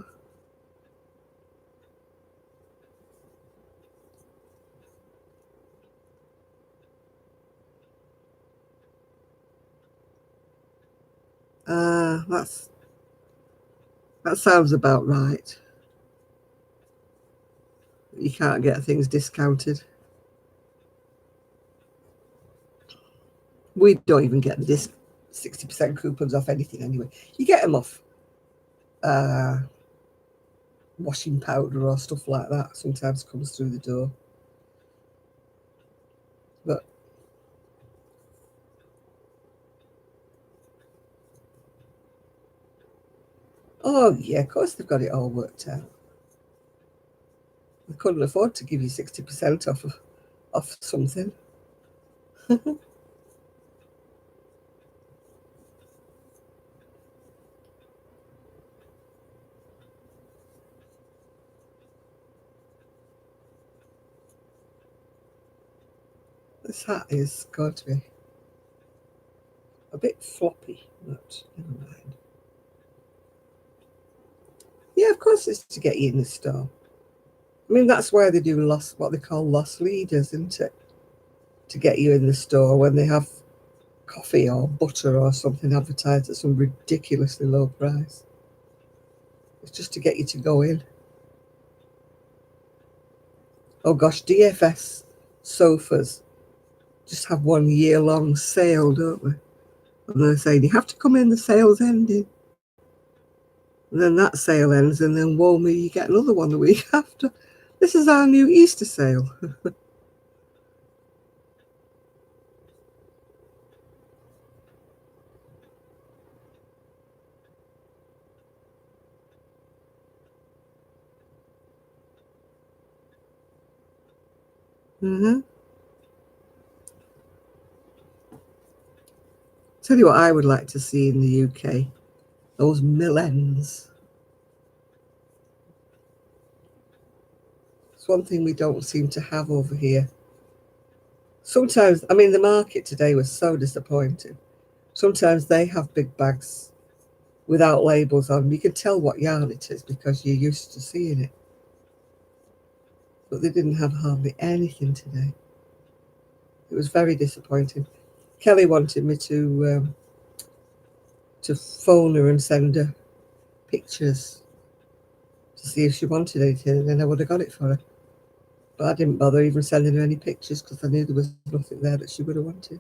That sounds about right. You can't get things discounted. We don't even get the 60% coupons off anything anyway. You get them off washing powder or stuff like that. Sometimes comes through the door. But oh yeah, of course they've got it all worked out. They couldn't afford to give you 60% off something. This hat is going to be a bit floppy, but never mind. Yeah, of course it's to get you in the store. I mean, that's why they do what they call loss leaders, isn't it? To get you in the store when they have coffee or butter or something advertised at some ridiculously low price. It's just to get you to go in. Oh gosh, DFS sofas just have 1 year long sale, don't they? And they're saying you have to come in, the sale's ending. And then that sale ends, and then woe me, you get another one the week after. This is our new Easter sale. Mm-hmm. Tell you what I would like to see in the UK, those mill ends. It's one thing we don't seem to have over here. Sometimes, I mean, the market today was so disappointing. Sometimes they have big bags without labels on. You can tell what yarn it is because you're used to seeing it. But they didn't have hardly anything today. It was very disappointing. Kelly wanted me to phone her and send her pictures to see if she wanted anything, and then I would have got it for her. But I didn't bother even sending her any pictures because I knew there was nothing there that she would have wanted.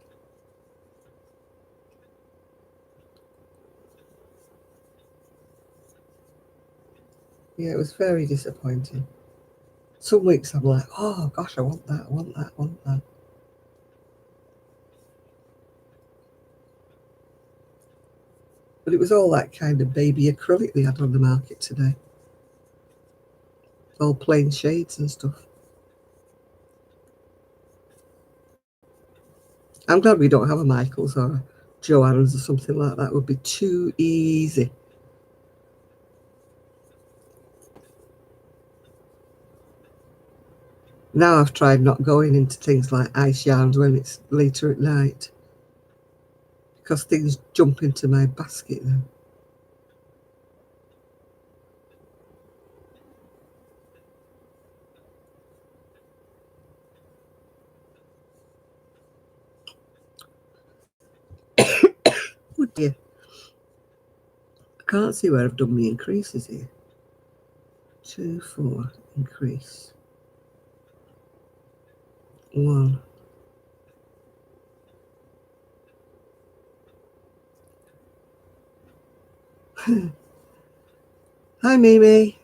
Yeah, it was very disappointing. Some weeks I'm like, oh gosh, I want that, I want that, I want that. But it was all that kind of baby acrylic they had on the market today. All plain shades and stuff. I'm glad we don't have a Michael's or a Joann's or something like that. It would be too easy. Now I've tried not going into things like ice yarns when it's later at night because things jump into my basket then. Oh dear. I can't see where I've done my increases here. 2, 4, increase. 1. Hi, Mimi.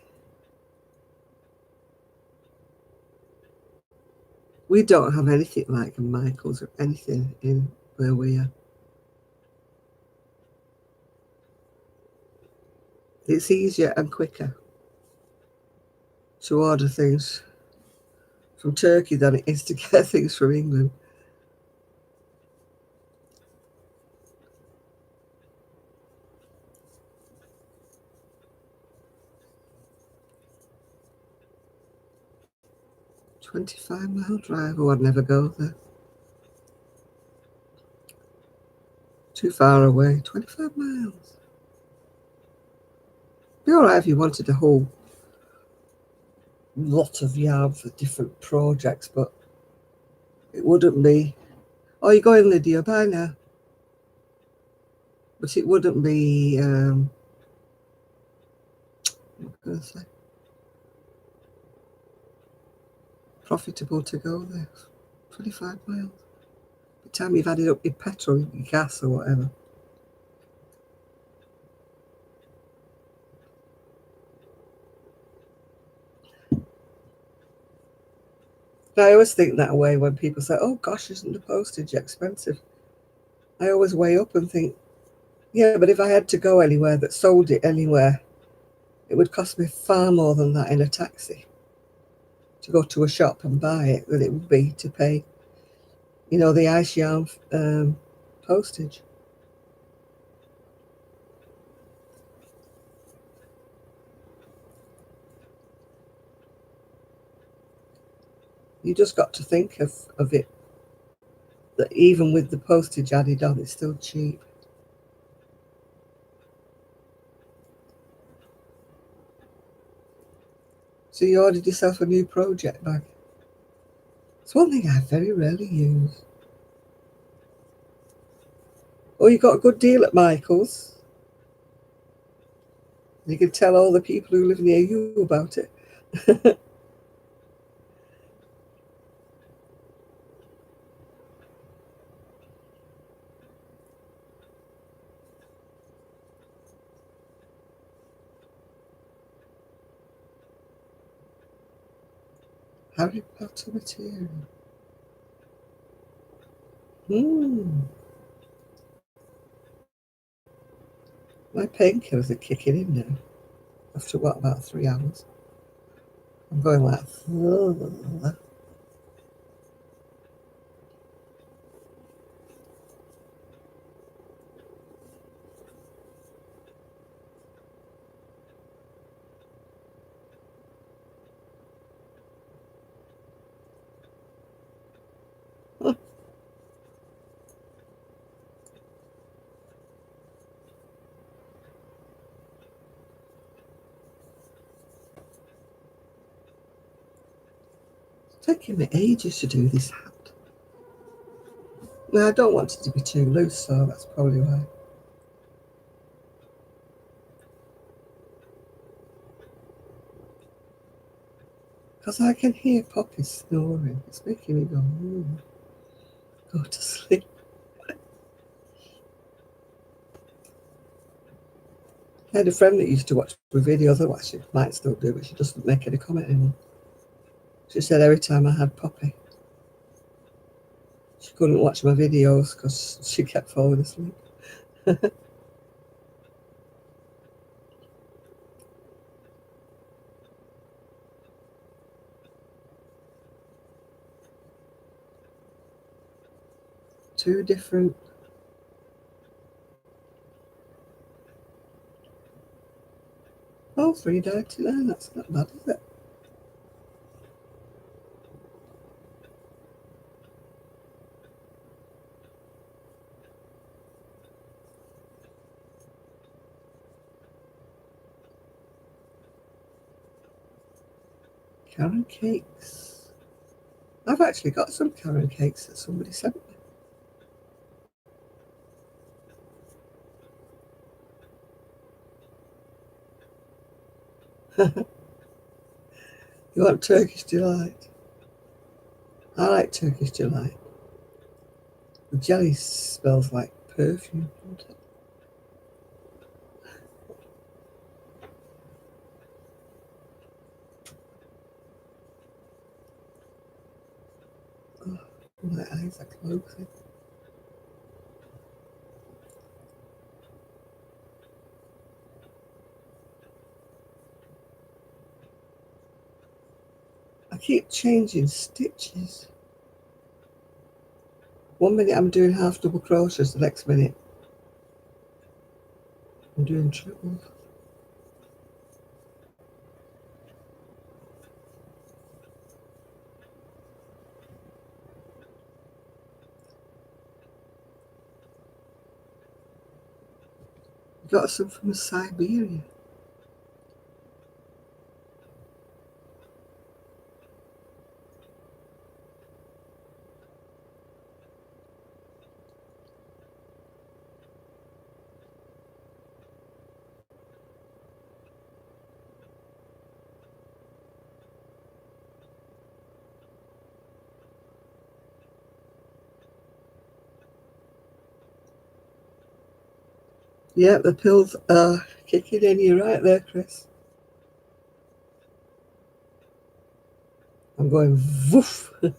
We don't have anything like a Michael's or anything in where we are. It's easier and quicker to order things from Turkey than it is to get things from England. £25 drive. Oh, I'd never go there. Too far away. 25 miles. Be all right if you wanted a whole lot of yarn for different projects, but it wouldn't be. Oh, you're going, Lydia. Bye now. But it wouldn't be. What can I say? Profitable to go there. 25 miles. By the time you've added up your petrol, your gas, or whatever. I always think that way when people say, oh gosh, isn't the postage expensive? I always weigh up and think, yeah, but if I had to go anywhere that sold it anywhere, it would cost me far more than that in a taxi to go to a shop and buy it than it would be to pay, the ice yarn postage. You just got to think of it, that even with the postage added on, it's still cheap. So you ordered yourself a new project bag. It's one thing I very rarely use. Oh, you got a good deal at Michael's. You can tell all the people who live near you about it. Harry Potter material. My painkillers are kicking in now. After what, about 3 hours? I'm going like, ugh. It's taking me ages to do this hat. No, I don't want it to be too loose, so that's probably why. Because I can hear Poppy snoring. It's making me go to sleep. I had a friend that used to watch my videos. Well, she might still do, but she doesn't make any comment anymore. She said every time I had Poppy, she couldn't watch my videos because she kept falling asleep. Two different. Oh, $3.99. That's not bad, is it? Carrot cakes. I've actually got some carrot cakes that somebody sent me. You want Turkish Delight? I like Turkish Delight. The jelly smells like perfume, doesn't it? Oh, my eyes are closing. I keep changing stitches. 1 minute I'm doing half double crochets, the next minute I'm doing triples. Got some from Siberia. Yeah, the pills are kicking in. You're right there, Chris. I'm going woof. And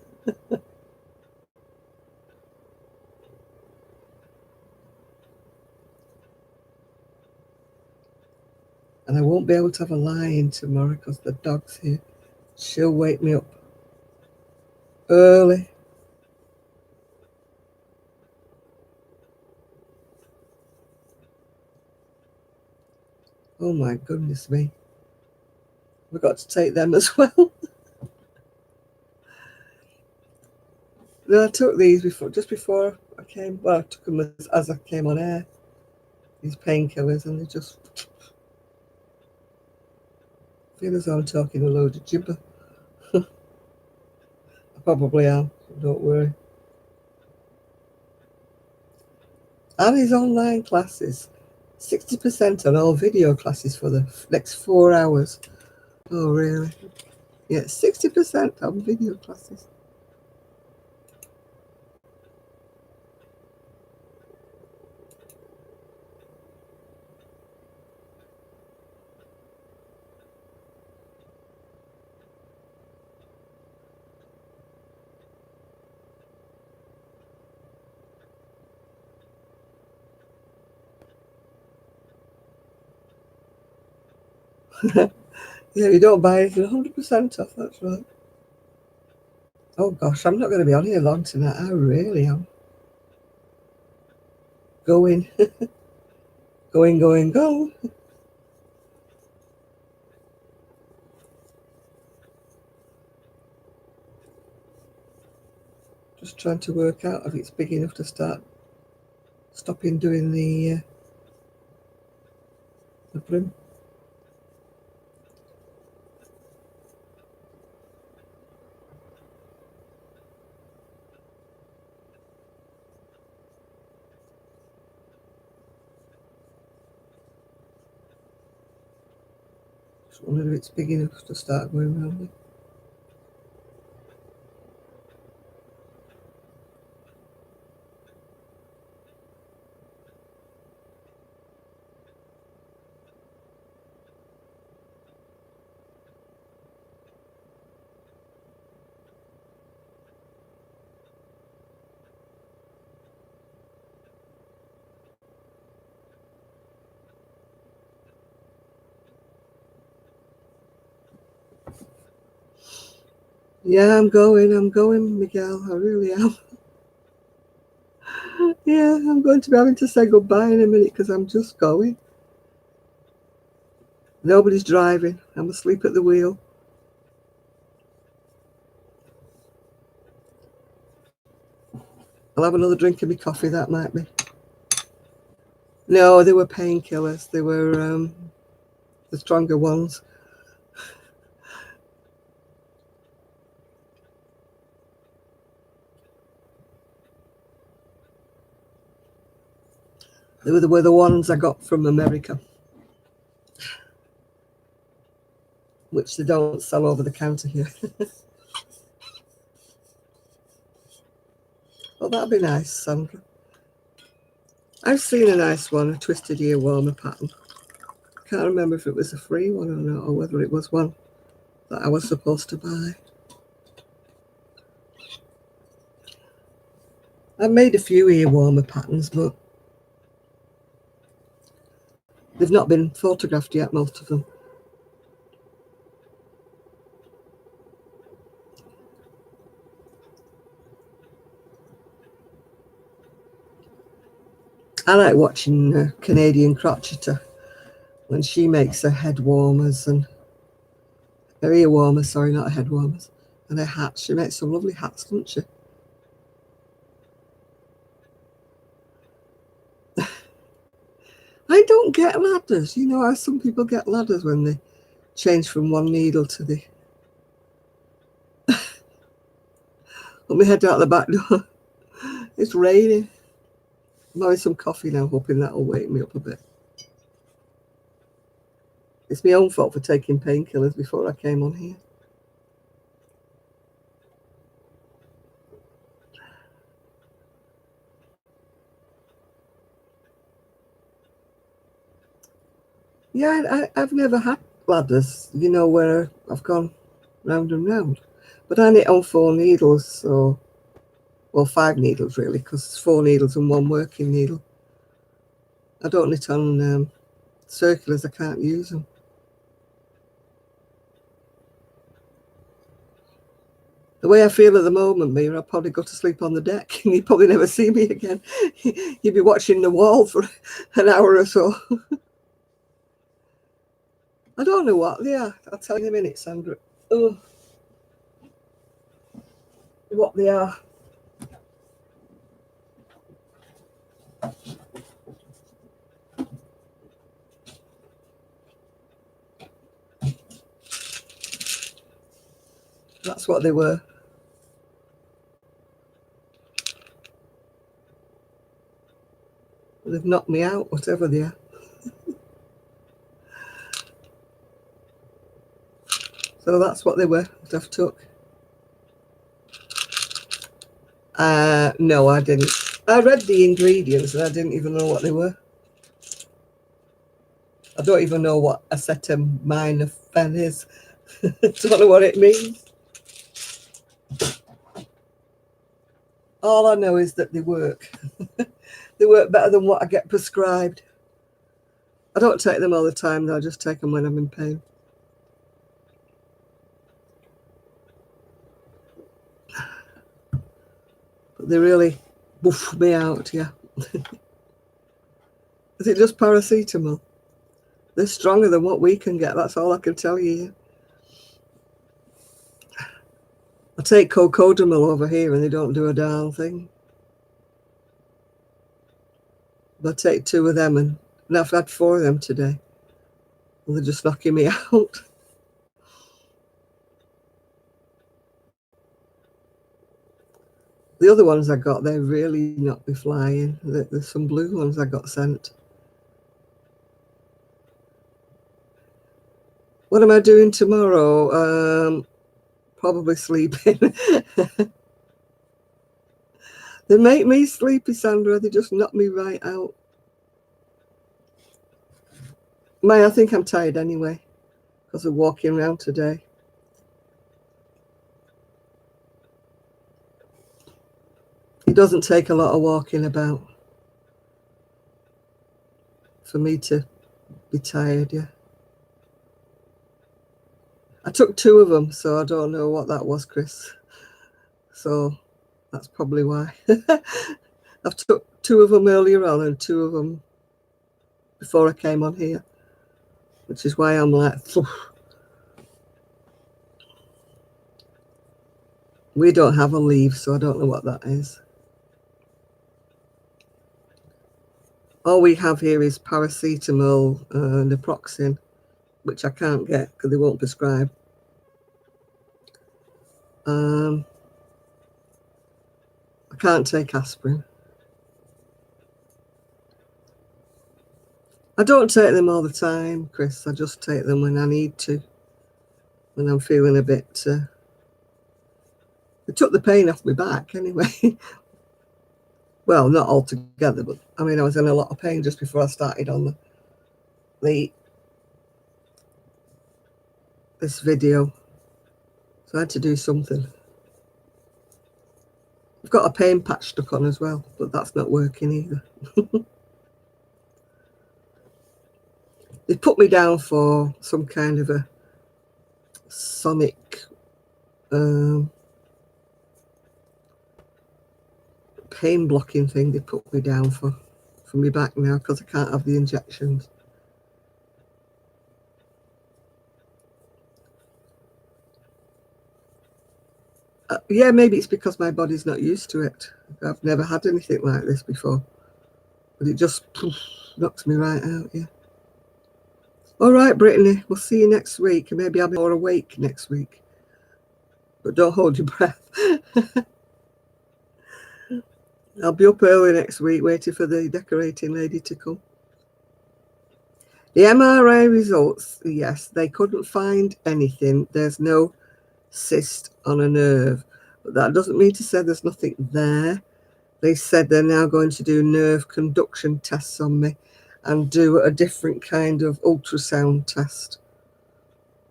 I won't be able to have a lie-in tomorrow because the dog's here. She'll wake me up early. Oh my goodness me. We've got to take them as well. No, I took these just before I came. Well, I took them as I came on air. These painkillers, and they just. I feel as though I'm talking a load of gibber. I probably am, don't worry. And his online classes, 60% on all video classes for the next 4 hours. Oh, really? Yeah, 60% on video classes. Yeah, you don't buy anything 100% off, that's right. Oh gosh, I'm not going to be on here long tonight. I really am. Going, go. Just trying to work out if it's big enough to start stopping doing the brim. Just wondering if it's big enough to start going around with. Yeah, I'm going, Miguel. I really am. Yeah, I'm going to be having to say goodbye in a minute because I'm just going. Nobody's driving. I'm asleep at the wheel. I'll have another drink of my coffee, that might be. No, they were painkillers. They were the stronger ones. They were the ones I got from America, which they don't sell over the counter here. Oh, that'd be nice, Sandra. I've seen a nice one, a twisted ear warmer pattern. Can't remember if it was a free one or not, or whether it was one that I was supposed to buy. I've made a few ear warmer patterns, but they've not been photographed yet, most of them. I like watching Canadian crocheter when she makes her head warmers and her ear warmers, sorry, not her head warmers, and her hats. She makes some lovely hats, doesn't she? I don't get ladders. You know how some people get ladders when they change from one needle to the. Let me head out the back door. It's raining. I'm having some coffee now, hoping that'll wake me up a bit. It's my own fault for taking painkillers before I came on here. Yeah, I've never had ladders, you know, where I've gone round and round. But I knit on 4 needles, so, well, 5 needles really, because it's 4 needles and 1 working needle. I don't knit on circulars, I can't use them. The way I feel at the moment, Mira, I'll probably go to sleep on the deck and you'd probably never see me again. You'd be watching the wall for an hour or so. I don't know what they are. I'll tell you in a minute, Sandra. Oh, what they are. That's what they were. They've knocked me out, whatever they are. So that's what they were that I've took. No, I didn't. I read the ingredients and I didn't even know what they were. I don't even know what acetaminophen is. Don't know what it means. All I know is that they work. They work better than what I get prescribed. I don't take them all the time, though. I just take them when I'm in pain. But they really woof me out, yeah. Is it just paracetamol? They're stronger than what we can get. That's all I can tell you. I take cocodamol over here and they don't do a darn thing. But I take 2 of them and I've had 4 of them today. And they're just knocking me out. The other ones I got, they really knocked me flying. There's some blue ones I got sent. What am I doing tomorrow? Probably sleeping. They make me sleepy, Sandra. They just knock me right out. I think I'm tired anyway because of walking around today. It doesn't take a lot of walking about for me to be tired, yeah. I took 2 of them, so I don't know what that was, Chris. So that's probably why. I've took 2 of them earlier on and 2 of them before I came on here, which is why I'm like, phew. We don't have a leaf, so I don't know what that is. All we have here is paracetamol and naproxen, which I can't get because they won't prescribe. I can't take aspirin. I don't take them all the time, Chris. I just take them when I need to, when I'm feeling a bit... It took the pain off my back anyway. Well, not altogether, but I mean, I was in a lot of pain just before I started on this video. So I had to do something. I've got a pain patch stuck on as well, but that's not working either. They put me down for some kind of a sonic pain blocking thing they put me down for my back now because I can't have the injections. Yeah, maybe it's because my body's not used to it. I've never had anything like this before. But it just knocks me right out, yeah. All right, Brittany, we'll see you next week. And maybe I'll be more awake next week. But don't hold your breath. I'll be up early next week waiting for the decorating lady to come. The MRI results, yes, they couldn't find anything. There's no cyst on a nerve. But that doesn't mean to say there's nothing there. They said they're now going to do nerve conduction tests on me and do a different kind of ultrasound test.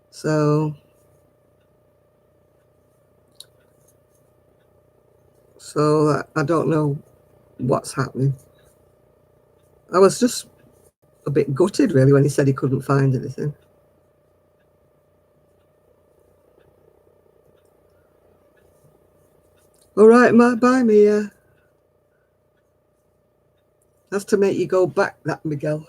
So I don't know what's happening. I was just a bit gutted, really, when he said he couldn't find anything. All right, bye, Mia. That's to make you go back, that Miguel.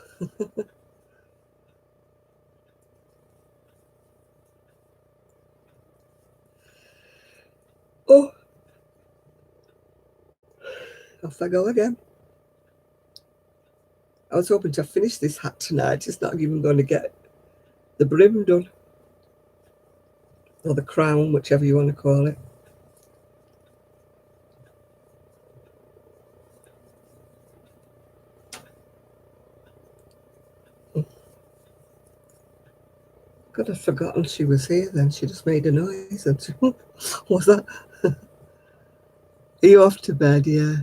Oh, off I go again. I was hoping to finish this hat tonight. It's not even going to get the brim done. or the crown, whichever you want to call it. God, I'd forgotten she was here then. She just made a noise. And what was that? Are you off to bed? Yeah.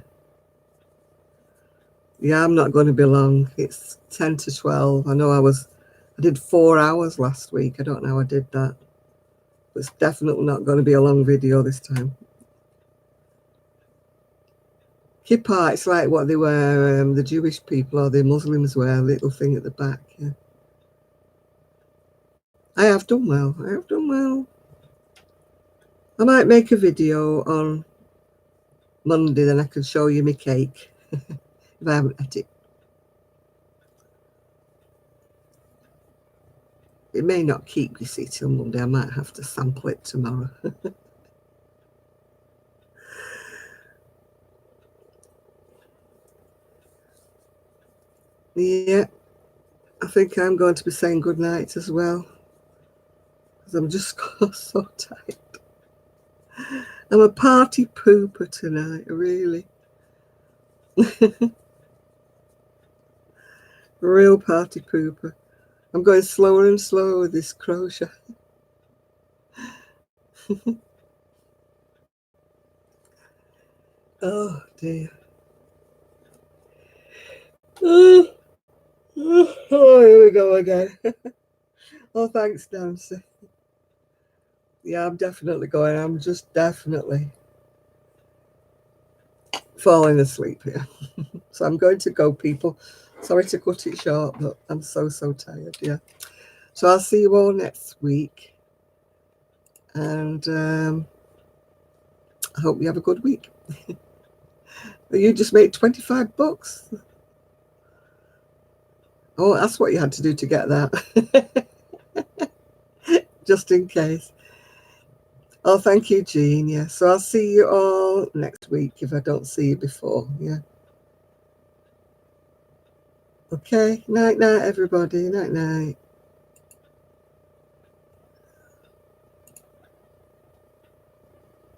Yeah, I'm not going to be long. It's 10 to 12. I know I did 4 hours last week. I don't know how I did that. It's definitely not going to be a long video this time. Kippah, it's like what they wear, the Jewish people or the Muslims wear, a little thing at the back. Yeah. I have done well. I have done well. I might make a video on Monday, then I can show you my cake if I haven't ate it. It may not keep, you see, till Monday. I might have to sample it tomorrow. Yeah, I think I'm going to be saying good night as well, because I'm just so tired. I'm a party pooper tonight, really. Real party pooper. I'm going slower and slower with this crochet. Oh dear. Oh, here we go again. Oh, thanks, Nancy. Yeah, I'm definitely going. I'm just definitely falling asleep here. So I'm going to go, people. Sorry to cut it short, but I'm so tired. Yeah. So I'll see you all next week. And I hope you have a good week. You just made 25 bucks. Oh, that's what you had to do to get that. Just in case. Oh, thank you, Jean. Yeah. So I'll see you all next week if I don't see you before. Yeah. Okay. Night, night, everybody. Night, night.